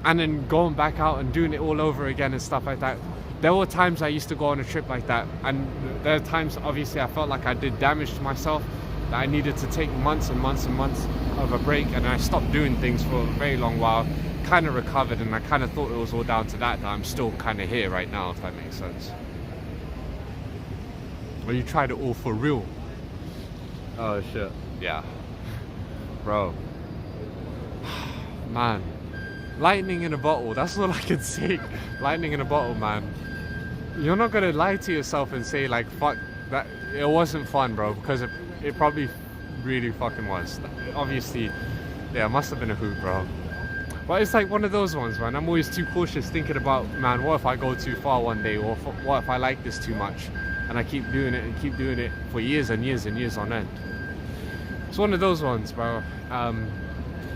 and then going back out and doing it all over again and stuff like that. There were times I used to go on a trip like that, and there are times, obviously, I felt like I did damage to myself, that I needed to take months and months and months of a break, and I stopped doing things for a very long while, kind of recovered, and I kind of thought it was all down to that I'm still kind of here right now, if that makes sense. Well, you tried it all for real. Oh shit. Yeah. Bro. Man. lightning in a bottle. That's all I can say. Lightning in a bottle, man. You're not gonna lie to yourself and say like, fuck that. It wasn't fun, bro, because it probably really fucking was. Obviously, yeah, it must have been a hoot, bro. But it's like one of those ones, man. I'm always too cautious thinking about, man, what if I go too far one day, or what if I like this too much, and I keep doing it and keep doing it for years and years and years on end. It's one of those ones, bro.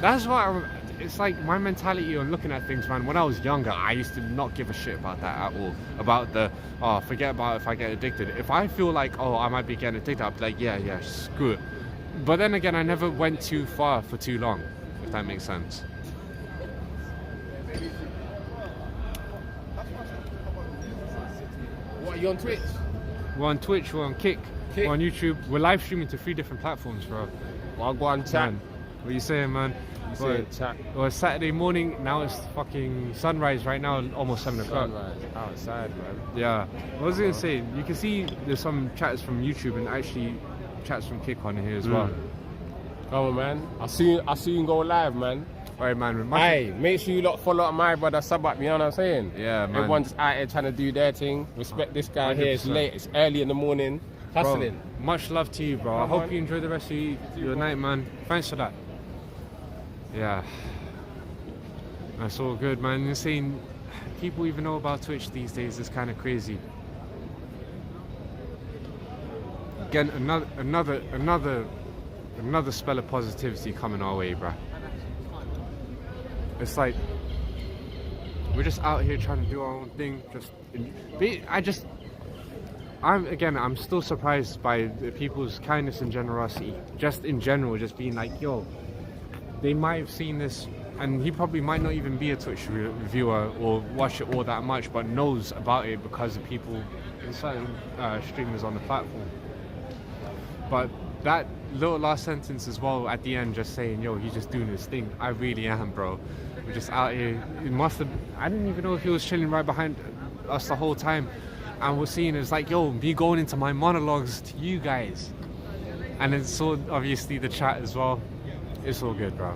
That's what it's like. My mentality on looking at things, man. When I was younger, I used to not give a shit about that at all. About the, oh, forget about if I get addicted. If I feel like, oh, I might be getting addicted, I'd be like, yeah, screw it. But then again, I never went too far for too long, if that makes sense. What, you on Twitch? We're on Twitch, we're on Kick, we're on YouTube. We're live streaming to 3 different platforms, bro. Well, go on chat. Man, what you saying, man? Chat. Well, it's Saturday morning, now it's fucking sunrise right now, almost 7 o'clock. Sunrise. Outside, man. Yeah. What was I gonna say? You can see there's some chats from YouTube and actually chats from Kick on here as well. Come on, man. I'll see you go live, man. Alright, man. Hey, make sure you lot follow up my brother Sub up, you know what I'm saying? Yeah, man. Everyone's out here trying to do their thing. Respect this guy here. It's 100%. late, it's early in the morning. Hustling. Bro, much love to you, bro. I hope you enjoy the rest of your night, man. Thanks for that. Yeah. That's all good, man. You're saying people even know about Twitch these days is kind of crazy. Again, another spell of positivity coming our way, bruh. It's like we're just out here trying to do our own thing. I'm still surprised by the people's kindness and generosity. Just in general, just being like, yo, they might have seen this, and he probably might not even be a Twitch viewer or watch it all that much, but knows about it because of people, certain streamers on the platform. But that little last sentence as well at the end, just saying, yo, he's just doing his thing. I really am, bro. We're just out here. I didn't even know if he was chilling right behind us the whole time. And we're seeing it's like, yo, me going into my monologues to you guys. And it's so obviously the chat as well. It's all good, bro.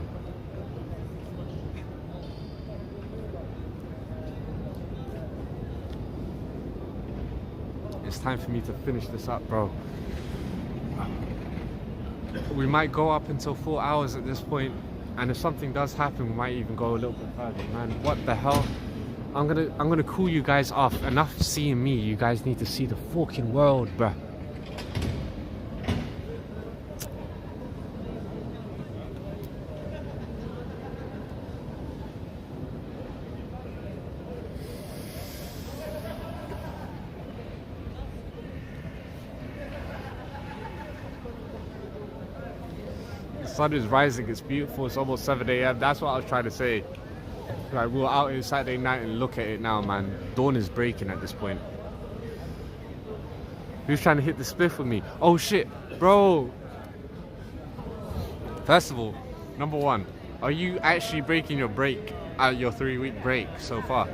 It's time for me to finish this up, bro. We might go up until 4 hours at this point, and if something does happen, we might even go a little bit further. Man, what the hell? I'm gonna cool you guys off. Enough seeing me. You guys need to see the fucking world, bruh. The sun is rising, it's beautiful, it's almost 7 a.m. That's what I was trying to say. Like, we were out here Saturday night and look at it now, man. Dawn is breaking at this point. Who's trying to hit the spliff with me? Oh shit, bro. First of all, number one, are you actually breaking your break at your 3-week break so far?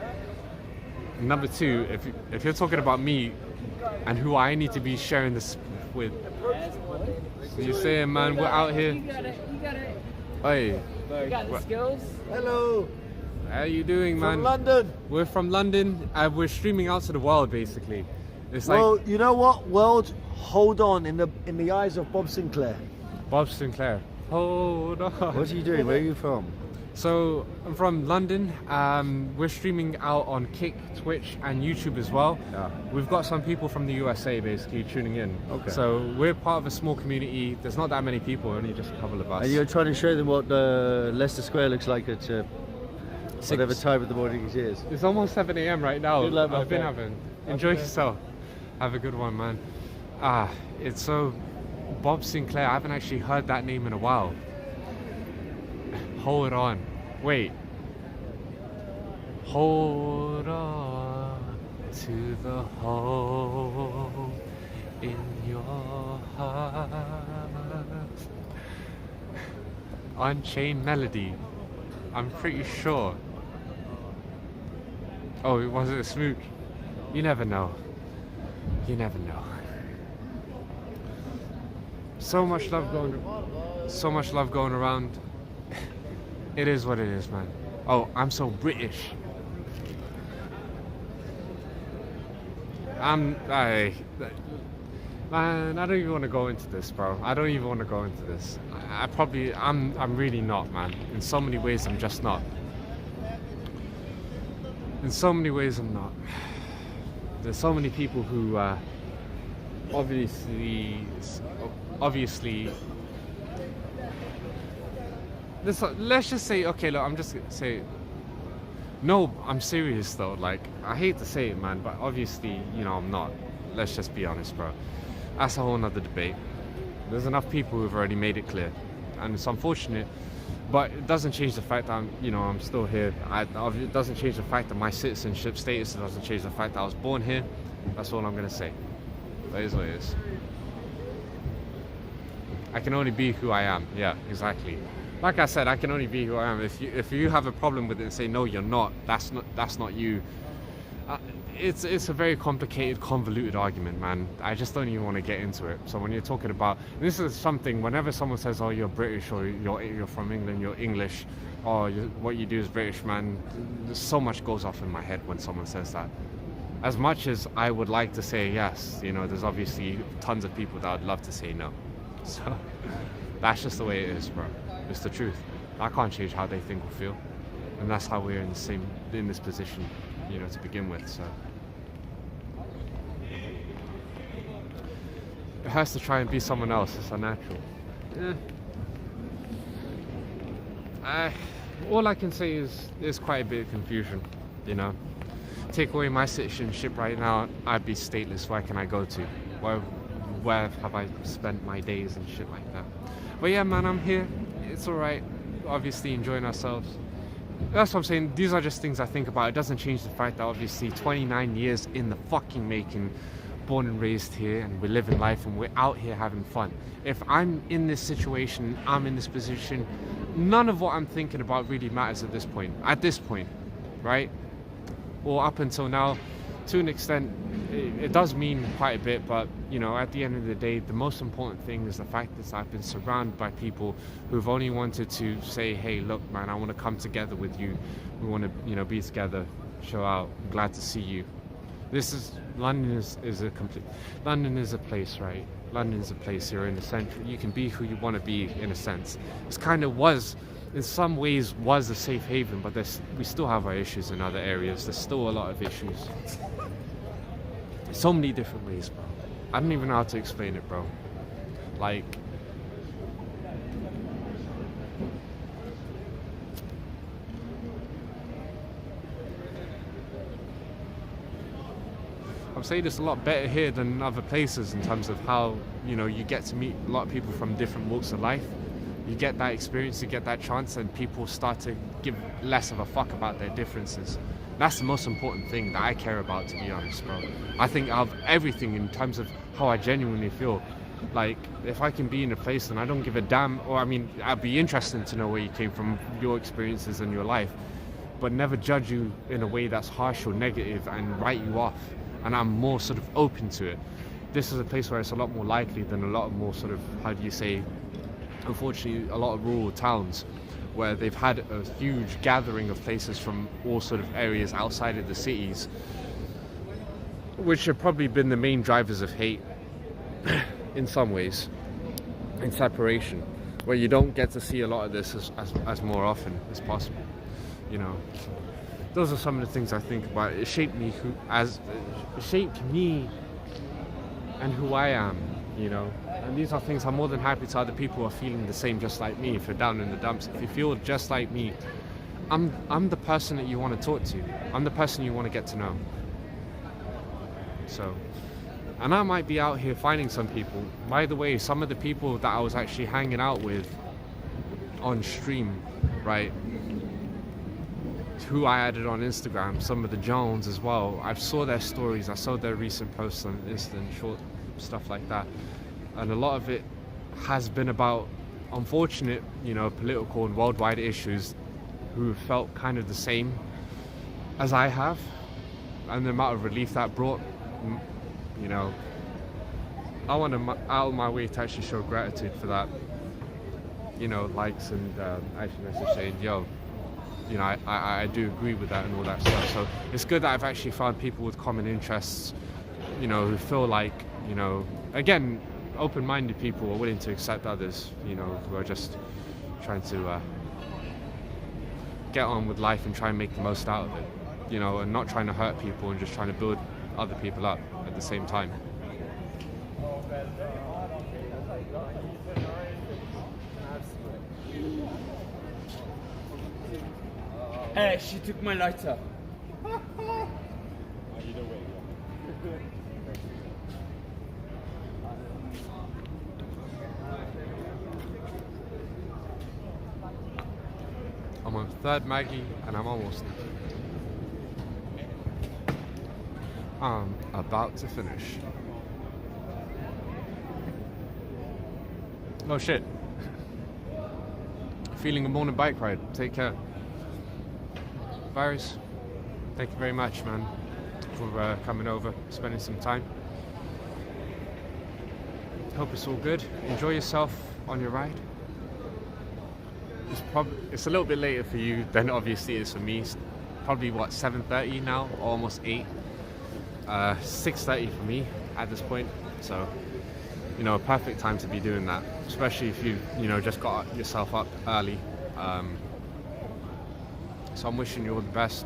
Number two, if you're talking about me and who I need to be sharing this with, so you're saying, man, we're out here. You got it. Hey, You got the skills. Hello. how you doing, man? From London. We're from London, and we're streaming out to the world, basically. It's Well, like you know what? World, hold on in the eyes of Bob Sinclair. Bob Sinclair. Hold on. What are you doing? Where are you from? So I'm from London. We're streaming out on Kick, Twitch, and YouTube as well. Yeah. We've got some people from the USA basically tuning in. Okay. So we're part of a small community. There's not that many people, only just a couple of us. And you're trying to show them what Leicester Square looks like at whatever time of the morning it is. It's almost 7 a.m. right now. Good luck, my I've been friend. having. Enjoy yourself. Have a good one, man. It's so Bob Sinclair. I haven't actually heard that name in a while. Hold on. Wait. Hold on to the hole in your heart. Unchained Melody. I'm pretty sure. Oh, it wasn't a smooch. You never know. You never know. So much love going around. It is what it is, man. oh, I'm so British. Man, I don't even want to go into this, bro. I don't even want to go into this. I'm really not, man. In so many ways, I'm just not. In so many ways, I'm not. There's so many people who, obviously, let's just say, okay, look, I'm just gonna say, no, I'm serious though. Like, I hate to say it, man, but obviously, you know, I'm not. Let's just be honest, bro. That's a whole nother debate. There's enough people who've already made it clear, and it's unfortunate, but it doesn't change the fact that I'm still here. It doesn't change the fact that my citizenship status, it doesn't change the fact that I was born here. That's all I'm gonna say. That is what it is. I can only be who I am. Yeah, exactly. Like I said, I can only be who I am. If you have a problem with it and say no, you're not. That's not you. It's a very complicated, convoluted argument, man. I just don't even want to get into it. So when you're talking about, this is something, whenever someone says, oh, you're British, or you're from England, you're English, or what you do is British, man, so much goes off in my head when someone says that. As much as I would like to say yes, you know, there's obviously tons of people that would love to say no. So that's just the way it is, bro. It's the truth. I can't change how they think or feel, and that's how we're in this position, you know, to begin with. So it has to try and be someone else. It's unnatural. All I can say is there's quite a bit of confusion, you know. Take away my citizenship right now, I'd be stateless. Where can I go to? Where have I spent my days and shit like that? But yeah, man, I'm here. It's alright. Obviously enjoying ourselves. That's what I'm saying. These are just things I think about. It doesn't change the fact that obviously 29 years in the fucking making, born and raised here, and we're living life and we're out here having fun. If I'm in this situation, I'm in this position, none of what I'm thinking about really matters at this point. At this point, right? Or up until now, to an extent, it does mean quite a bit, but you know, at the end of the day, the most important thing is the fact that I've been surrounded by people who've only wanted to say, hey, look, man, I want to come together with you. We want to, you know, be together, show out. I'm glad to see you. London is a place, right? London is a place here in the central. You can be who you want to be, in a sense. It's kind of in some ways was a safe haven, but we still have our issues in other areas. There's still a lot of issues. So many different ways, bro. I don't even know how to explain it, bro. Like, I'm saying it's a lot better here than other places in terms of how, you know, you get to meet a lot of people from different walks of life. You get that experience, you get that chance, and people start to give less of a fuck about their differences. That's the most important thing that I care about, to be honest, bro. I think of everything in terms of how I genuinely feel. Like, if I can be in a place and I don't give a damn, or I mean, I'd be interested to know where you came from, your experiences and your life, but never judge you in a way that's harsh or negative and write you off. And I'm more sort of open to it. This is a place where it's a lot more likely than a lot of more sort of, how do you say, unfortunately, a lot of rural towns where they've had a huge gathering of places from all sort of areas outside of the cities, which have probably been the main drivers of hate in some ways, in separation, where you don't get to see a lot of this as more often as possible, you know. Those are some of the things I think about. It shaped me and who I am, you know. And these are things I'm more than happy to other people who are feeling the same just like me. If you're down in the dumps, if you feel just like me, I'm the person that you want to talk to. I'm the person you want to get to know. So, and I might be out here finding some people. By the way, some of the people that I was actually hanging out with on stream, right, who I added on Instagram, some of the JAWNS as well, I saw their stories, I saw their recent posts on Insta and short stuff like that. And a lot of it has been about unfortunate, you know, political and worldwide issues who felt kind of the same as I have. And the amount of relief that brought, you know, I went out of my way to actually show gratitude for that. You know, likes and actually message saying, yo, you know, I do agree with that and all that stuff. So it's good that I've actually found people with common interests, you know, who feel like, you know, again, open-minded people are willing to accept others, you know, who are just trying to get on with life and try and make the most out of it, you know, and not trying to hurt people and just trying to build other people up at the same time. Hey, she took my lighter. I'm on third Maggie and I'm about to finish. Oh shit. Feeling a morning bike ride. Take care. Virus, thank you very much, man, for coming over, spending some time. Hope it's all good. Enjoy yourself on your ride. It's a little bit later for you than obviously it is for me. It's probably what, 7:30 now, almost 8. 6:30 for me at this point. So, you know, a perfect time to be doing that, especially if you know, just got yourself up early. So I'm wishing you all the best.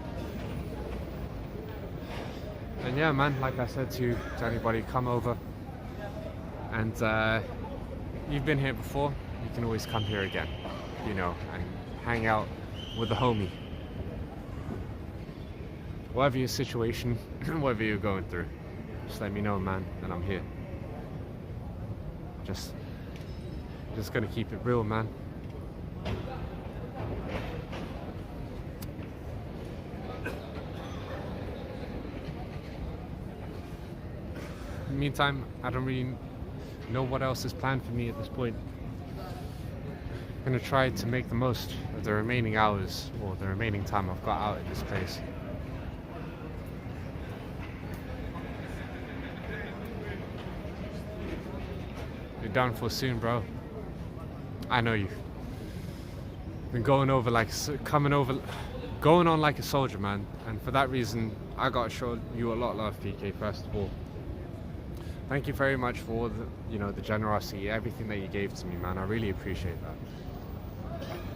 And yeah, man, like I said to anybody, come over. And you've been here before, you can always come here again, you know, and hang out with the homie. Whatever your situation, whatever you're going through, just let me know, man, and I'm here. Just gonna keep it real, man. In the meantime, I don't really know what else is planned for me at this point. I'm gonna try to make the most of the remaining hours, or the remaining time I've got out at this place. You're done for soon, bro. I know you. Been going on like a soldier, man. And for that reason, I gotta show you a lot of love, PK, first of all. Thank you very much for all the, you know, the generosity, everything that you gave to me, man. I really appreciate that.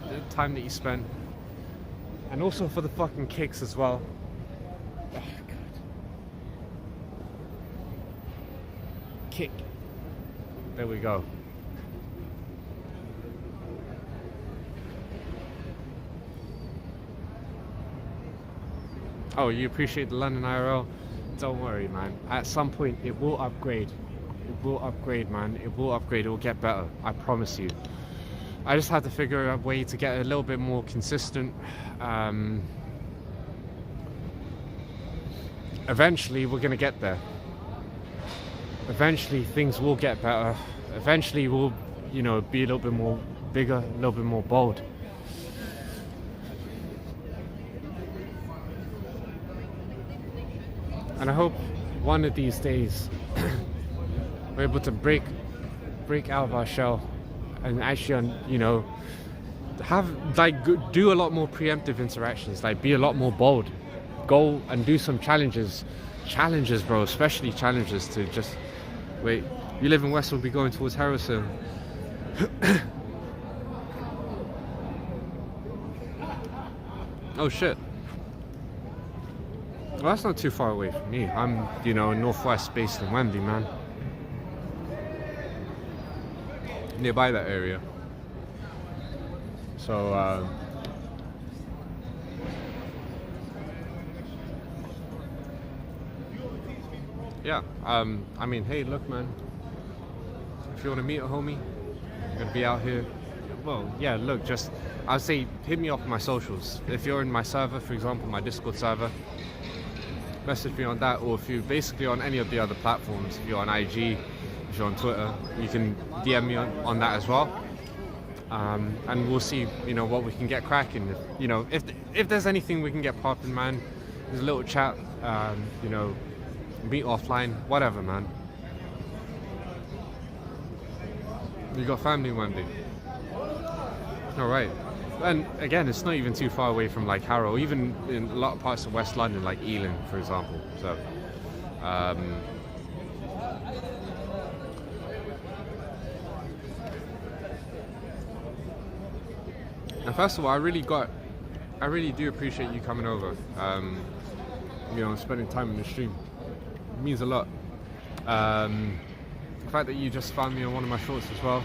The time that you spent, and also for the fucking kicks as well. Oh, God. Kick. There we go. Oh, you appreciate the London IRL? Don't worry, man. At some point, it will upgrade. It will upgrade, man. It will upgrade. It will get better. I promise you. I just had to figure out a way to get a little bit more consistent. Eventually, we're gonna get there. Eventually, things will get better. Eventually, we'll, you know, be a little bit more bigger, a little bit more bold. And I hope one of these days we're able to break out of our shell and actually, you know, have do a lot more preemptive interactions, like be a lot more bold, go and do some challenges, bro, especially challenges to just wait. You live in West, we'll be going towards Harrison. Oh shit. Well, that's not too far away from me. I'm, you know, northwest, based in Wembley, man. Nearby that area. So, yeah. I mean, hey, look, man. If you want to meet a homie, you're gonna be out here. Well, yeah. Look, just I'd say hit me up on my socials. If you're in my server, for example, my Discord server. Message me on that, or if you're basically on any of the other platforms, if you're on IG, if you're on Twitter, you can DM me on that as well, and we'll see, you know, what we can get cracking. You know, if there's anything we can get popping, man, there's a little chat, you know, meet offline, whatever, man. You got family one day. All right, And again, it's not even too far away from like Harrow, even in a lot of parts of West London, like Ealing, for example. So, and first of all, I really do appreciate you coming over. You know, spending time in the stream. It means a lot. The fact that you just found me on one of my shorts as well.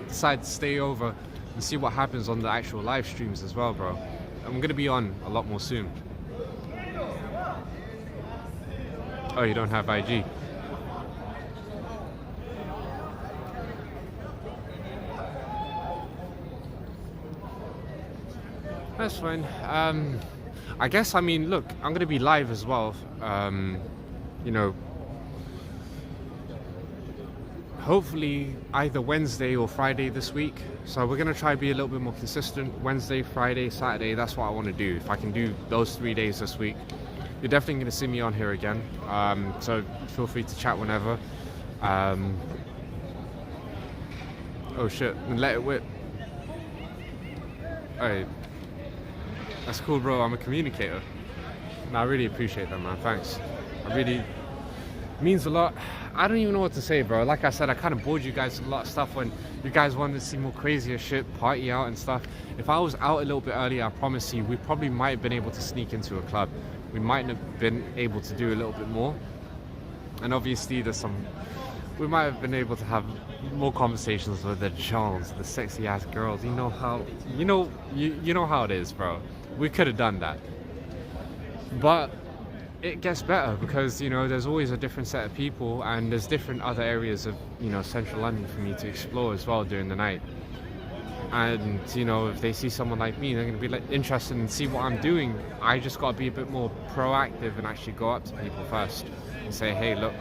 Decided to stay over and see what happens on the actual live streams as well, bro. I'm gonna be on a lot more soon. Oh, you don't have IG? That's fine. I guess, I mean, look, I'm gonna be live as well. You know, hopefully either Wednesday or Friday this week. So we're gonna try to be a little bit more consistent. Wednesday, Friday, Saturday, that's what I want to do. If I can do those 3 days this week, you're definitely gonna see me on here again. So feel free to chat whenever. Oh shit, and let it whip. Alright. That's cool, bro. I'm a communicator. And I really appreciate that, man. Thanks. It means a lot. I don't even know what to say, bro. Like I said, I kind of bored you guys with a lot of stuff when you guys wanted to see more crazier shit, party out and stuff. If I was out a little bit earlier, I promise you, we probably might have been able to sneak into a club. We might have been able to do a little bit more. And obviously, we might have been able to have more conversations with the JAWNS, the sexy ass girls. You know how it is, bro. We could have done that. But it gets better because, you know, there's always a different set of people and there's different other areas of, you know, central London for me to explore as well during the night. And, you know, if they see someone like me, they're going to be like interested and see what I'm doing. I just got to be a bit more proactive and actually go up to people first and say, hey, look,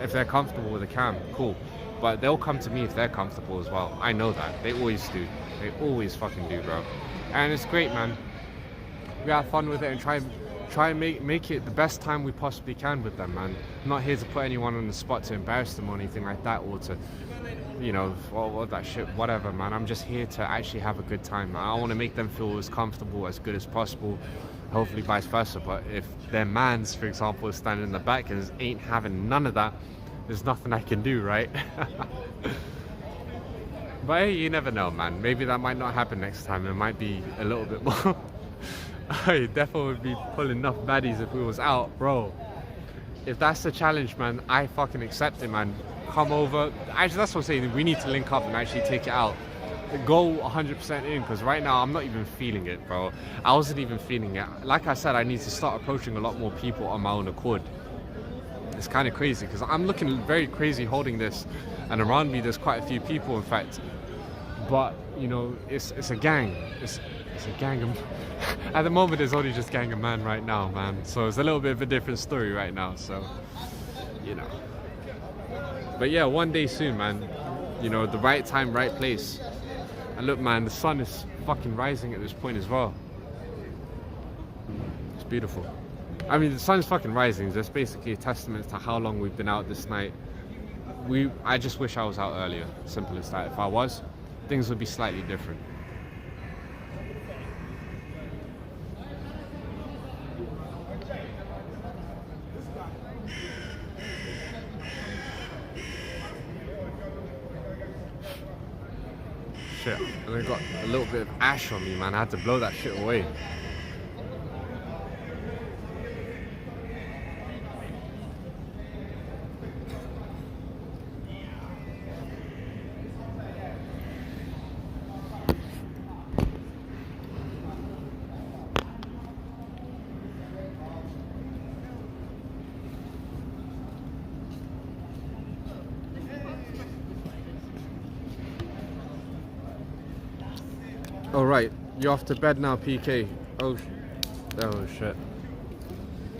if they're comfortable with a cam, cool. But they'll come to me if they're comfortable as well. I know that. They always do. They always fucking do, bro. And it's great, man. We have fun with it and try and make it the best time we possibly can with them, man. I'm not here to put anyone on the spot to embarrass them or anything like that, or to, you know, all that shit, whatever, man. I'm just here to actually have a good time. I want to make them feel as comfortable, as good as possible. Hopefully vice versa. But if their mans, for example, is standing in the back and ain't having none of that, there's nothing I can do, right? But hey, you never know, man. Maybe that might not happen next time. It might be a little bit more. I definitely would be pulling enough baddies if we was out, bro. If that's the challenge, man, I fucking accept it, man. Come over. Actually, that's what I'm saying. We need to link up and actually take it out. Go 100% in, because right now I'm not even feeling it, bro. I wasn't even feeling it. Like I said, I need to start approaching a lot more people on my own accord. It's kind of crazy because I'm looking very crazy holding this, and around me there's quite a few people, in fact. But you know, it's a gang. It's a gang of. At the moment, there's only just gang of man right now, man. So it's a little bit of a different story right now. So, you know. But yeah, one day soon, man. You know, the right time, right place. And look, man, the sun is fucking rising at this point as well. It's beautiful. I mean, the sun's fucking rising. That's basically a testament to how long we've been out this night. I just wish I was out earlier. Simple as that. If I was, things would be slightly different. Shit, and I got a little bit of ash on me, man. I had to blow that shit away. Alright, you're off to bed now, PK. Oh shit.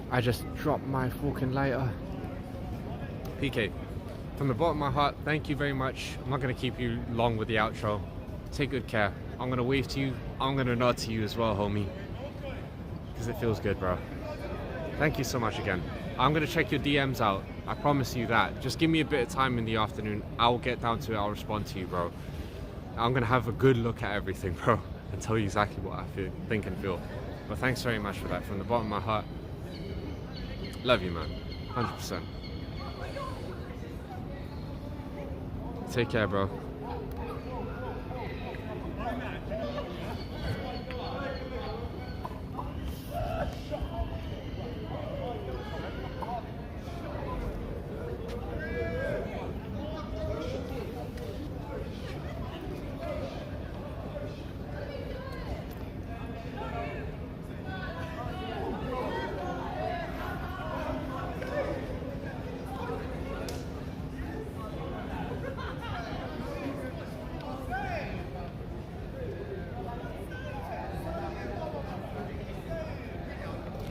I just dropped my fucking lighter. PK, from the bottom of my heart, thank you very much. I'm not going to keep you long with the outro. Take good care. I'm going to wave to you. I'm going to nod to you as well, homie. Because it feels good, bro. Thank you so much again. I'm going to check your DMs out. I promise you that. Just give me a bit of time in the afternoon. I'll get down to it. I'll respond to you, bro. I'm gonna have a good look at everything, bro, and tell you exactly what I think and feel. But thanks very much for that, from the bottom of my heart. Love you, man. 100%. Take care, bro.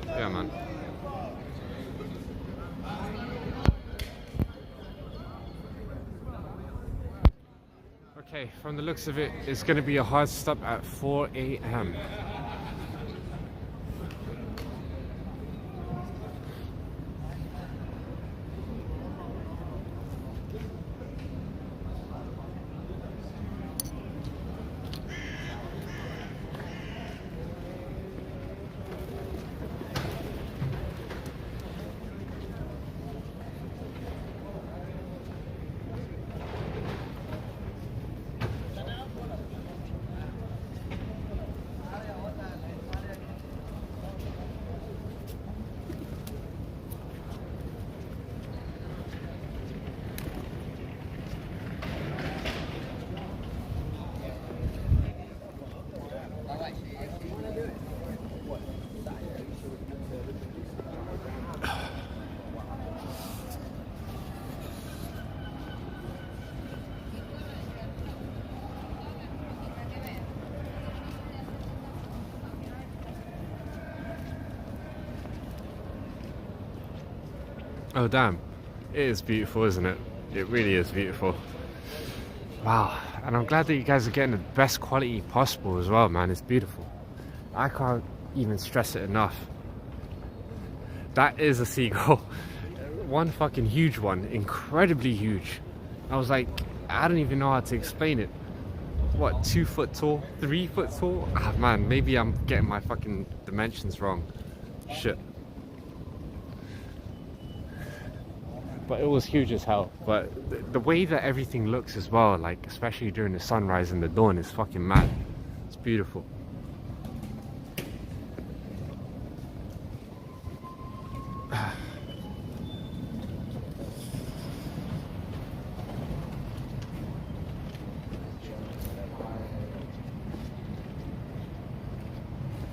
Yeah, man. Okay, from the looks of it, it's going to be a hard stop at 4 a.m. Oh damn, it is beautiful, isn't it? It really is beautiful. Wow, and I'm glad that you guys are getting the best quality possible as well, man. It's beautiful. I can't even stress it enough. That is a seagull. One fucking huge one, incredibly huge. I was like, I don't even know how to explain it. What, 2 foot tall, 3 foot tall? Ah man, maybe I'm getting my fucking dimensions wrong. Shit. But it was huge as hell. But the way that everything looks as well, like especially during the sunrise and the dawn, is fucking mad. It's beautiful.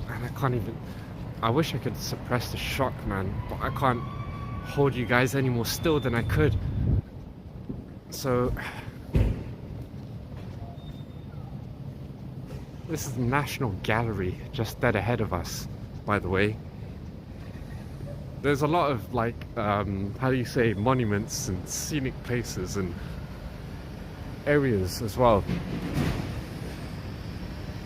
And I can't even, I wish I could suppress the shock, man, but I can't hold you guys any more still than I could. So this is the National Gallery just dead ahead of us, by the way. There's a lot of like how do you say, monuments and scenic places and areas as well.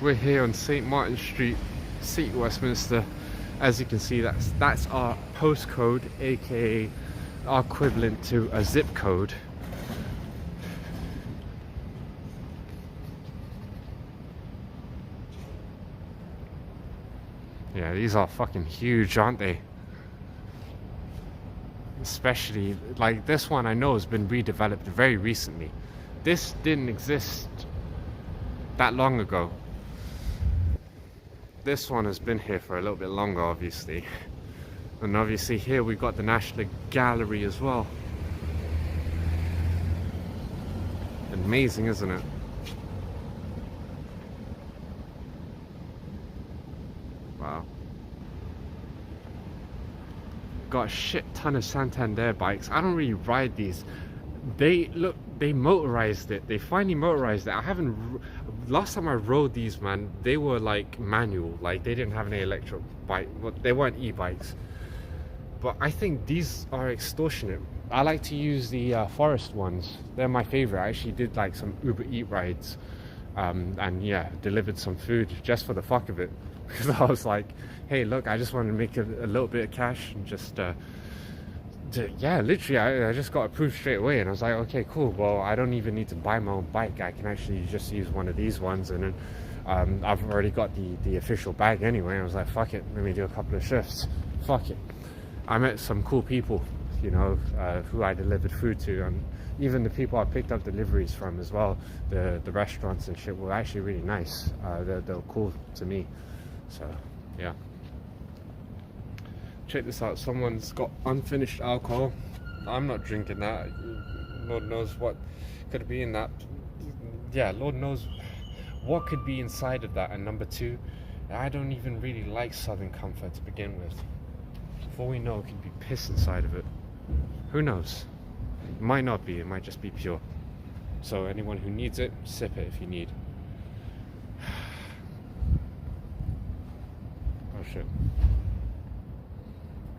We're here on St. Martin Street, City, Westminster. As you can see, that's our postcode, aka our equivalent to a zip code. Yeah, these are fucking huge, aren't they? Especially like this one, I know has been redeveloped very recently. This didn't exist that long ago. This one has been here for a little bit longer, obviously. And obviously here we've got the National Gallery as well. Amazing, isn't it? Wow. Got a shit ton of Santander bikes. I don't really ride these. They motorized it. They finally motorized it. I haven't. Last time I rode these, man, they were like manual. Like they didn't have any electric bike. Well, they weren't e-bikes. But I think these are extortionate. I like to use the forest ones. They're my favorite. I actually did like some Uber Eat rides, and yeah, delivered some food just for the fuck of it. Because I was like, hey, look, I just want to make a little bit of cash and just yeah, literally, I just got approved straight away, and I was like, okay, cool. Well, I don't even need to buy my own bike. I can actually just use one of these ones, and then I've already got the official bag anyway. I was like, fuck it, let me do a couple of shifts. Fuck it. I met some cool people, you know, who I delivered food to, and even the people I picked up deliveries from as well. The restaurants and shit were actually really nice. They're cool to me. So yeah. Check this out. Someone's got unfinished alcohol. I'm not drinking that. Lord knows what could be in that. Yeah, Lord knows what could be inside of that. And number two, I don't even really like Southern Comfort to begin with. For all we know, it could be piss inside of it. Who knows? It might not be. It might just be pure. So anyone who needs it, sip it if you need. Oh shit.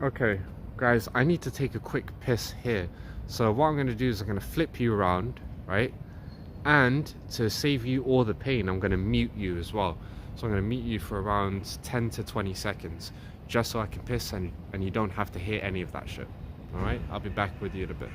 Okay, guys, I need to take a quick piss here. So what I'm going to do is I'm going to flip you around, right? And to save you all the pain, I'm going to mute you as well. So I'm going to mute you for around 10 to 20 seconds, just so I can piss and you don't have to hear any of that shit. All right? I'll be back with you in a bit.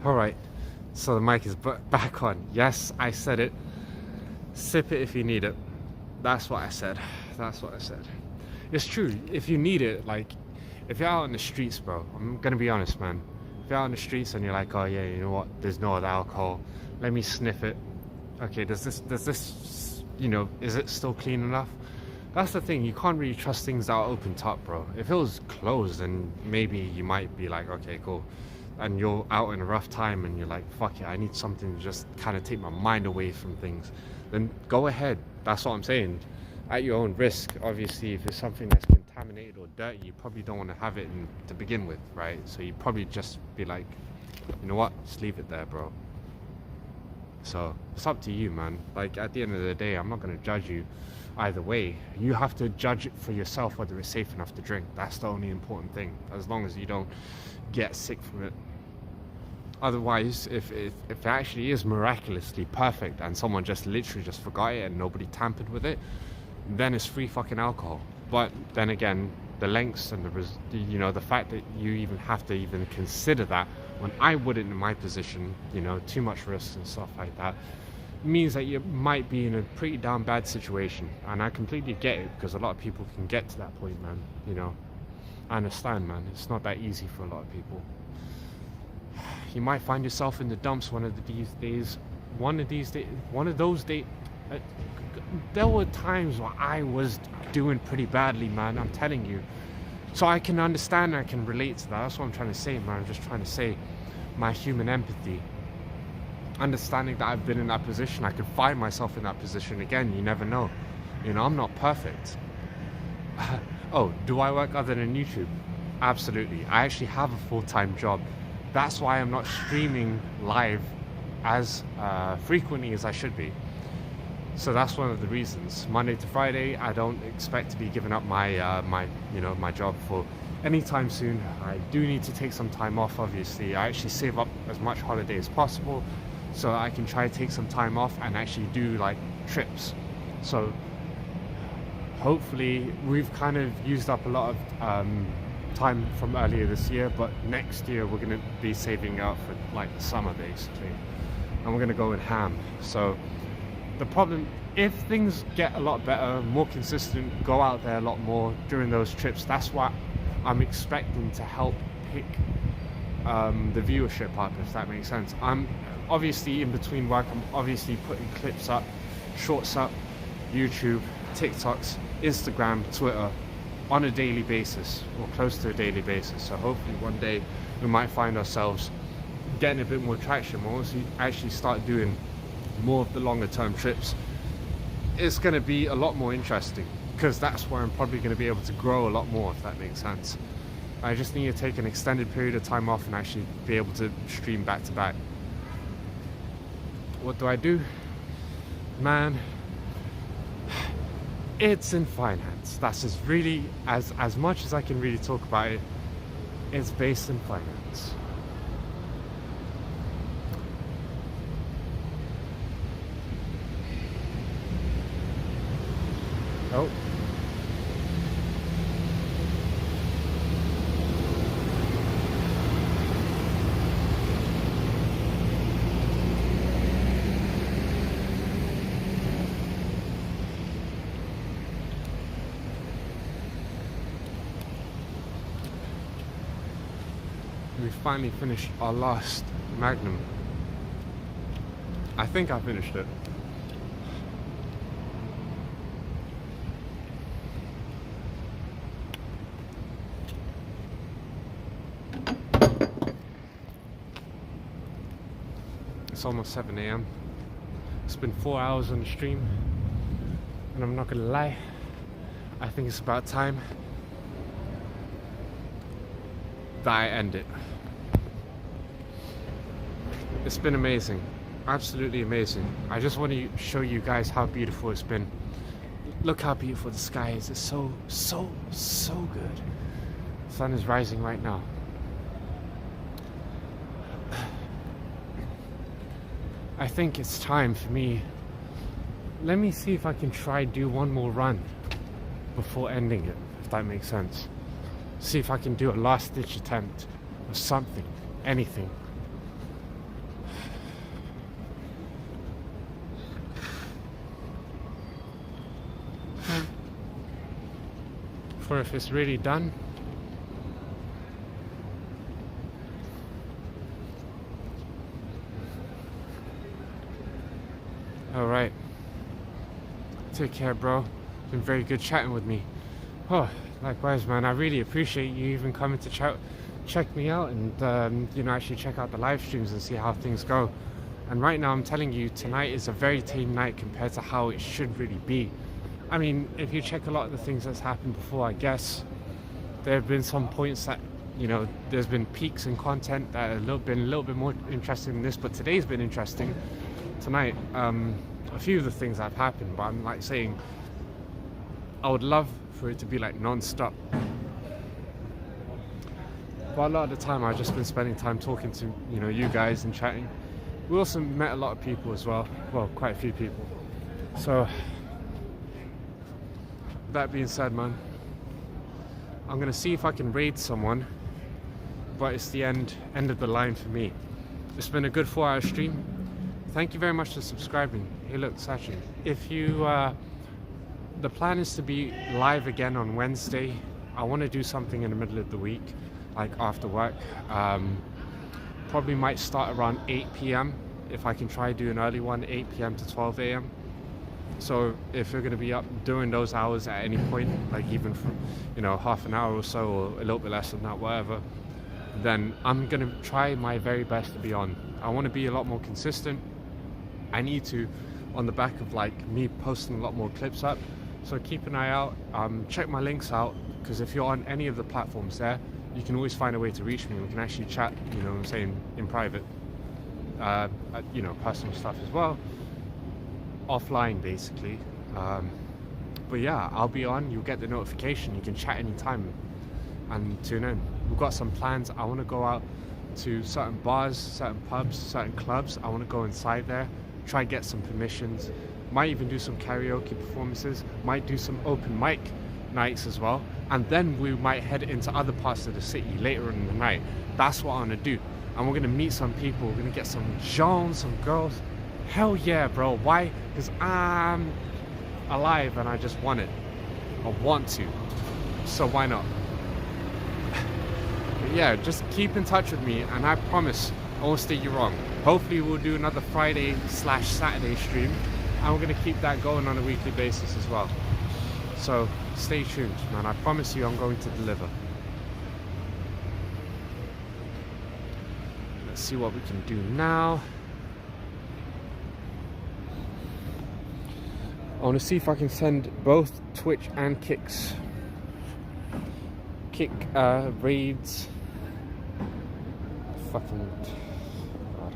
Alright, so the mic is back on. Yes, I said it. Sip it if you need it. That's what I said. That's what I said. It's true. If you need it, like, if you're out on the streets, bro, I'm gonna be honest, man. If you're out on the streets and you're like, oh yeah, you know what, there's no other alcohol, let me sniff it. Okay, does this, you know, is it still clean enough? That's the thing, you can't really trust things that are open top, bro. If it was closed, then maybe you might be like, okay, cool. And you're out in a rough time and you're like, fuck it, I need something to just kind of take my mind away from things, then go ahead. That's what I'm saying. At your own risk. Obviously, if it's something that's contaminated or dirty, you probably don't want to have it to begin with, right? So you probably just be like, you know what, just leave it there, bro. So it's up to you, man. Like, at the end of the day, I'm not going to judge you either way. You have to judge it for yourself whether it's safe enough to drink. That's the only important thing, as long as you don't get sick from it. Otherwise, if it actually is miraculously perfect and someone just literally just forgot it and nobody tampered with it, then it's free fucking alcohol. But then again, the lengths and the fact that you even have to even consider that, when I wouldn't in my position, you know, too much risk and stuff like that, means that you might be in a pretty damn bad situation. And I completely get it, because a lot of people can get to that point, man. You know, I understand, man. It's not that easy for a lot of people. You might find yourself in the dumps one of those days. There were times where I was doing pretty badly, man, I'm telling you. So I can understand, I can relate to that. That's what I'm trying to say, man. I'm just trying to say my human empathy. Understanding that I've been in that position, I could find myself in that position again. You never know. You know, I'm not perfect. Oh, do I work other than YouTube? Absolutely. I actually have a full-time job. That's why I'm not streaming live as frequently as I should be. So that's one of the reasons. Monday to Friday, I don't expect to be giving up my my job for anytime soon. I do need to take some time off, obviously. I actually save up as much holiday as possible so I can try to take some time off and actually do like trips. So hopefully we've kind of used up a lot of time from earlier this year, but next year we're going to be saving up for like the summer basically, and we're going to go with ham. So the problem, if things get a lot better, more consistent, go out there a lot more during those trips, that's what I'm expecting to help pick the viewership up, if that makes sense. I'm obviously in between work, I'm obviously putting clips up, shorts up, YouTube, TikToks, Instagram, Twitter on a daily basis, or close to a daily basis. So hopefully one day we might find ourselves getting a bit more traction. We'll also actually start doing more of the longer term trips. It's going to be a lot more interesting because that's where I'm probably going to be able to grow a lot more, if that makes sense. I just need to take an extended period of time off and actually be able to stream back to back. What do? Man, it's in finance. That's as really, as much as I can really talk about it, it's based in finance. Oh. We finally finished our last Magnum. I think I finished it. It's almost 7 a.m. It's been 4 hours on the stream, and I'm not gonna lie, I think it's about time that I end it. It's been amazing, absolutely amazing. I just want to show you guys how beautiful it's been. Look how beautiful the sky is. It's so good. The sun is rising right now. I think it's time for me. Let me see if I can try do one more run before ending it, if that makes sense. See if I can do a last ditch attempt or something, anything. For if it's really done. All right. Take care, bro. Been very good chatting with me. Oh, likewise, man. I really appreciate you even coming to check me out and you know, actually check out the live streams and see how things go. And right now, I'm telling you, tonight is a very tame night compared to how it should really be. I mean, if you check a lot of the things that's happened before, I guess there have been some points that, you know, there's been peaks in content that have been a little bit more interesting than this, but today's been interesting. Tonight, a few of the things that have happened, but I'm like saying, I would love for it to be like non-stop. But a lot of the time, I've just been spending time talking to, you know, you guys and chatting. We also met a lot of people as well. Well, quite a few people. So, that being said, man, I'm gonna see if I can raid someone, but it's the end of the line for me. It's been a good 4-hour stream. Thank you very much for subscribing. Hey, look, Sachi, if you, the plan is to be live again on Wednesday. I want to do something in the middle of the week, like after work. Probably might start around 8 p.m. if I can try do an early one, 8 p.m. to 12 a.m. So if you're going to be up during those hours at any point, like even for, you know, half an hour or so, or a little bit less than that, whatever, then I'm going to try my very best to be on. I want to be a lot more consistent. I need to, on the back of like me posting a lot more clips up. So keep an eye out. Check my links out, because if you're on any of the platforms there, you can always find a way to reach me. We can actually chat, you know what I'm saying, in private. You know, personal stuff as well. Offline, basically. But yeah, I'll be on. You'll get the notification. You can chat anytime. and tune in. We've got some plans. I want to go out to certain bars, certain pubs, certain clubs. I want to go inside there, try and get some permissions. Might even do some karaoke performances. Might do some open mic nights as well. And then we might head into other parts of the city later in the night. That's what I want to do. And we're going to meet some people. We're going to get some JAWNS, some girls. Hell yeah, bro. Why? Because I'm alive and I just want it. I want to. So why not? But yeah, just keep in touch with me and I promise I won't steer you wrong. Hopefully we'll do another Friday/Saturday stream and we're going to keep that going on a weekly basis as well. So stay tuned, man. I promise you I'm going to deliver. Let's see what we can do now. I want to see if I can send both Twitch and Kick raids. Fucking God.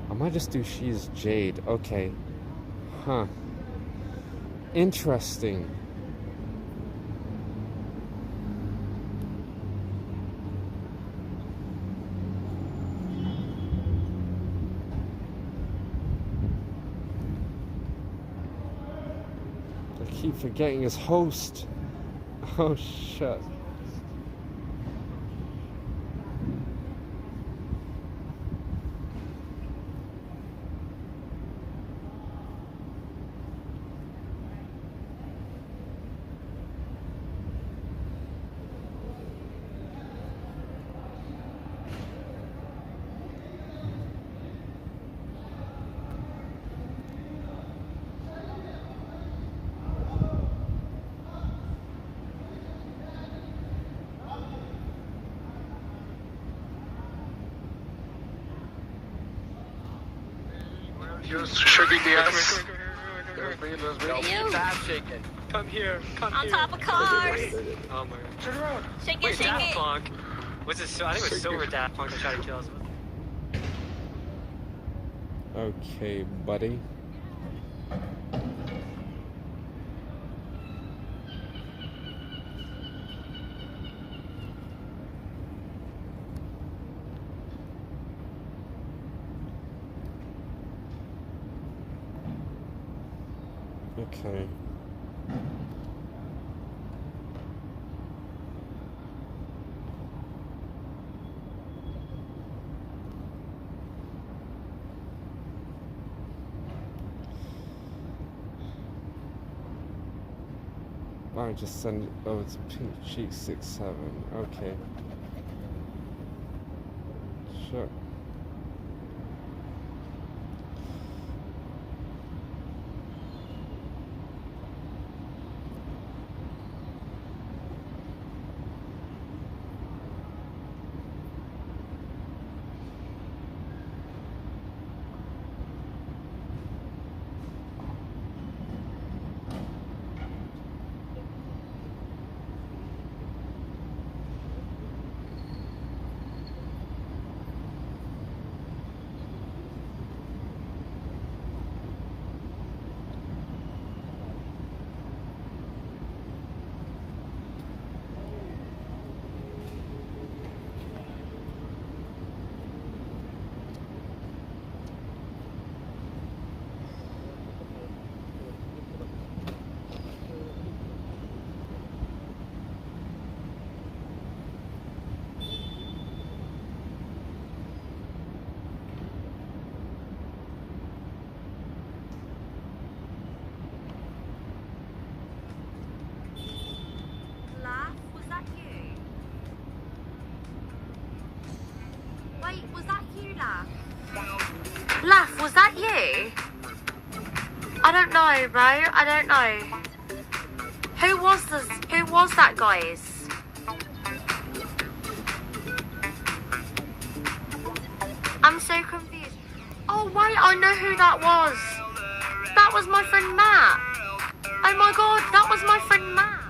I might just do She's Jade. Okay. Huh. Interesting. I keep forgetting his host. Oh shit. Come here. On top of cars. Oh my god. Turn around. Shake it, Wait, shake Daft it. Punk. Was it so? I think it was Silver Daft Punk that tried to kill us. Okay, buddy. Okay. I just send it over to Pink Cheek 67. Okay. Sure. Laugh, was that you? I don't know, bro. I don't know. Who was this? Who was that, guys? I'm so confused. Oh, wait, I know who that was. That was my friend Matt. Oh my god, that was my friend Matt.